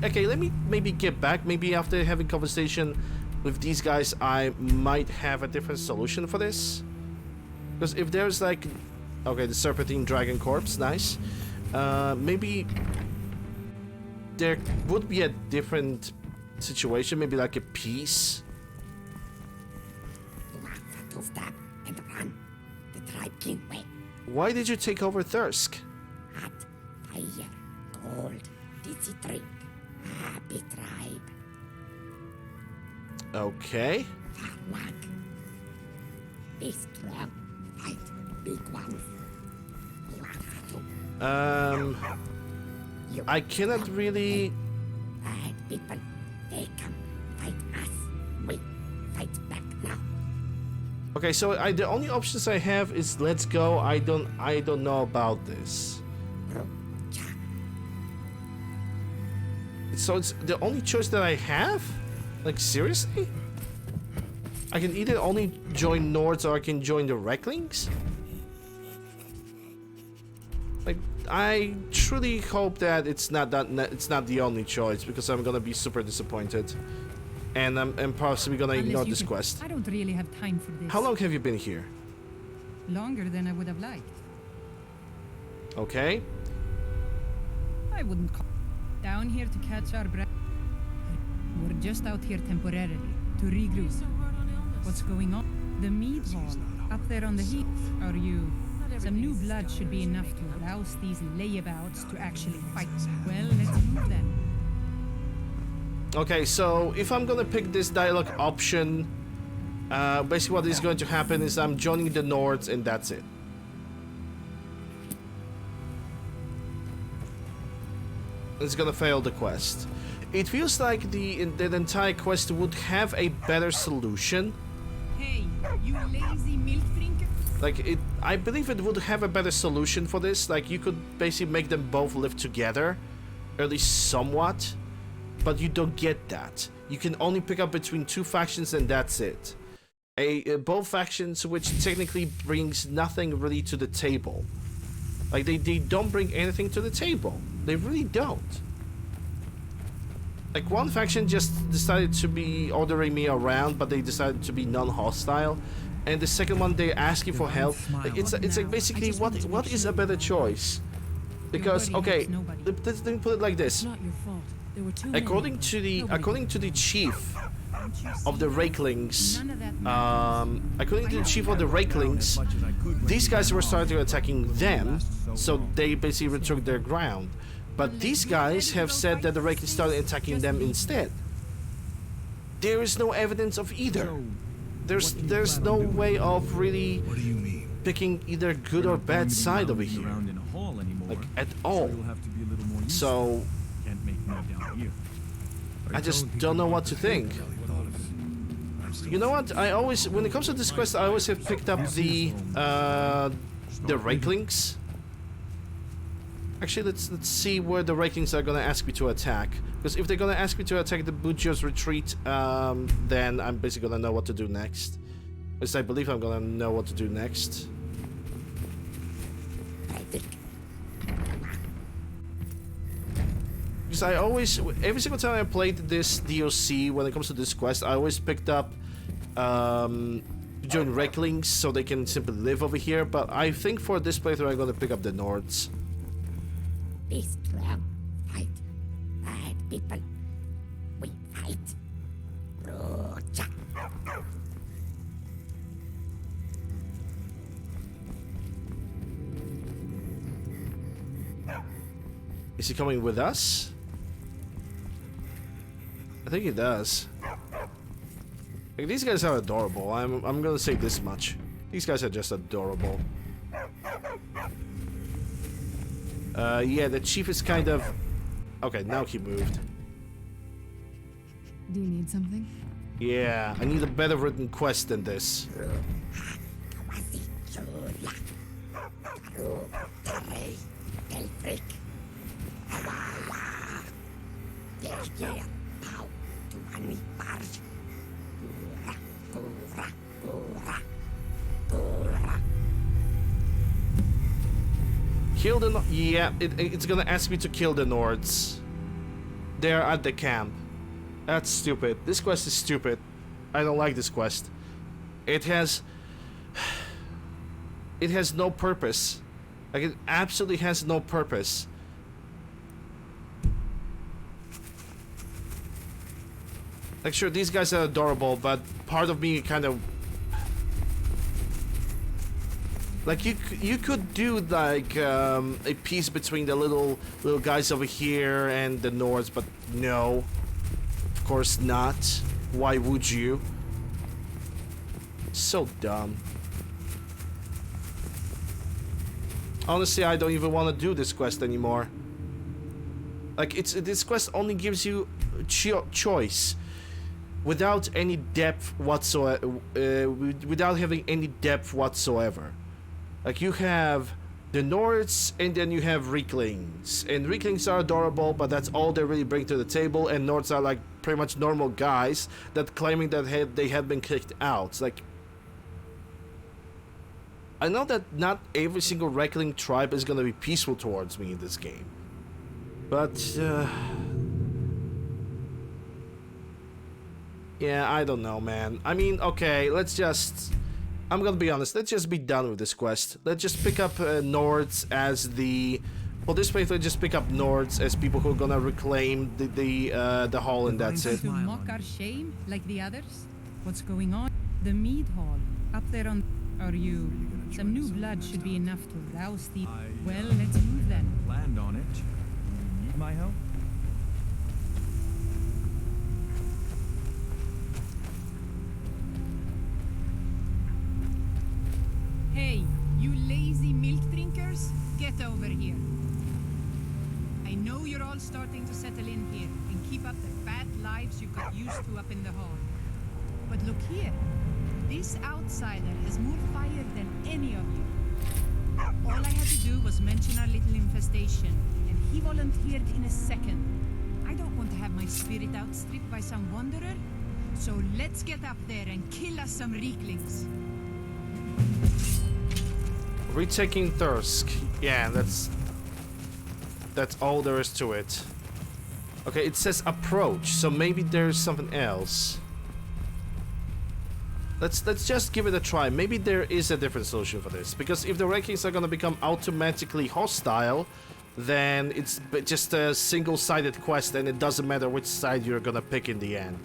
Okay, let me maybe get back. Maybe after having conversation with these guys, I might have a different solution for this. Because if there's like, okay, the Serpentine Dragon Corpse, nice. Maybe there would be a different situation, maybe like a peace. Stop and run. The tribe king way. Why did you take over Thirsk? Hot, fire, cold, dizzy drink. Happy tribe. Okay. Luck. Be strong. Fight big ones. I cannot really. Bad people. They come fight us. We fight back now. Okay, so the only options I have is let's go. I don't know about this. So it's the only choice that I have? Like seriously? I can either only join Nords or I can join the Reeklings? Like I truly hope that it's not the only choice because I'm gonna be super disappointed. And I'm possibly gonna ignore this quest. I don't really have time for this. How long have you been here? Longer than I would have liked. Okay. I wouldn't call down here to catch our breath. We're just out here temporarily to regroup. What's going on? The mead hall up there on the heath. Are you? Some new blood should be enough to rouse these layabouts to actually fight. Well, let's move then. Okay, so if I'm gonna pick this dialogue option, basically what is going to happen is I'm joining the Nords and that's it. It's gonna fail the quest. It feels like the entire quest would have a better solution. Hey, you lazy milk drinker! Like I believe it would have a better solution for this. Like you could basically make them both live together, or at least somewhat. But you don't get that. You can only pick up between two factions and that's it. Both factions which technically brings nothing really to the table. Like they don't bring anything to the table. They really don't. Like one faction just decided to be ordering me around, but they decided to be non-hostile. And the second one, they ask you for help. Like, it's like basically what is a better choice? Because okay, let me put it like this. According to the chief of the Reeklings, these guys were starting attacking them, so they basically retook their ground. But these guys have said that the Reeklings started attacking them instead. There is no evidence of either. There's no way of really picking either good or bad side over here, like at all. So I just don't know what to think. You know what? I always, when it comes to this quest, I always have picked up the Reeklings. Actually, let's see where the Reeklings are gonna ask me to attack. Because if they're gonna ask me to attack the Butcher's Retreat, then I'm basically gonna know what to do next. At least I believe I'm gonna know what to do next. Because I always, every single time I played this DLC, when it comes to this quest, I always picked up join Reeklings so they can simply live over here. But I think for this playthrough, I'm gonna pick up the Nords. Be strong. Fight. Bad people. We fight. Rocha. Is he coming with us? I think he does. Like, these guys are adorable. I'm gonna say this much. These guys are just adorable. Yeah, the chief is kind of... Okay, now he moved. Do you need something? Yeah, I need a better written quest than this. Kill the... Yeah, it's gonna ask me to kill the Nords. They're at the camp. That's stupid. This quest is stupid. I don't like this quest. It has no purpose. Like, it absolutely has no purpose. Like, sure, these guys are adorable, but part of me kind of... Like, you could do, like, a piece between the little guys over here and the Nords, but no. Of course not. Why would you? So dumb. Honestly, I don't even want to do this quest anymore. Like, this quest only gives you choice. Without any depth whatsoever. Without having any depth whatsoever. Like, you have the Nords, and then you have Reeklings. And Reeklings are adorable, but that's all they really bring to the table. And Nords are like pretty much normal guys that claiming that they have been kicked out. Like, I know that not every single Reekling tribe is gonna be peaceful towards me in this game. But, yeah, I don't know, man. I mean, okay, let's just... I'm gonna be honest, let's just be done with this quest. Let's just pick up Nords as the... For this playthrough, just pick up Nords as people who are gonna reclaim the hall, and that's it. To mock our shame, like the others? What's going on? The mead hall, up there on... Are you... Some new blood should be enough to rouse the... Well, let's move then. Land on it. You need my help? Hey, you lazy milk drinkers, get over here. I know you're all starting to settle in here and keep up the fat lives you got used to up in the hall. But look here, this outsider has more fire than any of you. All I had to do was mention our little infestation, and he volunteered in a second. I don't want to have my spirit outstripped by some wanderer, so let's get up there and kill us some Reeklings. Retaking Thirsk. Yeah, that's all there is to it. Okay, it says approach, so maybe there's something else. Let's just give it a try. Maybe there is a different solution for this, because if the Reeklings are gonna become automatically hostile, then it's just a single-sided quest, and it doesn't matter which side you're gonna pick in the end.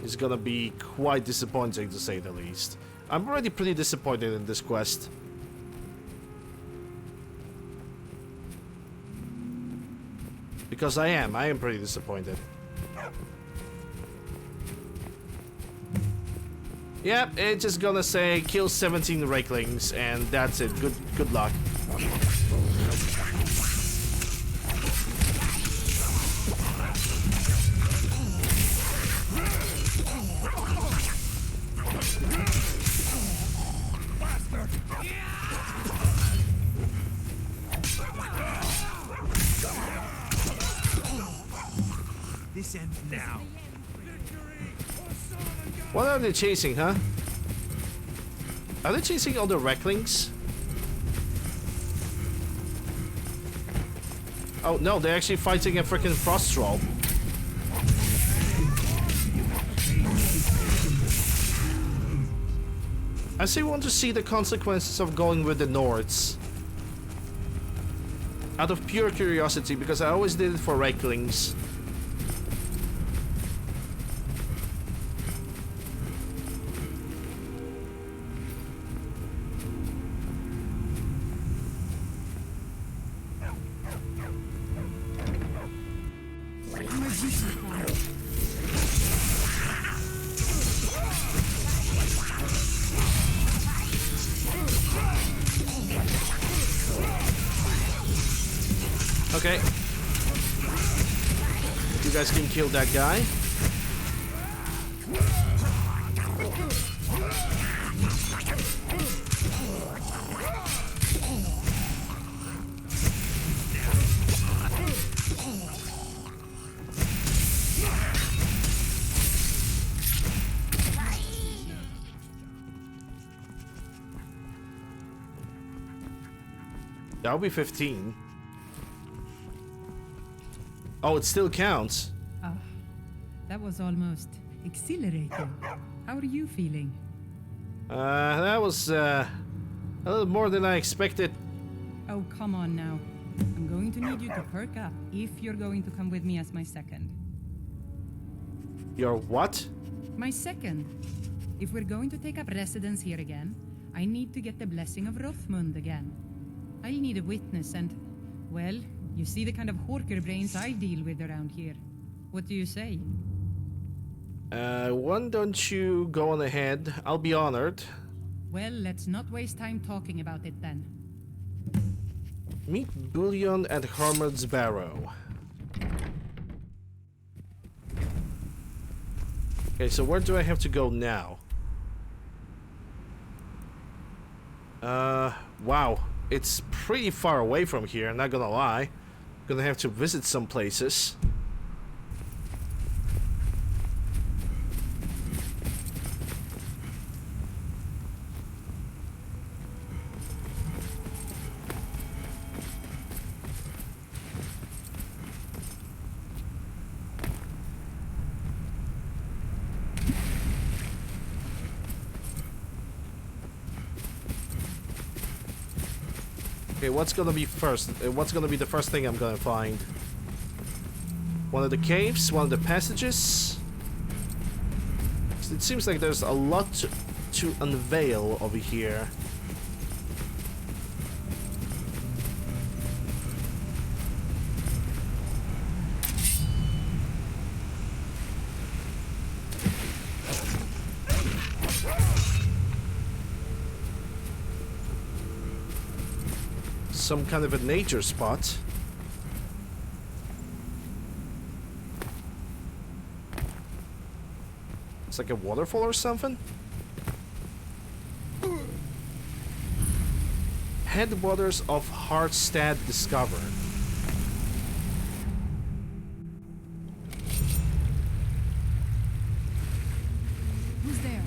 It's gonna be quite disappointing, to say the least. I'm already pretty disappointed in this quest. Because I am pretty disappointed. Yep, it's just gonna say kill 17 Reeklings, and that's it. Good luck. This ends now. What are they chasing, huh? Are they chasing all the Reeklings? Oh no, they're actually fighting a freaking frost troll. I still want to see the consequences of going with the Nords. Out of pure curiosity, because I always did it for Reeklings. Okay. You guys can kill that guy. That'll be 15. Oh, it still counts. Ah, that was almost exhilarating. How are you feeling? That was a little more than I expected. Oh, come on now. I'm going to need you to perk up if you're going to come with me as my second. Your what? My second. If we're going to take up residence here again, I need to get the blessing of Rothmund again. I'll need a witness and, well, you see the kind of horker brains I deal with around here. What do you say? Why don't you go on ahead? I'll be honored. Well, let's not waste time talking about it then. Meet Bullion at Harmard's Barrow. Okay, so where do I have to go now? Wow. It's pretty far away from here, not gonna lie. Gonna have to visit some places. Okay, what's gonna be first? What's gonna be the first thing I'm gonna find? One of the caves? One of the passages? It seems like there's a lot to unveil over here. Some kind of a nature spot. It's like a waterfall or something. Headwaters of Hartstad discovered. Who's there?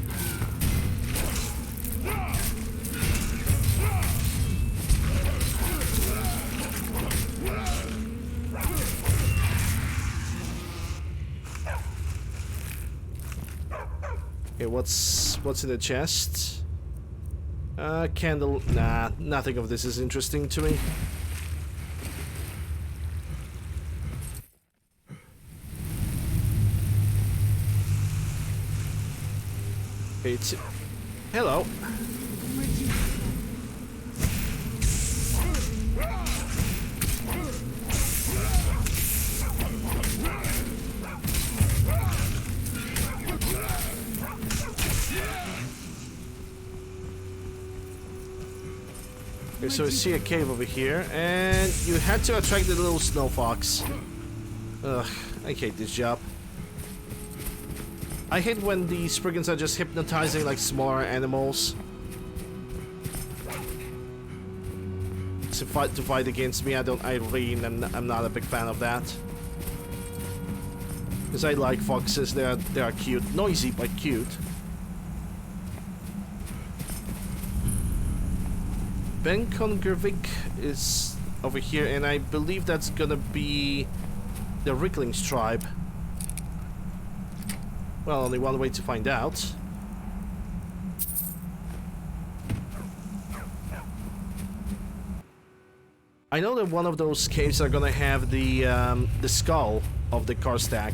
Okay, what's in the chest? Candle. Nah, nothing of this is interesting to me. It's hello. Okay, so I see a cave over here, and you had to attract the little snow fox. Ugh, I hate this job. I hate when the Spriggans are just hypnotizing like smaller animals to fight against me. I'm not a big fan of that. Because I like foxes, they are cute. Noisy, but cute. Ben Kongervik is over here, and I believe that's gonna be the Ricklings tribe. Well, only one way to find out. I know that one of those caves are gonna have the skull of the Karstag.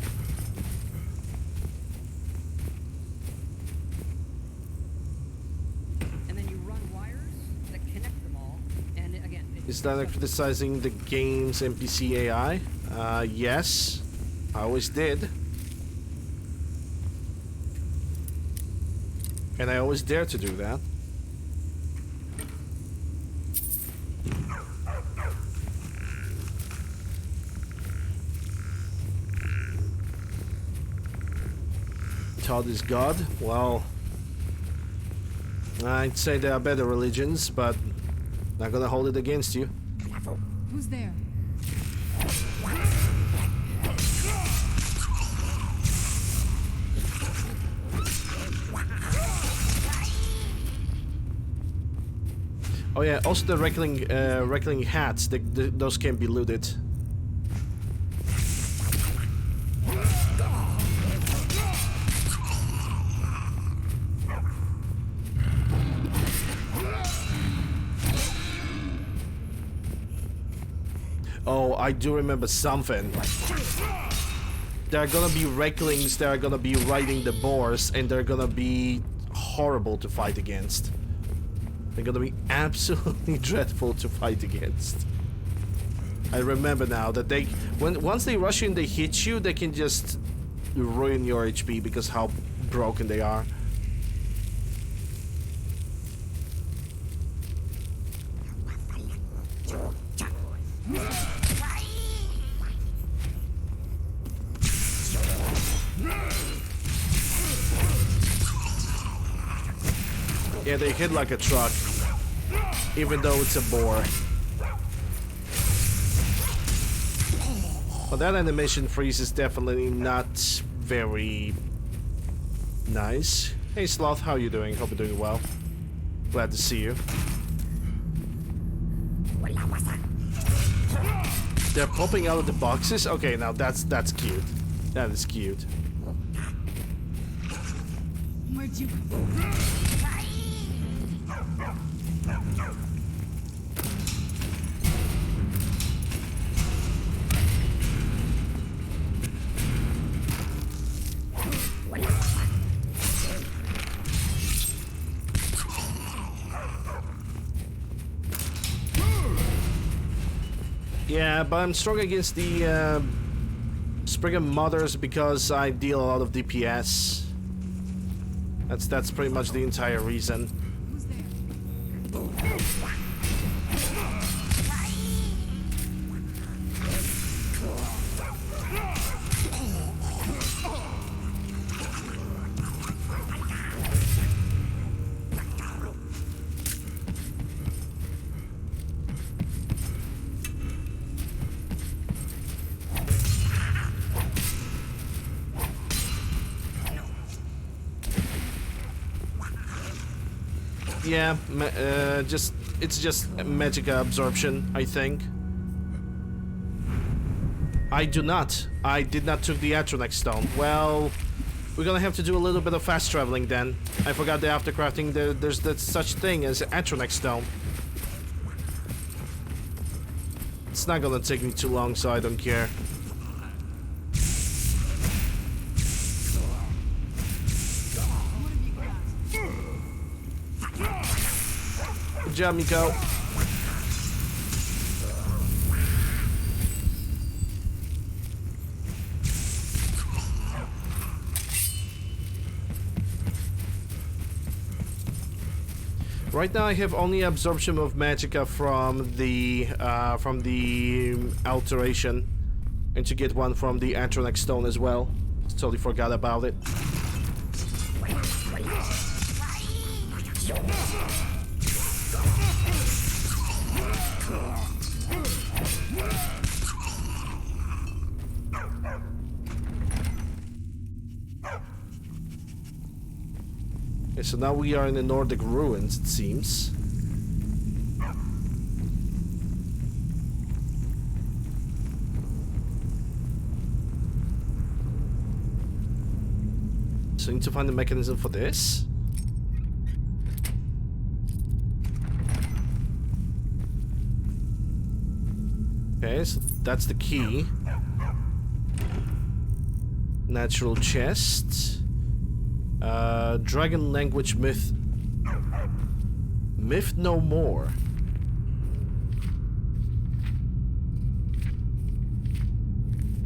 Is that criticizing the game's NPC AI? Yes. I always did. And I always dare to do that. Todd is God. Well, I'd say there are better religions, but not gonna hold it against you. Who's there? Oh yeah, also the Reckling hats, those can be looted. Oh, I do remember something. There are gonna be Recklings that are gonna be riding the boars, and they're gonna be horrible to fight against. They're gonna be absolutely dreadful to fight against. I remember now that once they rush you and they hit you, they can just ruin your HP because how broken they are. Yeah, they hit like a truck, even though it's a boar. Well, that animation freeze is definitely not very nice. Hey Sloth, how you doing? Hope you're doing well. Glad to see you. They're popping out of the boxes? Okay, now that's cute. That is cute. Where'd you come from? Yeah, but I'm strong against the Spriggan Mothers because I deal a lot of DPS. That's pretty much the entire reason. Yeah, it's just Magicka absorption, I think. I did not took the Atronex stone. Well, we're gonna have to do a little bit of fast traveling then. I forgot that after crafting there's such thing as Atronex stone. It's not gonna take me too long, so I don't care. Good job, Miko. Right now I have only absorption of Magicka from the alteration, and to get one from the Atronex stone as well. Totally forgot about it. Okay, so now we are in the Nordic ruins, it seems. So I need to find the mechanism for this. Okay, so that's the key. Natural chest. Dragon language myth. Myth no more.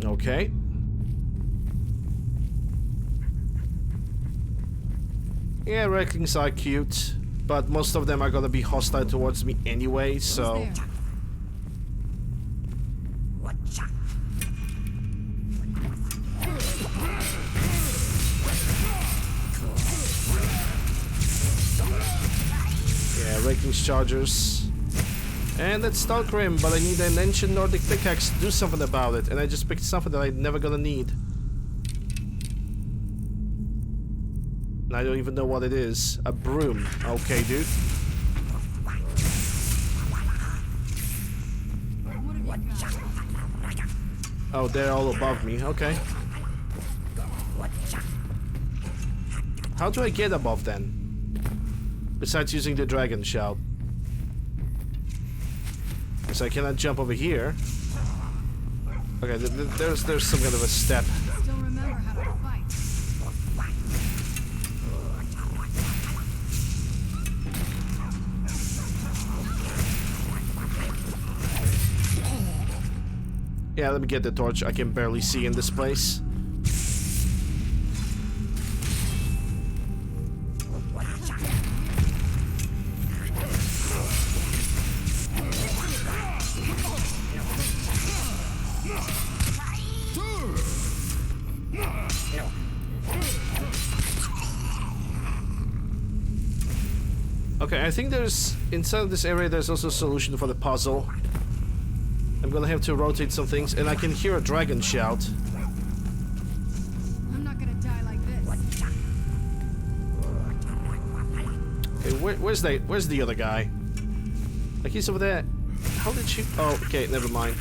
Okay. Yeah, Recklings are cute, but most of them are gonna be hostile towards me anyway, so... Raking's Chargers. And that's Skyrim, but I need an ancient Nordic pickaxe to do something about it. And I just picked something that I'm never gonna need. And I don't even know what it is. A broom. Okay, dude. Oh, they're all above me. Okay. How do I get above then? Besides using the dragon shout. Because I cannot jump over here. Okay, there's some kind of a step. Still remember how to fight. Yeah, let me get the torch. I can barely see in this place. Okay, I think there's, inside of this area, there's also a solution for the puzzle. I'm gonna have to rotate some things, and I can hear a dragon shout. I'm not gonna die like this. Okay, where's the other guy? Like, he's over there. How did she... Oh, okay, never mind.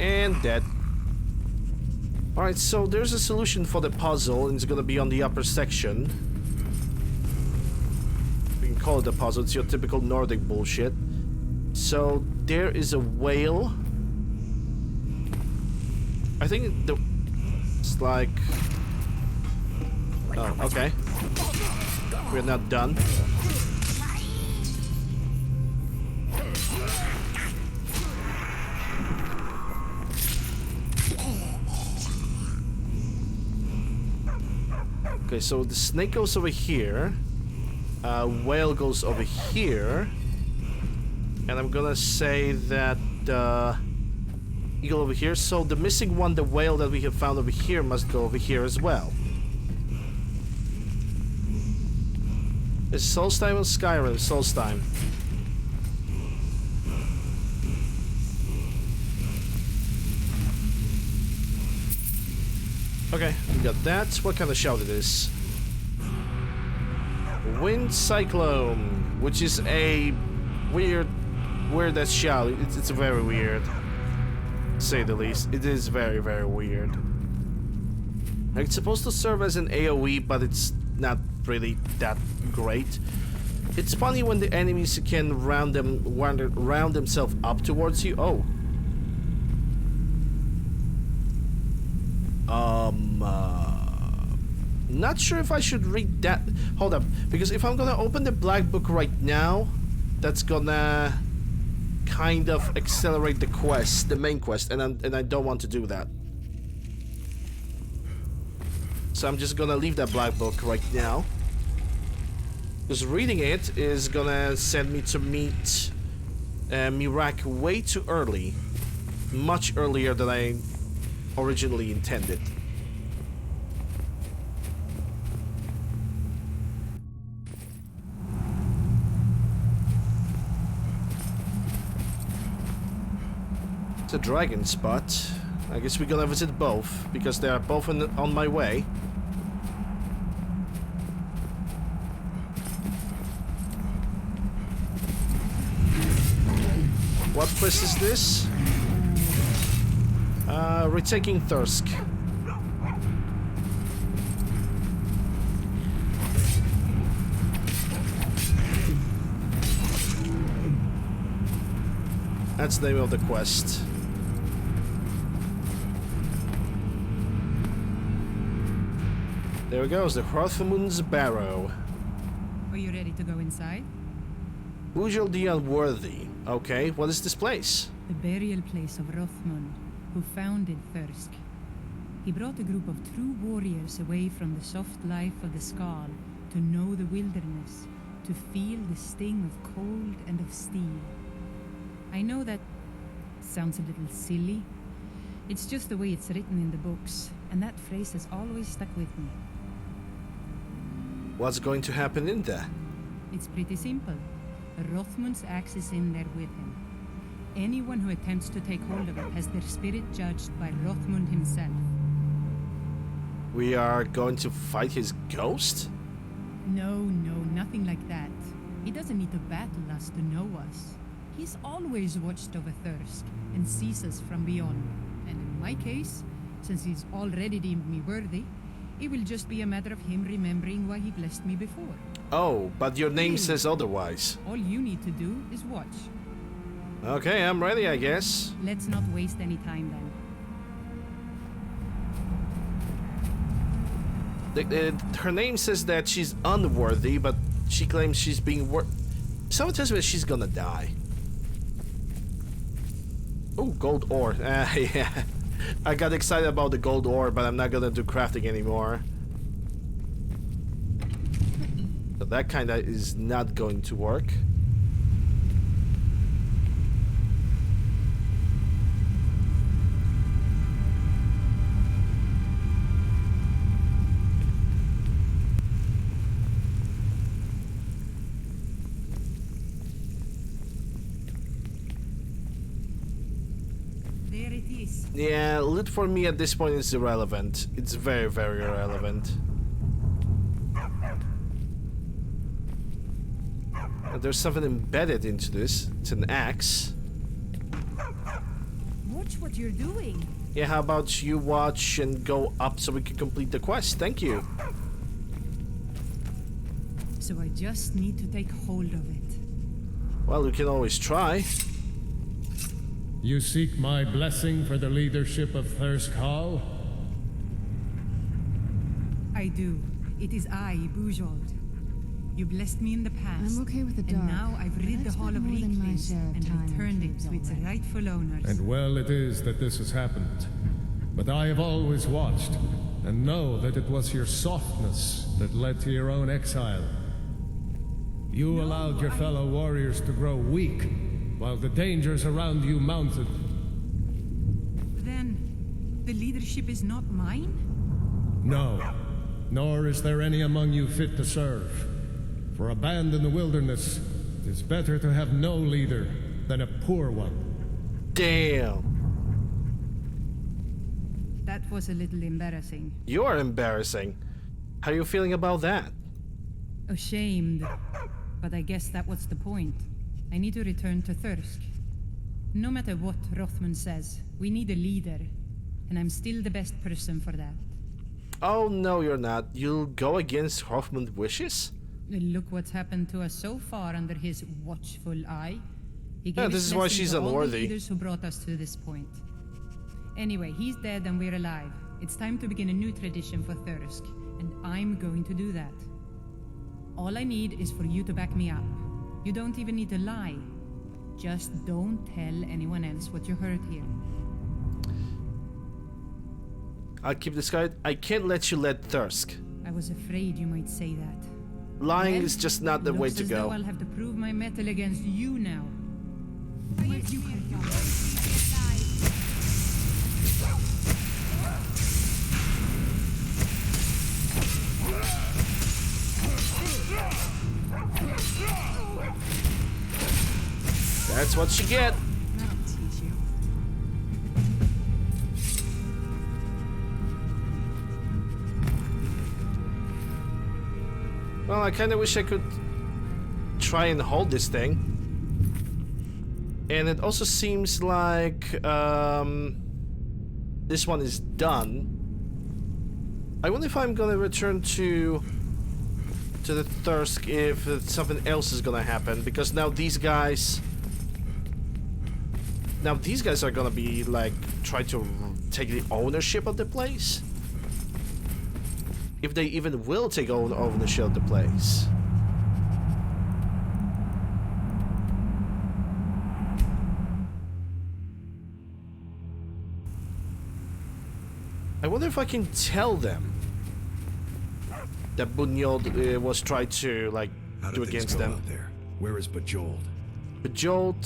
And dead. Alright, so there's a solution for the puzzle, and it's gonna be on the upper section. We can call it a puzzle, it's your typical Nordic bullshit. So, there is a whale. I think it's like... Oh, okay. We're not done. Okay, so the snake goes over here. Whale goes over here. And I'm gonna say that eagle over here. So the missing one, the whale that we have found over here, must go over here as well. Is Solstheim or Skyrim? Solstheim. Okay, we got that. What kind of shout it is? Wind Cyclone, which is a weird shout. It's very weird, to say the least. It is very, very weird. It's supposed to serve as an AoE, but it's not really that great. It's funny when the enemies can round themselves up towards you. Oh. Not sure if I should read that. Hold up, because if I'm gonna open the black book right now, that's gonna kind of accelerate the quest, the main quest, and I don't want to do that. So I'm just gonna leave that black book right now, because reading it is gonna send me to meet Mirak way too early, much earlier than I originally intended. It's a dragon spot. I guess we're gonna visit both, because they are both on my way. What quest is this? Retaking Thirsk. That's the name of the quest. There it goes, the Hrothmund's Barrow. Are you ready to go inside? Bujal the Unworthy. Okay, what is this place? The burial place of Hrothmund, who founded Thirsk. He brought a group of true warriors away from the soft life of the Skal to know the wilderness, to feel the sting of cold and of steel. I know that sounds a little silly. It's just the way it's written in the books, and that phrase has always stuck with me. What's going to happen in there? It's pretty simple. Rothmund's axe is in there with him. Anyone who attempts to take hold of it has their spirit judged by Rothmund himself. We are going to fight his ghost? No, nothing like that. He doesn't need to battle us to know us. He's always watched over Thirsk and sees us from beyond. And in my case, since he's already deemed me worthy, it will just be a matter of him remembering why he blessed me before. Oh, but your name says otherwise. All you need to do is watch. Okay, I'm ready, I guess. Let's not waste any time then. Her name says that she's unworthy, but she claims she's being Someone tells me that she's gonna die. Oh, gold ore. Yeah. I got excited about the gold ore, but I'm not gonna do crafting anymore. So that kinda is not going to work. There it is. Yeah, loot for me at this point is irrelevant. It's very, very irrelevant. There's something embedded into this. It's an axe. Watch what you're doing. Yeah, how about you watch and go up so we can complete the quest? Thank you. So I just need to take hold of it. Well, we can always try. You seek my blessing for the leadership of Thirsk Hall? I do. It is I, Bujold. You blessed me in the past. I'm okay with the dark. And now I've rid the Hall of more than my Reclaims share of and time in returned it caves to its already. rightful owners. And well it is that this has happened. But I have always watched, and know that it was your softness that led to your own exile. You allowed your fellow warriors to grow weak, while the dangers around you mounted. Then, the leadership is not mine? No, nor is there any among you fit to serve. For a band in the wilderness, it is better to have no leader than a poor one. Damn. That was a little embarrassing. You're embarrassing. How are you feeling about that? Ashamed. But I guess that was the point. I need to return to Thirsk. No matter what Rothmund says, we need a leader. And I'm still the best person for that. Oh, no, you're not. You'll go against Hoffman's wishes? Look what's happened to us so far under his watchful eye. He gave this his is why blessing she's to all the unworthy. leaders who brought us to this point. Anyway, he's dead and we're alive. It's time to begin a new tradition for Thirsk, and I'm going to do that. All I need is for you to back me up. You don't even need to lie. Just don't tell anyone else what you heard here. I'll keep this guide. I can't let you let Thirsk. I was afraid you might say that. Lying Well, is just not the way looks to as go. though I'll have to prove my mettle against you now. Where'd you come from? That's what you get. I'll teach you. Well, I kind of wish I could try and hold this thing. And it also seems like this one is done. I wonder if I'm gonna return to the Thirsk if something else is gonna happen, because now these guys are gonna be like try to take the ownership of the place. If they even will take ownership of the place. I wonder if I can tell them that Bunyod was trying to like How do did things against go them. out there? Where is Bejeweled? Bejeweled,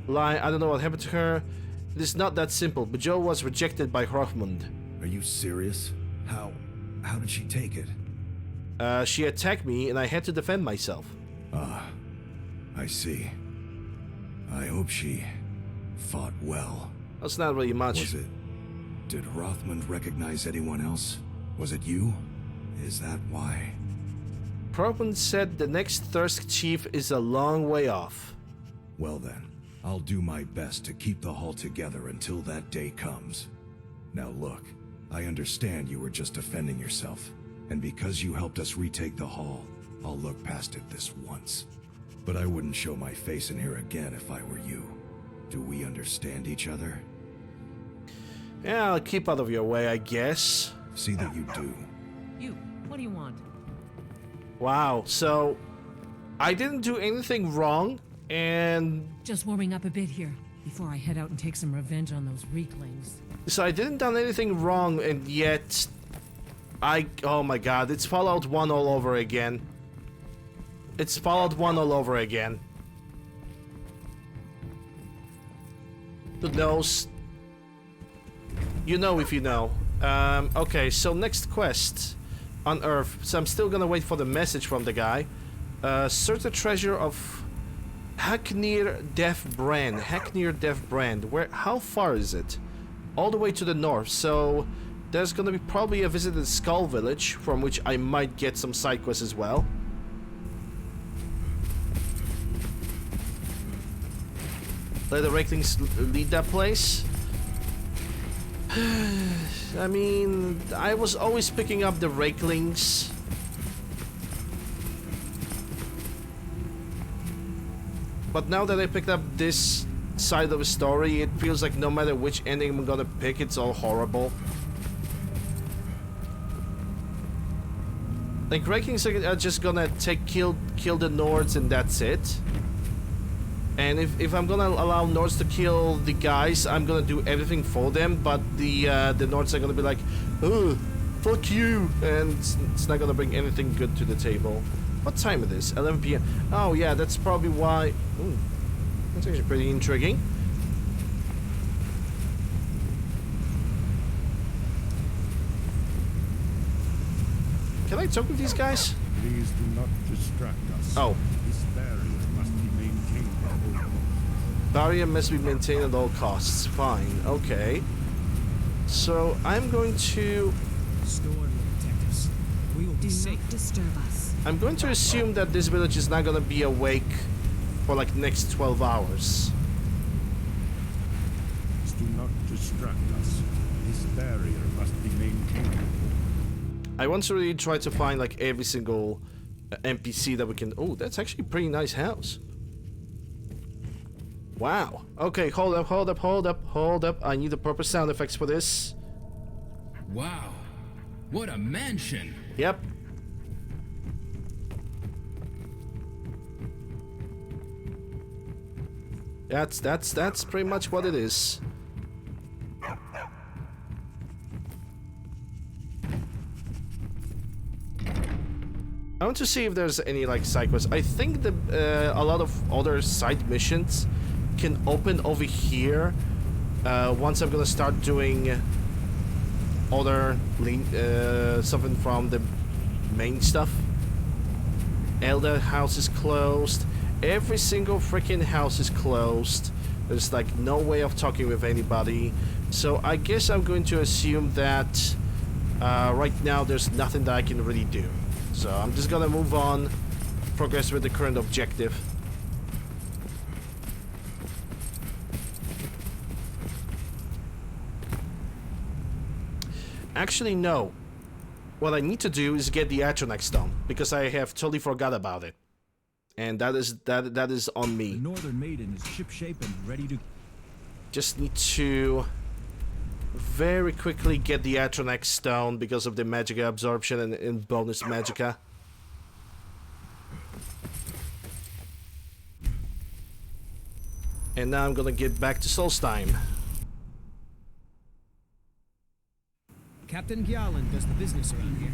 I don't know what happened to her. It is not that simple. Bejeweled was rejected by Hrothmund. Are you serious? How did she take it? She attacked me and I had to defend myself. Ah, I see. I hope she fought well. That's not really much. Did Hrothmund recognize anyone else? Was it you? Is that why? Hrothmund said the next Thirsk chief is a long way off. Well then, I'll do my best to keep the Hall together until that day comes. Now look, I understand you were just defending yourself, and because you helped us retake the Hall, I'll look past it this once. But I wouldn't show my face in here again if I were you. Do we understand each other? Yeah, I'll keep out of your way, I guess. See that you do. You, what do you want? Wow, so I didn't do anything wrong, and... Just warming up a bit here, before I head out and take some revenge on those Reeklings. So I didn't done anything wrong, and yet... Oh my god, it's Fallout 1 all over again. It's Fallout 1 all over again. Who knows? You know if you know. Okay, so next quest on Earth. So I'm still gonna wait for the message from the guy. Search the treasure of Hacknir Deaf Brand. Hacknir Deaf Brand. How far is it? All the way to the north. So there's gonna be probably a visit to the Skull Village, from which I might get some side quests as well. Let the Reeklings lead that place. I mean, I was always picking up the Reeklings. But now that I picked up this side of the story, it feels like no matter which ending I'm gonna pick, it's all horrible. Like, Reeklings are just gonna kill the Nords and that's it. And if I'm gonna allow Nords to kill the guys, I'm gonna do everything for them, but the Nords are gonna be like, oh, fuck you, and it's not gonna bring anything good to the table. What time it is? 11 p.m. Oh yeah, that's probably why. Ooh, that's actually pretty intriguing. Can I talk with these guys? Please do not distract us. Oh. This barrier must be maintained at all costs. Barrier must be maintained at all costs. Fine. Okay. So I'm going to. Store will protect us. We will be safe. Disturb us. I'm going to assume that this village is not going to be awake for like next 12 hours. Please do not distract us. This barrier must be maintained. I want to really try to find like every single NPC that we can. Oh, that's actually a pretty nice house. Wow. Okay, hold up. I need the proper sound effects for this. Wow. What a mansion. Yep. That's pretty much what it is. I want to see if there's any like side quests. I think a lot of other side missions can open over here once I'm gonna start doing other something from the main stuff. Elder house is closed. Every single freaking house is closed. There's like no way of talking with anybody. So I guess I'm going to assume that right now there's nothing that I can really do. So I'm just gonna move on, progress with the current objective. Actually, no. What I need to do is get the Atronach stone, because I have totally forgot about it. And that is on me. The Northern Maiden is shipshape and ready to... Just need to very quickly get the Atronach stone because of the Magicka absorption and bonus Magicka. And now I'm gonna get back to Solstheim. Captain Gjalland does the business around here.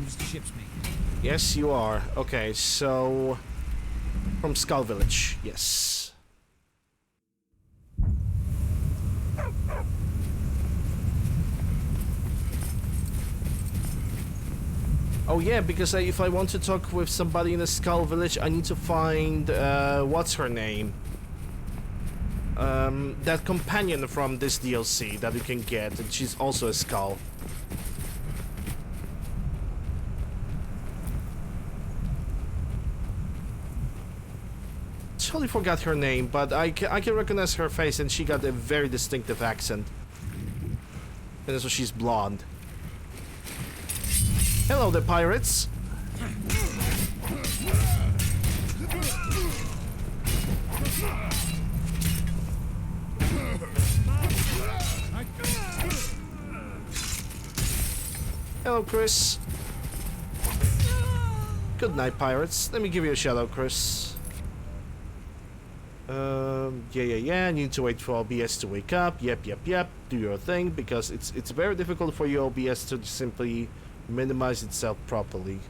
I'm just a ship's mate. Yes, you are. Okay, so... From Skull Village, yes. Oh yeah, because if I want to talk with somebody in the Skull Village, I need to find, what's her name? That companion from this DLC that you can get, and she's also a skull. Totally forgot her name, but I can recognize her face, and she got a very distinctive accent. And also she's blonde. Hello there, pirates! Hello, Chris. Good night, pirates. Let me give you a shout out, Chris. Yeah. Need to wait for OBS to wake up. Yep. Do your thing, because it's very difficult for your OBS to simply minimize itself properly.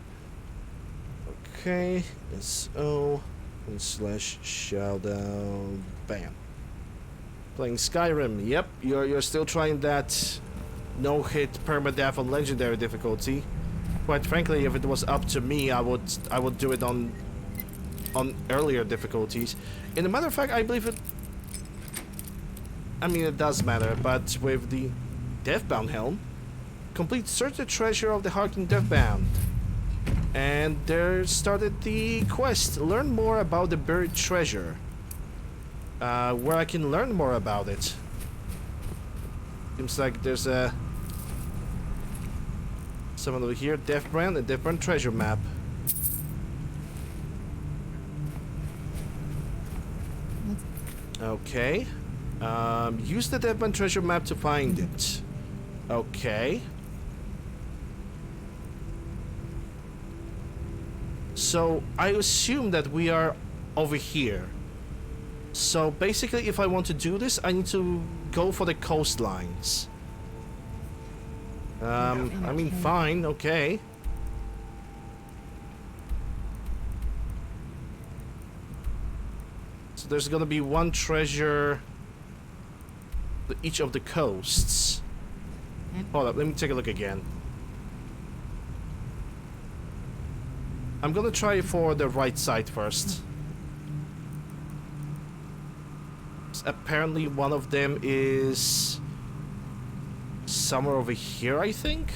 Okay. SO and / shoutout. Bam. Playing Skyrim. Yep. You're still trying that no-hit permadeath on legendary difficulty. Quite frankly, if it was up to me, I would do it on earlier difficulties. In a matter of fact, I believe it... I mean, it does matter, but with the Deathbound helm, complete search the treasure of the Harking Deathbound. And there started the quest, learn more about the buried treasure. Where I can learn more about it. Seems like there's a... someone over here, Deathbrand, a Deathbrand treasure map. Okay. Use the Deathbrand treasure map to find it. Okay. So, I assume that we are over here. So, basically, if I want to do this, I need to go for the coastlines. I mean, fine, okay. So there's gonna be one treasure each of the coasts. Hold up, let me take a look again. I'm gonna try for the right side first. Apparently one of them is somewhere over here, I think.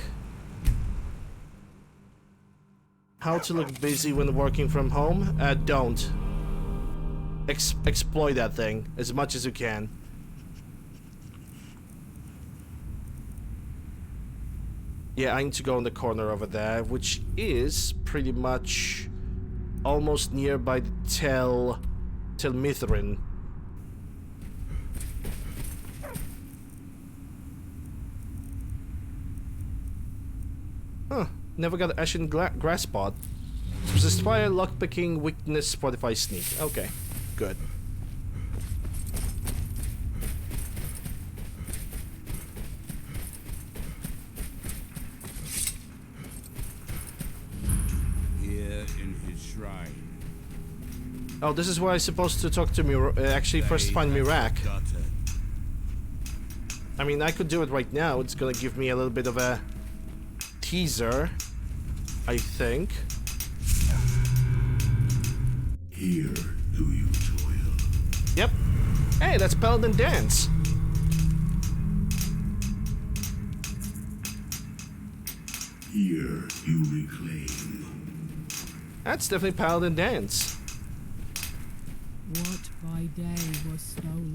How to look busy when working from home? Don't. Exploit that thing as much as you can. Yeah, I need to go in the corner over there, which is pretty much almost nearby the Tel Mithrin. Huh, never got Ashen Grass Pod. Resist fire, lockpicking, weakness, fortify, sneak. Okay, good. Here in his shrine. Oh, this is where I'm supposed to talk to actually first find Mirak. I mean, I could do it right now. It's gonna give me a little bit of a teaser, I think. Here do you toil. Yep. Hey, that's Paladin Dance. Here you reclaim. That's definitely Paladin Dance. What by day was stolen.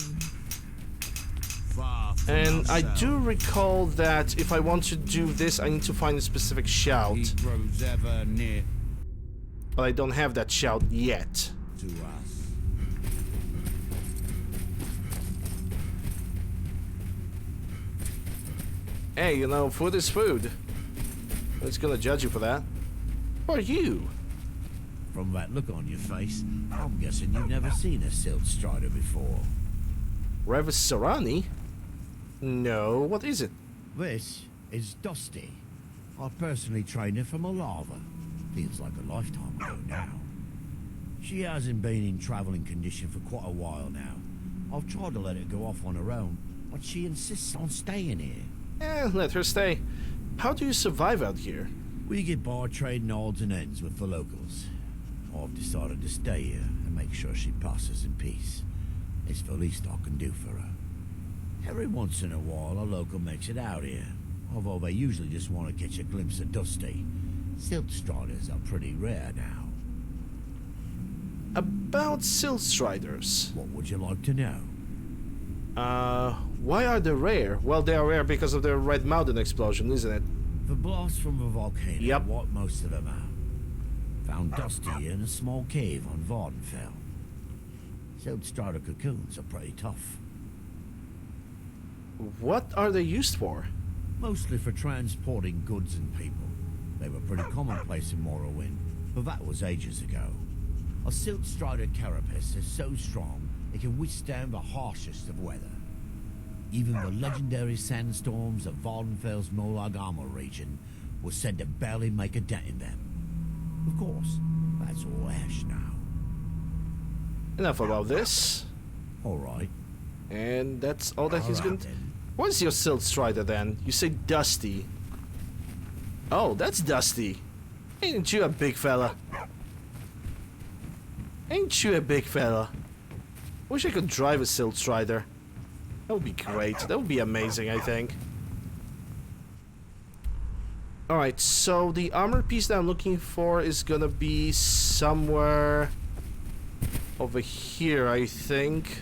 And I do recall that if I want to do this, I need to find a specific shout. He grows ever near But I don't have that shout yet. to us. Hey, you know, food is food. It's gonna judge you for that. Who are you? From that look on your face, I'm guessing you've never seen a Silt Strider before. Revis Sarani? No, what is it? This is Dusty. I personally trained her from a lava. Feels like a lifetime ago now. She hasn't been in traveling condition for quite a while now. I've tried to let her go off on her own, but she insists on staying here. Let her stay. How do you survive out here? We get by trading odds and ends with the locals. I've decided to stay here and make sure she passes in peace. It's the least I can do for her. Every once in a while, a local makes it out here, although they usually just want to catch a glimpse of Dusty. Silt striders are pretty rare now. About silt striders. What would you like to know? Why are they rare? Well, they are rare because of the Red Mountain explosion, isn't it? The blast from the volcano Yep. wiped most of them out. Found Dusty in a small cave on Vardenfell. Silt strider cocoons are pretty tough. What are they used for? Mostly for transporting goods and people. They were pretty commonplace in Morrowind, but that was ages ago. A silt strider carapace is so strong it can withstand the harshest of weather. Even the legendary sandstorms of Vardenfell's Molag Armor region were said to barely make a dent in them. Of course, that's all ash now. Enough about this. Alright. And that's all that he's Alright gonna... then. What's your silt strider then? You say Dusty. Oh, that's Dusty. Ain't you a big fella? Ain't you a big fella? Wish I could drive a silt strider. That would be great. That would be amazing, I think. Alright, so the armor piece that I'm looking for is gonna be somewhere over here, I think.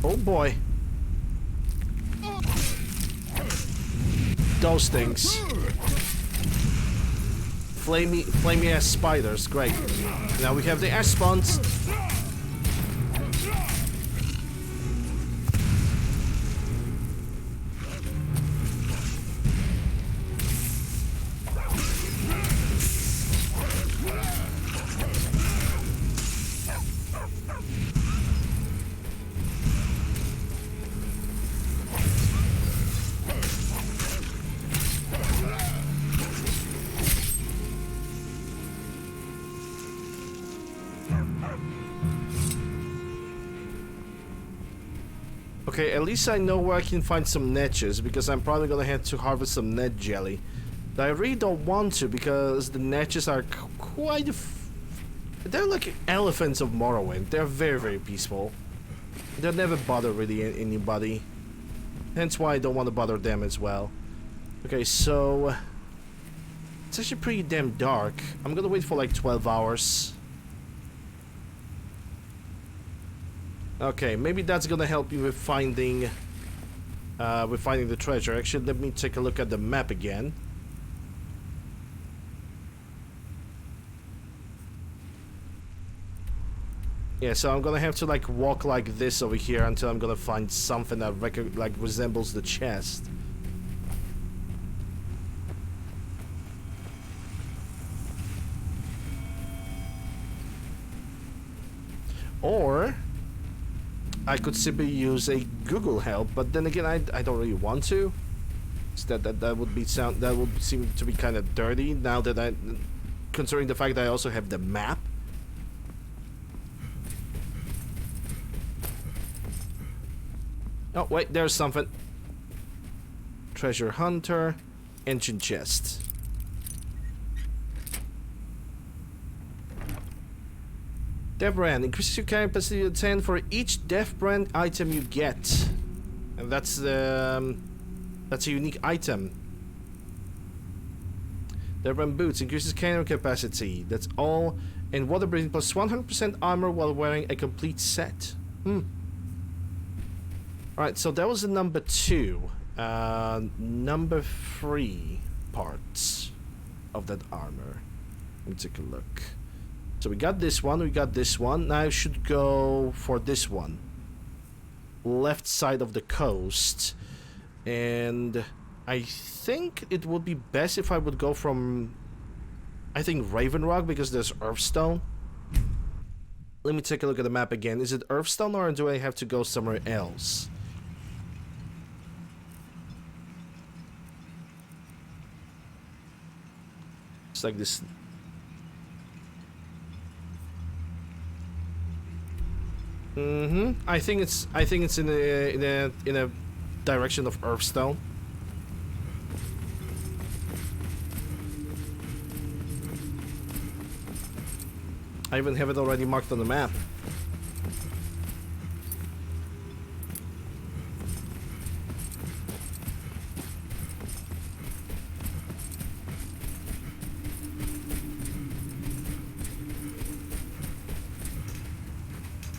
Oh boy. Those things. Flamey ass spiders, great. Now we have the ash spawns. Okay, at least I know where I can find some netches, because I'm probably gonna have to harvest some net jelly. But I really don't want to, because the netches are quite... They're like elephants of Morrowind. They're very, very peaceful. They'll never bother really anybody. Hence why I don't want to bother them as well. Okay, so... It's actually pretty damn dark. I'm gonna wait for like 12 hours. Okay, maybe that's gonna help you with finding the treasure. Actually, let me take a look at the map again. Yeah, so I'm gonna have to like walk like this over here until I'm gonna find something that like resembles the chest. Or I could simply use a Google help, but then again, I don't really want to. So that would seem to be kind of dirty now that considering the fact that I also have the map. Oh wait, there's something. Treasure hunter, engine chest. Death brand increases your carrying capacity to 10 for each death brand item you get, and that's a unique item. Death brand boots increases carrying capacity. That's all, and water breathing plus 100% armor while wearing a complete set. Alright, so that was the number 2. Number 3 parts of that armor. Let me take a look. So we got this one, we got this one. Now I should go for this one. Left side of the coast. And I think it would be best if I would go from... I think Raven Rock, because there's Earthstone. Let me take a look at the map again. Is it Earthstone or do I have to go somewhere else? It's like this. I think it's in a direction of Earthstone. I even have it already marked on the map.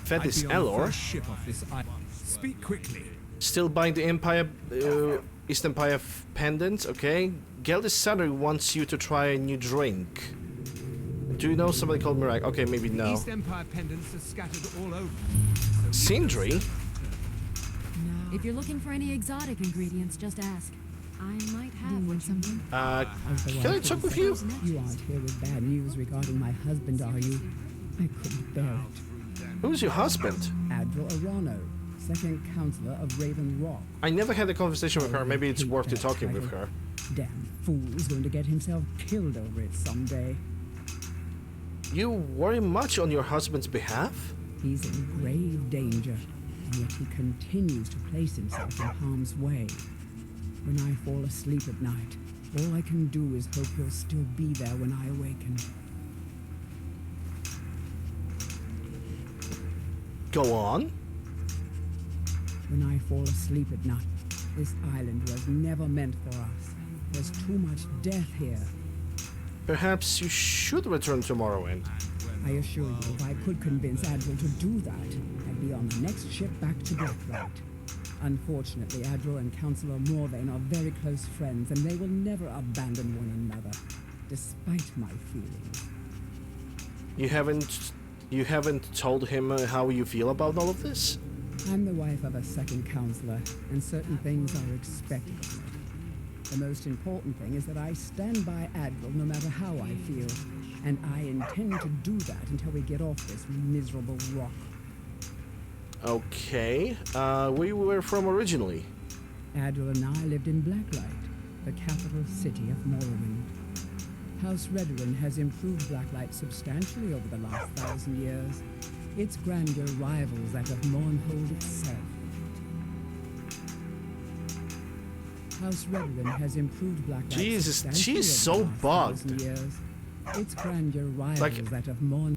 Fed is Elor. Ship off this island. Speak quickly. Still buying the Empire, East Empire pendant, okay. Geldis Sadder wants you to try a new drink. Do you know somebody called Mirak? Okay, maybe no. East Empire pendants are scattered all over. Sindri? If you're looking for any exotic ingredients, just ask. I might have one something. Can I talk with you? You aren't here with bad news regarding my husband, are you? I couldn't bear it. Who's your husband? Admiral Arano, second counselor of Raven Rock. I never had a conversation with her. Maybe it's worth you talking with her. Damn fool's going to get himself killed over it someday. You worry much on your husband's behalf? He's in grave danger, and yet he continues to place himself in harm's way. When I fall asleep at night, all I can do is hope he'll still be there when I awaken. Go on. When I fall asleep at night, this island was never meant for us. There's too much death here. Perhaps you should return tomorrow, and I assure you, if I could convince Admiral to do that, I'd be on the next ship back to Blacklight. Unfortunately, Admiral and Councillor Morvain are very close friends, and they will never abandon one another, despite my feelings. You haven't told him how you feel about all of this? I'm the wife of a second counselor, and certain things are expected of me. The most important thing is that I stand by Admiral no matter how I feel, and I intend to do that until we get off this miserable rock. Okay, where you were from originally? Admiral and I lived in Blacklight, the capital city of Morrowind. House Redoran has improved Blacklight substantially over the last 1,000 years. Its grandeur rivals that of Mournhold itself. House Redoran has improved Blacklight Jesus, substantially she's over so the last bugged. 1,000 years. Its grandeur rivals that of Mourn.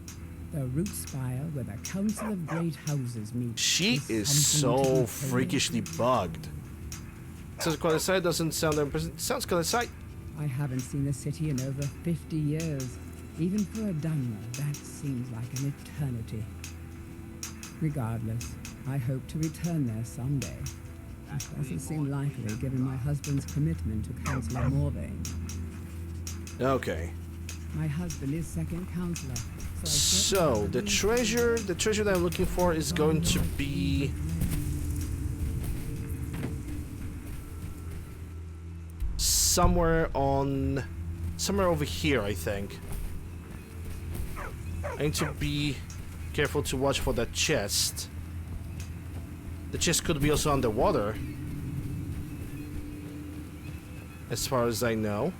The root spire where the Council of Great Houses meet. She is so freakishly bugged. So Qualisite doesn't sound impressive. Sounds Qualisite. I haven't seen the city in over 50 years. Even for a Dunmer, that seems like an eternity. Regardless, I hope to return there someday. It doesn't seem likely given my husband's commitment to Councillor Morvain. Okay. My husband is second counselor. So the treasure that I'm looking for is going to be somewhere over here, I think. I need to be careful to watch for that chest. The chest could be also underwater, as far as I know.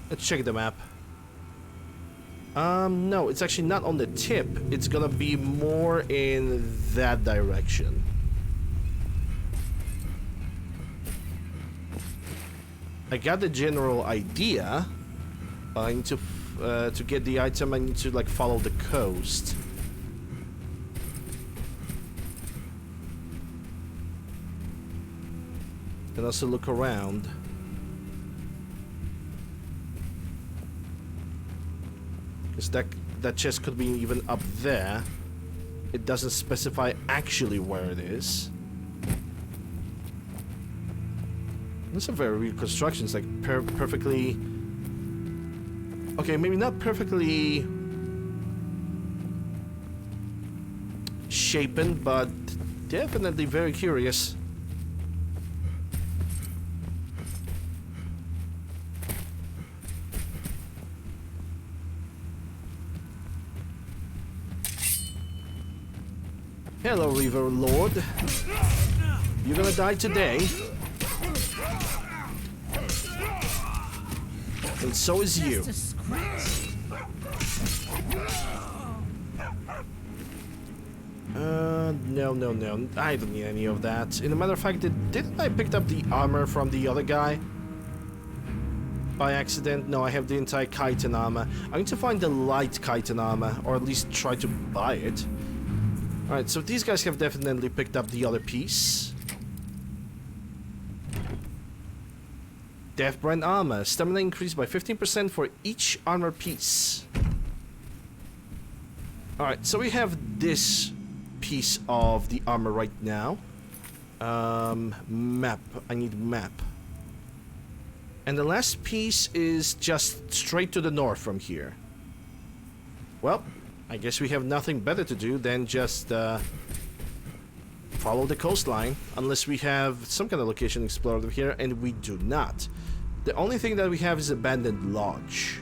Let's check the map. No, it's actually not on the tip. It's gonna be more in that direction. I got the general idea. I need to get the item. I need to like follow the coast. And also look around. Because that chest could be even up there. It doesn't specify actually where it is. That's a very weird construction. It's like perfectly... Okay, maybe not perfectly shapen, but definitely very curious. Hello, River Lord. You're gonna die today. And so is you. Just a scratch. No. I don't need any of that. In a matter of fact, didn't I pick up the armor from the other guy? By accident? No, I have the entire chitin armor. I need to find the light chitin armor, or at least try to buy it. Alright, so these guys have definitely picked up the other piece. Deathbrand armor. Stamina increased by 15% for each armor piece. Alright, so we have this piece of the armor right now. Map. I need map. And the last piece is just straight to the north from here. Well, I guess we have nothing better to do than just follow the coastline. Unless we have some kind of location explored over here, and we do not. The only thing that we have is abandoned lodge.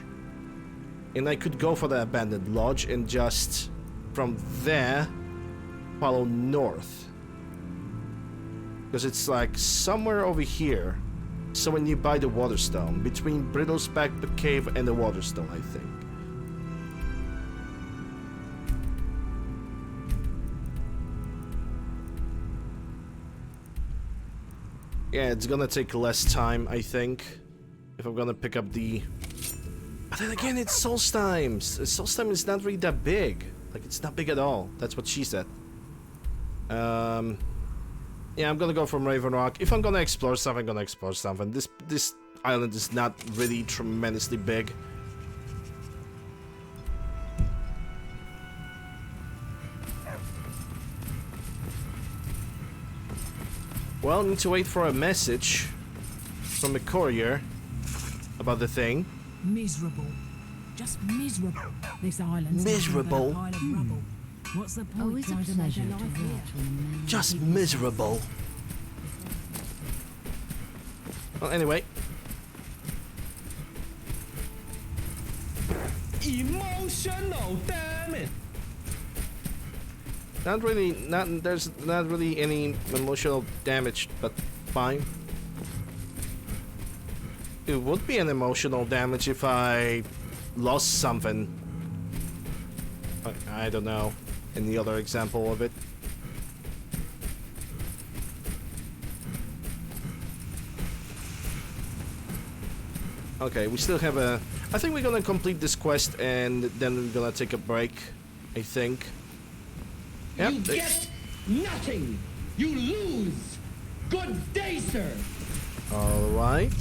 And I could go for the abandoned lodge and just from there follow north. Because it's like somewhere over here. Somewhere nearby the Waterstone. Between Brittle's Back Cave and the Waterstone, I think. Yeah, it's gonna take less time, I think. If I'm gonna pick up the... But then again, it's Solstheim. Solstheim is not really that big. Like, it's not big at all. That's what she said. Yeah, I'm gonna go from Raven Rock. If I'm gonna explore something, I'm gonna explore something. This island is not really tremendously big. Well, need to wait for a message from the courier about the thing. Miserable. Just miserable. This island's miserable. nothing but a pile of rubble. What's the point Always a trying to pleasure measure to life work here? with a man. Just miserable. Well, anyway. Emotional, damn it! There's not really any emotional damage, but fine. It would be an emotional damage if I lost something. I don't know. Any other example of it? Okay, we still have a... I think we're gonna complete this quest and then we're gonna take a break, I think. Yep. You get nothing! You lose! Good day, sir! Alright.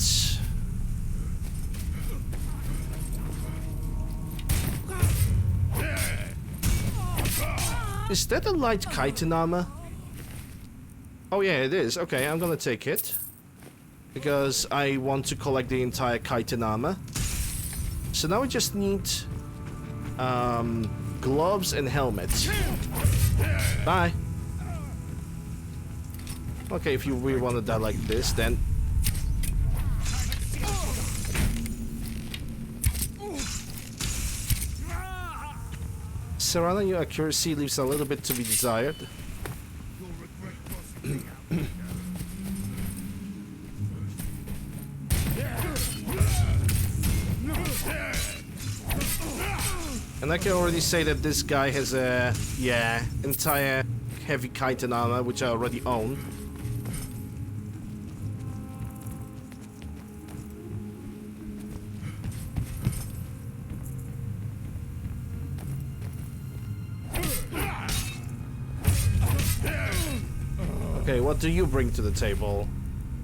Is that a light chitin armor? Oh yeah, it is. Okay, I'm gonna take it. Because I want to collect the entire chitin armor. So now we just need gloves and helmet. Bye. Okay, if you really want to die like this, then... Serana, your accuracy leaves a little bit to be desired. And I can already say that this guy has a, entire heavy chitin armor, which I already own. Okay, what do you bring to the table?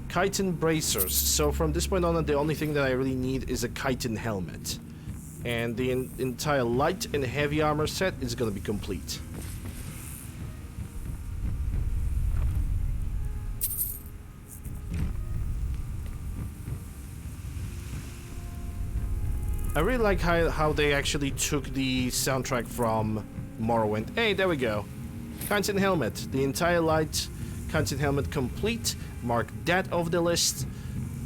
Chitin bracers. So from this point on, the only thing that I really need is a chitin helmet. And the entire light and heavy armor set is gonna be complete. I really like how they actually took the soundtrack from Morrowind. Hey, there we go. Chitin helmet. The entire light chitin helmet complete. Mark that off the list.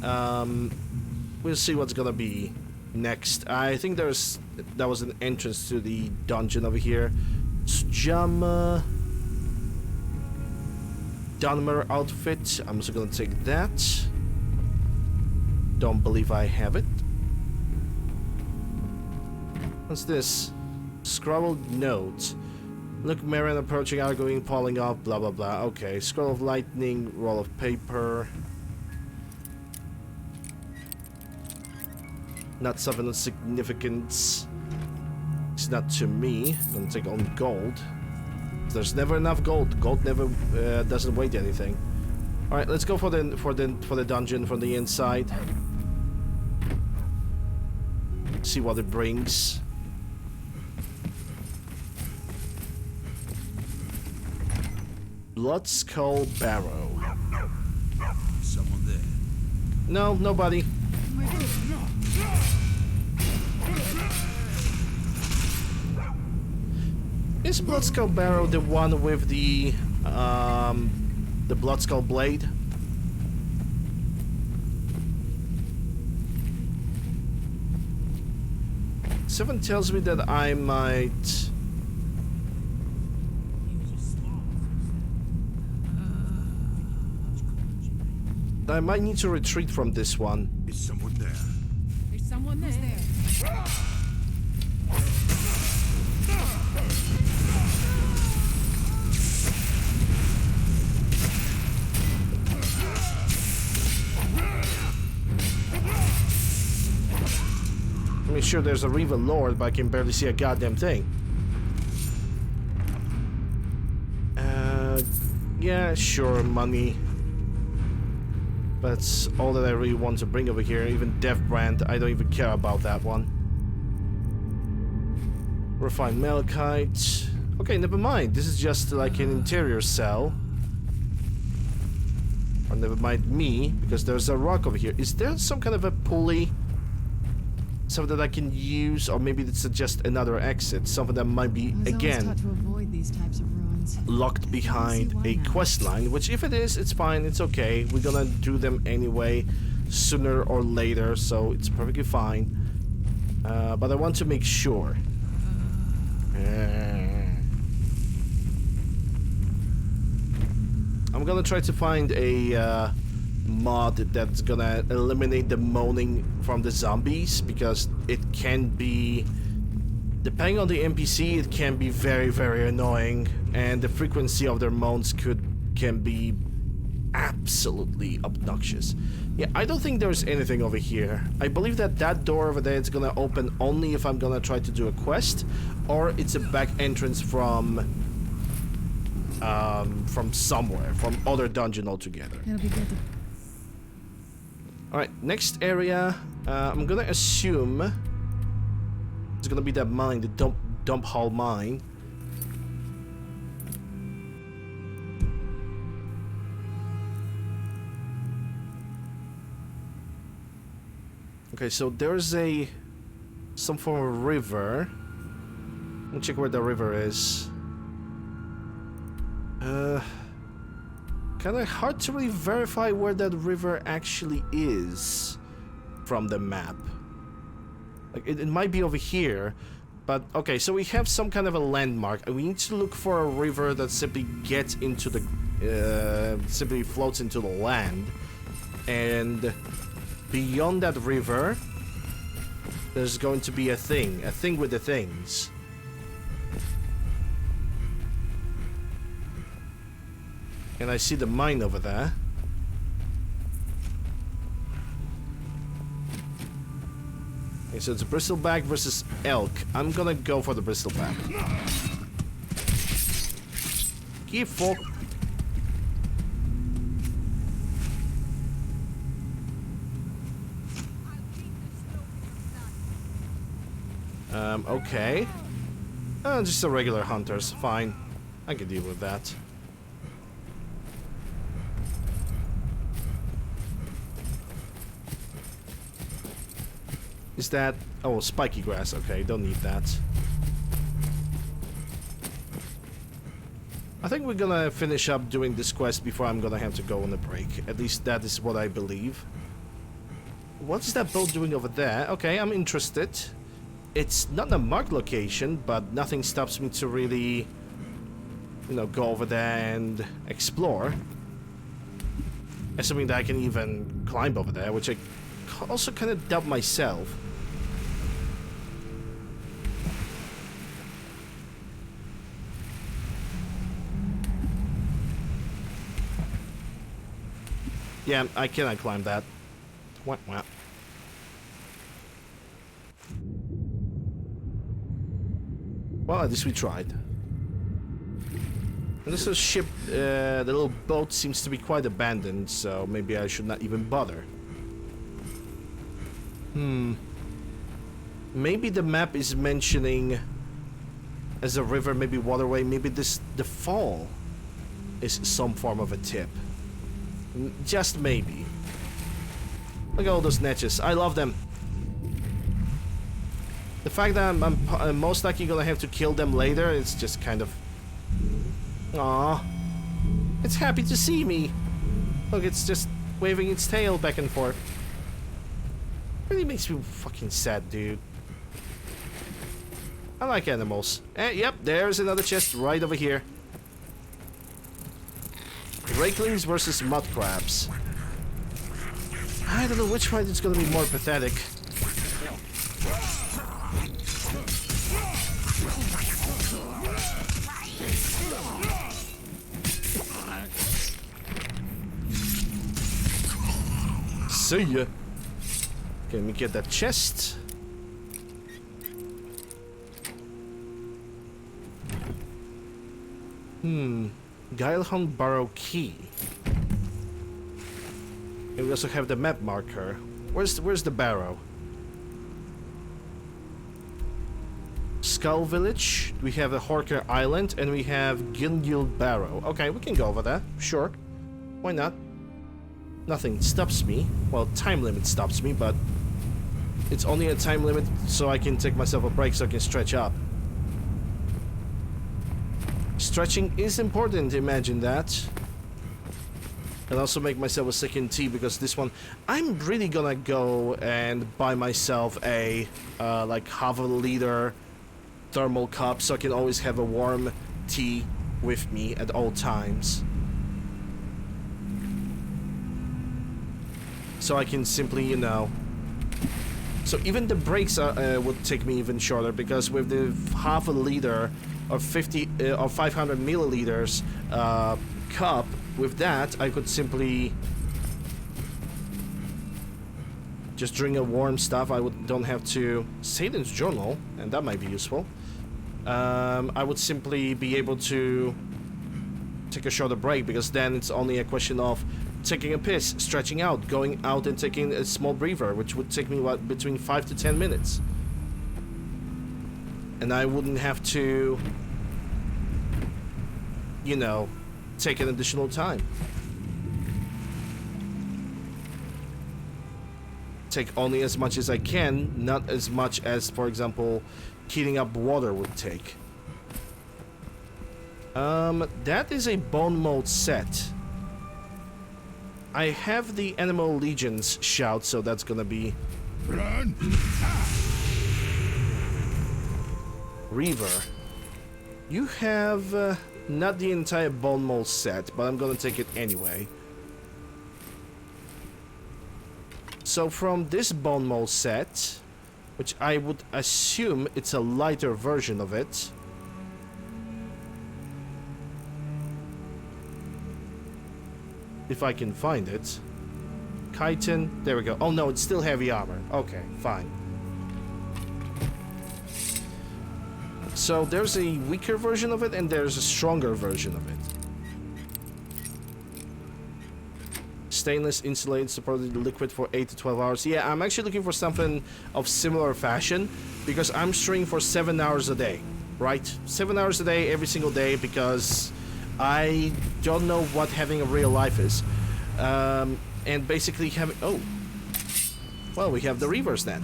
We'll see what's gonna be next. I think that was an entrance to the dungeon over here. Jump. Dunmer outfit. I'm also gonna take that. Don't believe I have it. What's this? Scrawled note. Look, Marion approaching, arguing, falling off, blah blah blah. Okay, scroll of lightning, roll of paper. Not something of significance. It's not to me. I'm gonna take on gold. There's never enough gold. Gold never doesn't weigh anything. All right, let's go for the dungeon from the inside. See what it brings. Blood Skull Barrow. Someone there? No, nobody. Is Blood Skull Barrow the one with the Blood Skull blade? Something tells me that I might. I might need to retreat from this one. Is someone there? There's someone there. I mean, sure, there's a Reaver Lord, but I can barely see a goddamn thing. Yeah, sure, money. That's all that I really want to bring over here. Even Death Brand, I don't even care about that one. Refined Malachite. Okay, never mind. This is just like an interior cell. Or never mind me, because there's a rock over here. Is there some kind of a pulley? Something that I can use, or maybe it's just another exit. Something that might be, again, taught to avoid these types of ruins. locked behind a quest line, which if it is, it's fine, it's okay. We're gonna do them anyway, sooner or later, so it's perfectly fine. But I want to make sure. I'm gonna try to find a mod that's gonna eliminate the moaning from the zombies, because it can be, depending on the NPC, it can be very, very annoying, and the frequency of their moans can be absolutely obnoxious. Yeah, I don't think there's anything over here. I believe that door over there is gonna open only if I'm gonna try to do a quest, or it's a back entrance from somewhere, from other dungeon altogether. It'll be good to... Alright, next area, I'm gonna assume it's gonna be that mine, the dump hall mine. Okay, so there's some form of river. Let me check where the river is. Kinda hard to really verify where that river actually is from the map. Like, it might be over here, but okay, so we have some kind of a landmark, and we need to look for a river that simply gets into the, simply floats into the land, and beyond that river, there's going to be a thing with the things. And I see the mine over there. Okay, so it's bristleback versus elk. I'm gonna go for the bristleback. Careful. Okay. Just a regular hunters. Fine. I can deal with that. Is that... Oh, spiky grass. Okay, don't need that. I think we're gonna finish up doing this quest before I'm gonna have to go on a break. At least that is what I believe. What is that boat doing over there? Okay, I'm interested. It's not a marked location, but nothing stops me to really, you know, go over there and explore. Assuming that I can even climb over there, which I also kind of doubt myself. Yeah, I cannot climb that. Wah, wah. Well, at least we tried. And this ship, the little boat seems to be quite abandoned, so maybe I should not even bother. Maybe the map is mentioning as a river, maybe waterway, maybe the fall is some form of a tip. Just maybe. Look at all those netches. I love them. The fact that I'm most likely gonna have to kill them later, it's just kind of... Aww. It's happy to see me. Look, it's just waving its tail back and forth. Really makes me fucking sad, dude. I like animals. Yep, there's another chest right over here. Rakelings versus mud crabs. I don't know which one is gonna be more pathetic. See ya. Okay, let me get that chest. Guilehound Barrow Key. And we also have the map marker. Where's the barrow? Skull Village. We have a Horker Island, and we have Gilgil Barrow. Okay, we can go over there. Sure. Why not? Nothing stops me. Well, time limit stops me, but it's only a time limit so I can take myself a break so I can stretch up. Stretching is important, imagine that. And also make myself a second tea, because this one, I'm really gonna go and buy myself a like half a liter thermal cup so I can always have a warm tea with me at all times. So I can simply, you know... So even the breaks would take me even shorter, because with the half a liter or 50 or 500 milliliters cup, with that I could simply just drink a warm stuff. I don't have to... Satan's journal, and that might be useful. I would simply be able to take a shorter break, because then it's only a question of taking a piss, stretching out, going out and taking a small breather, which would take me, what, between 5 to 10 minutes. And I wouldn't have to, you know, take an additional time. Take only as much as I can, not as much as, for example, heating up water would take. That is a bone mold set. I have the Animal Legion's shout, so that's gonna be... Run! Reaver. You have not the entire bone mold set, but I'm gonna take it anyway. So from this bone mold set, which I would assume it's a lighter version of it, if I can find it. Chitin, there we go. Oh no, it's still heavy armor. Okay, fine. So there's a weaker version of it and there's a stronger version of it. Stainless insulated supported liquid for 8 to 12 hours. Yeah, I'm actually looking for something of similar fashion, because I'm streaming for 7 hours a day, right? 7 hours a day, every single day, because I don't know what having a real life is. And basically having... Oh. Well, we have the reverse then.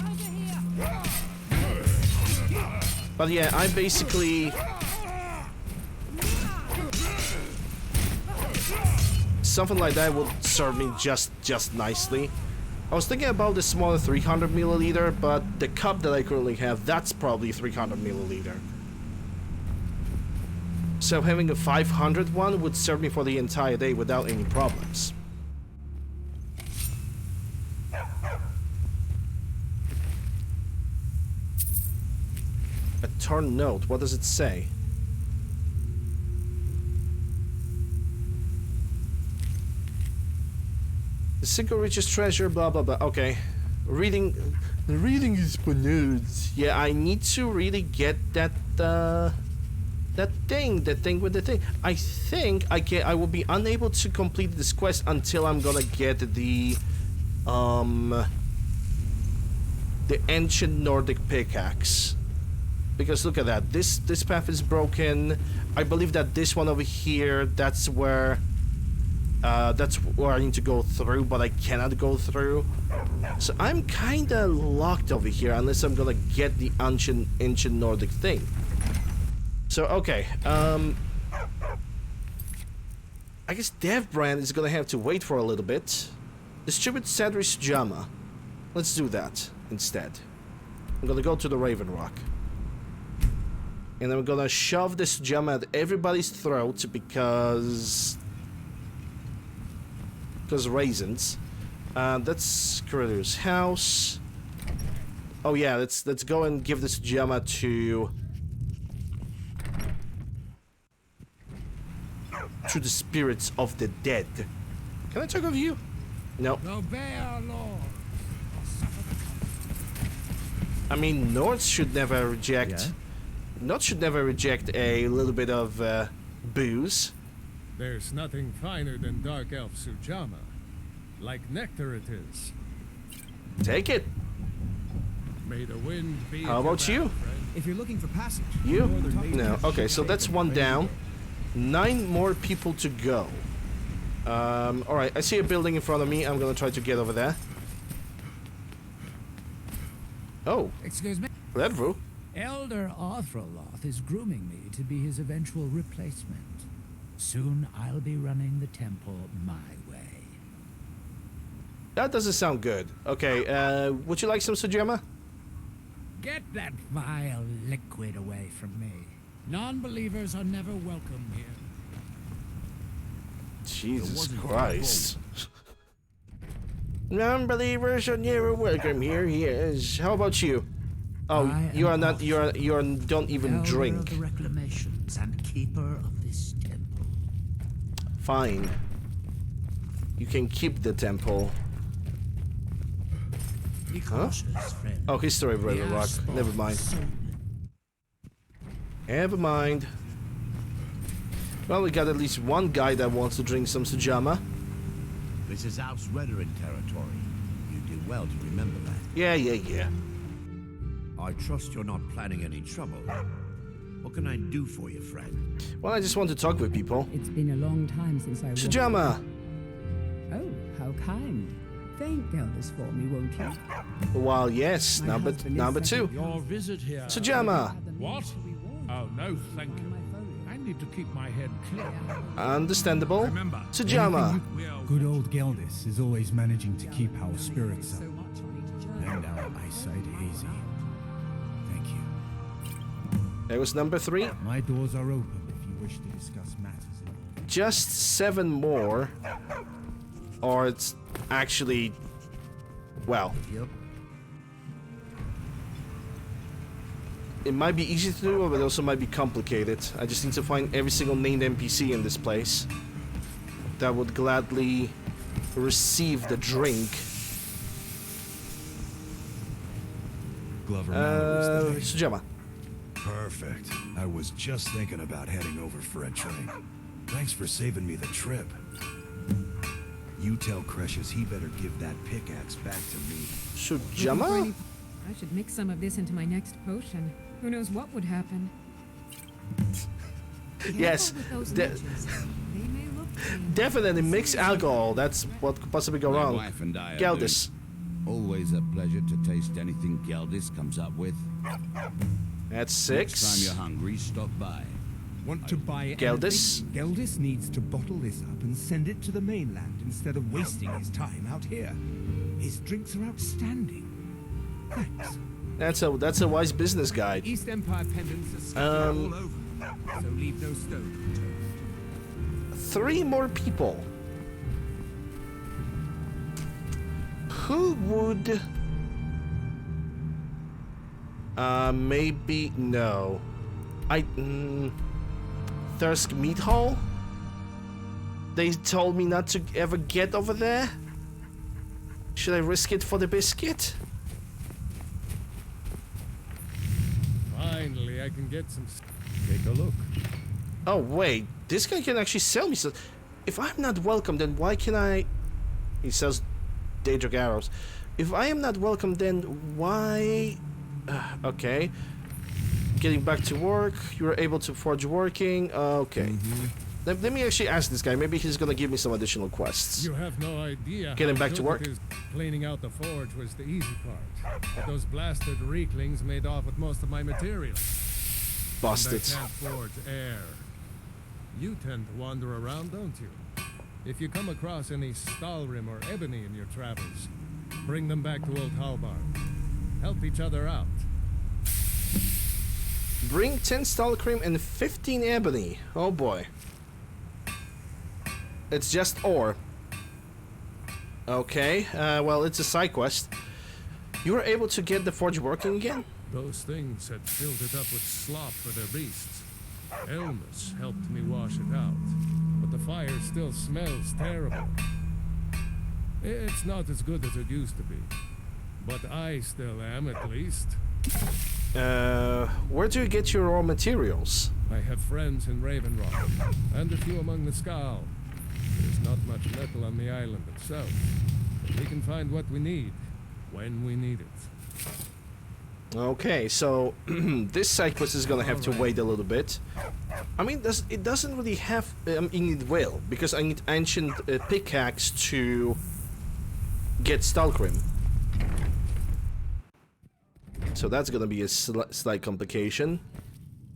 But yeah, I basically... Something like that would serve me just nicely. I was thinking about the smaller 300 milliliter, but the cup that I currently have, that's probably 300 milliliter. So having a 500 one would serve me for the entire day without any problems. torn note. What does it say? The single richest treasure, blah blah blah. Okay. Reading is for nerds. Yeah, I need to really get that thing with the thing. I think I will be unable to complete this quest until I'm gonna get the ancient Nordic pickaxe. Because look at that. This path is broken. I believe that this one over here, that's where I need to go through, but I cannot go through. So I'm kinda locked over here unless I'm gonna get the ancient Nordic thing. So okay, I guess Devbrand is gonna have to wait for a little bit. Distribute Cedric's Jama. Let's do that instead. I'm gonna go to the Raven Rock. And I'm gonna shove this Jama at everybody's throat because reasons. That's Corellia's house. Oh yeah, let's go and give this Jama to the spirits of the dead. Can I talk with you? No. I mean, Nords should never reject. Yeah. Nords should never reject a little bit of booze. There's nothing finer than Dark Elf Sujama. Like nectar it is. Take it. May the wind be. How about you? If you're looking for passage. You? No. Okay, so that's one down. 9 more people to go. Alright, I see a building in front of me. I'm gonna try to get over there. Oh. Excuse me? Ledru. Elder Arthroloth is grooming me to be his eventual replacement. Soon I'll be running the temple my way. That doesn't sound good. Okay, would you like some Sujama? Get that vile liquid away from me. Non-believers are never welcome here. Jesus Christ. Non-believers are never welcome here. He is. How about you? Oh, you are not. You are. Don't even drink. Of the reclamations and keeper of this temple. Fine. You can keep the temple. Be cautious, friend. Oh, history of Red Rock. Never mind. Never mind. Well, we got at least one guy that wants to drink some Sujama. This is Alp's Redarin territory. You did well to remember that. Yeah. I trust you're not planning any trouble. What can I do for you, friend? Well, I just want to talk with people. It's been a long time since I Sujama! Oh, how kind. Thank Gelders for me, won't you? Well, yes. Number 2. Your visit here. Sujama! What? Oh, no, thank you. I need to keep my head clear. Understandable. Remember, Sujama! Good old Geldis is always managing to keep our spirits up and our eyesight hazy. Thank you. There was number 3. My doors are open if you wish to discuss matters. Just 7 more. Or it's actually... Well... It might be easy to do, but it also might be complicated. I just need to find every single named NPC in this place that would gladly receive the drink. Glover Mallory's Sujama. Perfect. I was just thinking about heading over for a drink. Thanks for saving me the trip. You tell Cresius he better give that pickaxe back to me. Sujama? I should mix some of this into my next potion. Who knows what would happen? Yes. Definitely mix alcohol. That's what could possibly go wrong. My wife and I Geldis. Always a pleasure to taste anything Geldis comes up with. That's 6. Next time you're hungry, stop by. Want to buy Geldis? anything? Geldis needs to bottle this up and send it to the mainland instead of wasting his time out here. His drinks are outstanding. Thanks. That's a wise business guy. East Empire pendants are scattered all over, so leave no stone unturned. 3 more people. Who would Maybe no. Thirsk Meat Hall? They told me not to ever get over there? Should I risk it for the biscuit? Finally, I can get some... Take a look. Oh wait, this guy can actually sell me stuff. If I'm not welcome, then why can I... He sells Daedric arrows. If I am not welcome, then why... okay. Getting back to work. You were able to forge working. Okay. Let me actually ask this guy. Maybe he's gonna give me some additional quests. You have no idea. Getting back to good work. it is. Cleaning out the forge was the easy part. But those blasted reeklings made off with most of my material. Bastards. And I can't forge air. You tend to wander around, don't you? If you come across any Stalrim or ebony in your travels, bring them back to Old Halbarn. Help each other out. Bring 10 Stalcrim and 15 ebony. Oh boy. It's just ore. Okay, well, it's a side quest. You were able to get the forge working again? Those things had filled it up with slop for their beasts. Elmas helped me wash it out, but the fire still smells terrible. It's not as good as it used to be, but I still am, at least. Where do you get your raw materials? I have friends in Ravenrock, and a few among the Skal. There's not much metal on the island itself, but we can find what we need, when we need it. Okay, so this side quest is gonna have to wait a little bit. I mean, it doesn't really have... it will, because I need ancient pickaxe to get Stalcrim. So that's gonna be a slight complication.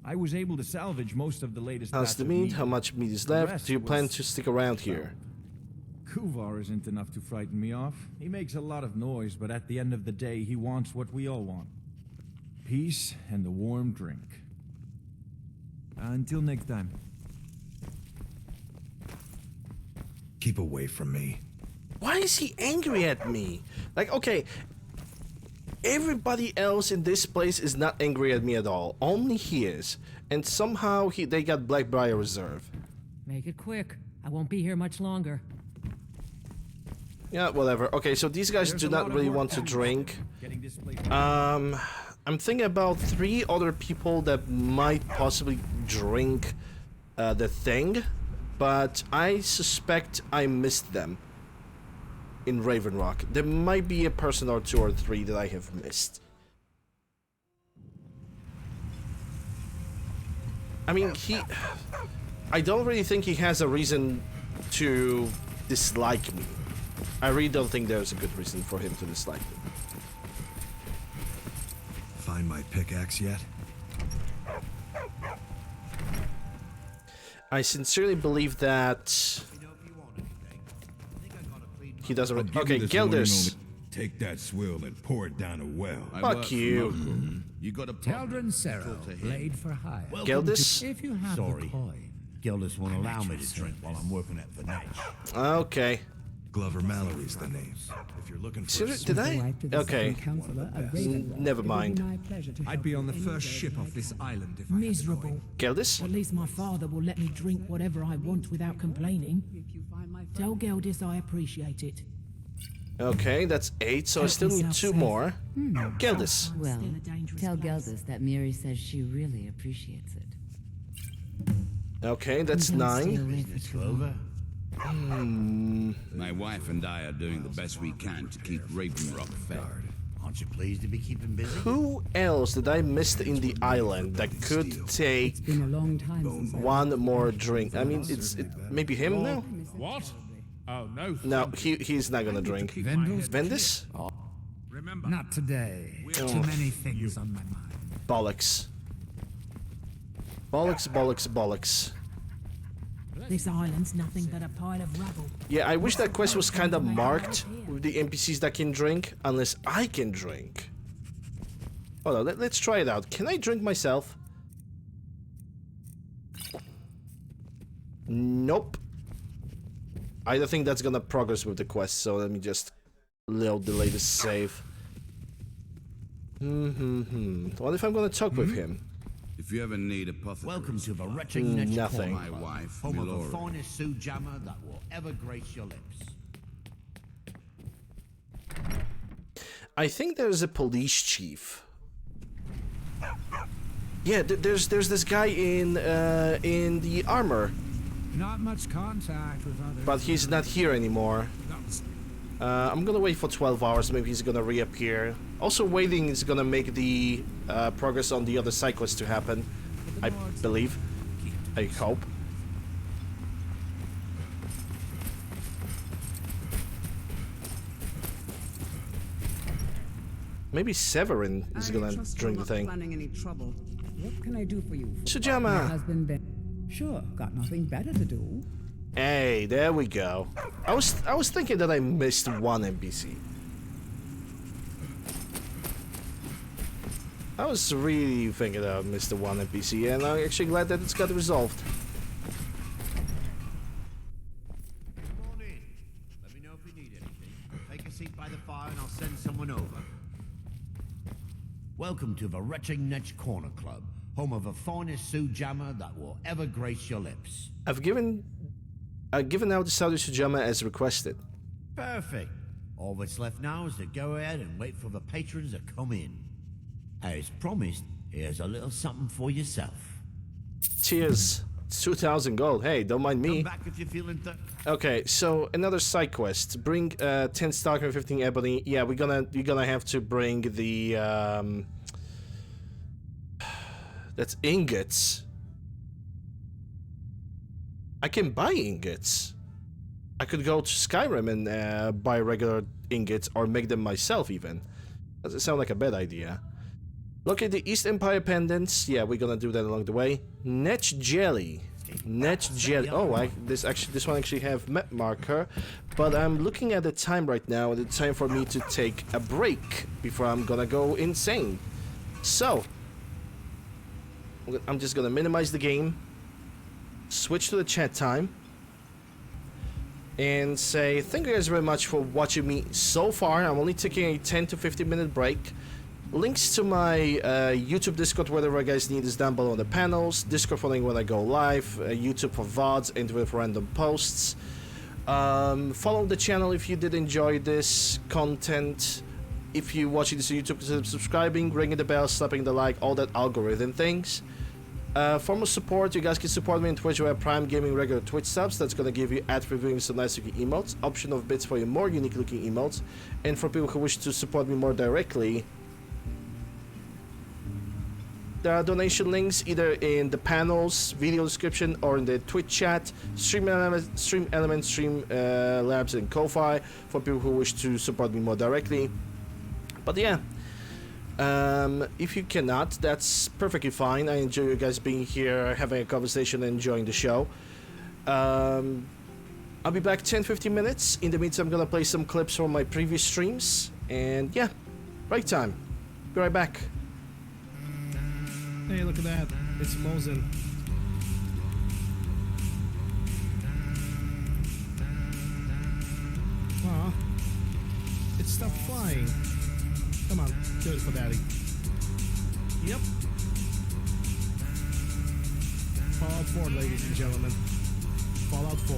I was able to salvage most of the latest How's batch the of meat? How much meat is left? Do you plan was- to stick around here? Kuvar isn't enough to frighten me off. He makes a lot of noise, but at the end of the day, he wants what we all want. Peace and a warm drink. Until next time. Keep away from me. Why is he angry at me? Like, okay, everybody else in this place is not angry at me at all. Only he is. And somehow they got Blackbriar Reserve. Make it quick. I won't be here much longer. Yeah, whatever. Okay, so these guys do not really want to drink. I'm thinking about 3 other people that might possibly drink the thing, but I suspect I missed them in Ravenrock. There might be a person or 2 or 3 that I have missed. I mean, I don't really think he has a reason to dislike me. I really don't think there's a good reason for him to dislike me. Find my pickaxe yet? I sincerely believe that he doesn't. Okay, Gelders. Take that swill and pour it down a well. Fuck you. You got a Teldrin Serrow, blade for hire. Geldis? If you have Sorry. the coin. Gildus won't allow me to drink while I'm working at Vinage. Okay. Glover Mallory's the name. If you're looking for Seriously, did I? Okay. Never mind. I'd be on the first ship off this island if I had the Miserable. coin. Geldis? At least my father will let me drink whatever I want without complaining. Tell Geldis I appreciate it. Okay, that's 8, so I still need 2 more. Geldis. Well, tell Geldis that Miri says she really appreciates it. Okay, that's 9. Clover? My wife and I are doing the best we can to keep Ravenrock fed. Aren't you pleased to be keeping busy? Who else did I miss in the island that could take Been a long time since 1 more drink? I mean, maybe him now? What? Oh, no. No, he's not gonna drink. Vendis? Remember, Not today. Oh. Too many things on my mind. Bollocks. Bollocks, bollocks, bollocks. This island's nothing but a pile of rubble. Yeah, I wish that quest was kind of marked with the NPCs that can drink, unless I can drink. Hold on, let's try it out. Can I drink myself? Nope. I don't think that's gonna progress with the quest, so let me just load the latest save. What if I'm gonna talk with him? If you ever need apothecary, welcome to the wretching Netch nothing. My wife, home of the Milora. finest Sue jammer that will ever grace your lips. I think there's a police chief. Yeah, there's this guy in the armor, Not much contact with others. but he's not here anymore. I'm gonna wait for 12 hours. Maybe he's gonna reappear. Also, waiting is gonna make the progress on the other side quest to happen. I believe. I hope. Maybe Severin is gonna drink the thing. Planning any trouble. What can I do for you? Sujama. My husband Ben. Sure, got nothing better to do. Hey, there we go. I was thinking that I missed one NPC. I was really thinking that I missed the one NPC, and I'm actually glad that it's got resolved. Come on in. Let me know if you need anything. Take a seat by the fire and I'll send someone over. Welcome to the Wretching Netch Corner Club, home of the finest Sue jammer that will ever grace your lips. I've given out the Saudi Sujama as requested. Perfect. All that's left now is to go ahead and wait for the patrons to come in. As promised, here's a little something for yourself. Cheers. It's 2,000 gold. Hey, don't mind me. Come back if you're feeling Okay, so another side quest. Bring 10 Stalker and 15 Ebony. Yeah, you're gonna have to bring the that's ingots. I can buy ingots. I could go to Skyrim and buy regular ingots or make them myself even. Doesn't sound like a bad idea. Locate the East Empire pendants. Yeah, we're gonna do that along the way. Netch jelly. Netch jelly. Oh, this one actually have map marker, but I'm looking at the time right now, and it's time for me to take a break before I'm gonna go insane. So I'm just gonna minimize the game, switch to the chat time, and say thank you guys very much for watching me so far. I'm only taking a 10 to 15 minute break. Links to my YouTube Discord, whatever you guys need, is down below in the panels. Discord following when I go live, YouTube for VODs, and with random posts. Follow the channel if you did enjoy this content. If you're watching this on YouTube, consider subscribing, ringing the bell, slapping the like, all that algorithm things. Form of support, you guys can support me on Twitch via Prime Gaming regular Twitch subs. That's gonna give you ad reviewing some nice looking emotes, option of bits for your more unique looking emotes, and for people who wish to support me more directly, there are donation links either in the panels, video description, or in the Twitch chat, Stream Labs, and Ko-Fi for people who wish to support me more directly. But yeah, if you cannot, that's perfectly fine. I enjoy you guys being here, having a conversation, and enjoying the show. I'll be back 10-15 minutes. In the meantime, I'm gonna play some clips from my previous streams, and yeah, break time. Be right back. Hey, look at that. It's Mosin. Aw. It stopped flying. Come on, do it for daddy. Yep. Fallout 4, ladies and gentlemen. Fallout 4.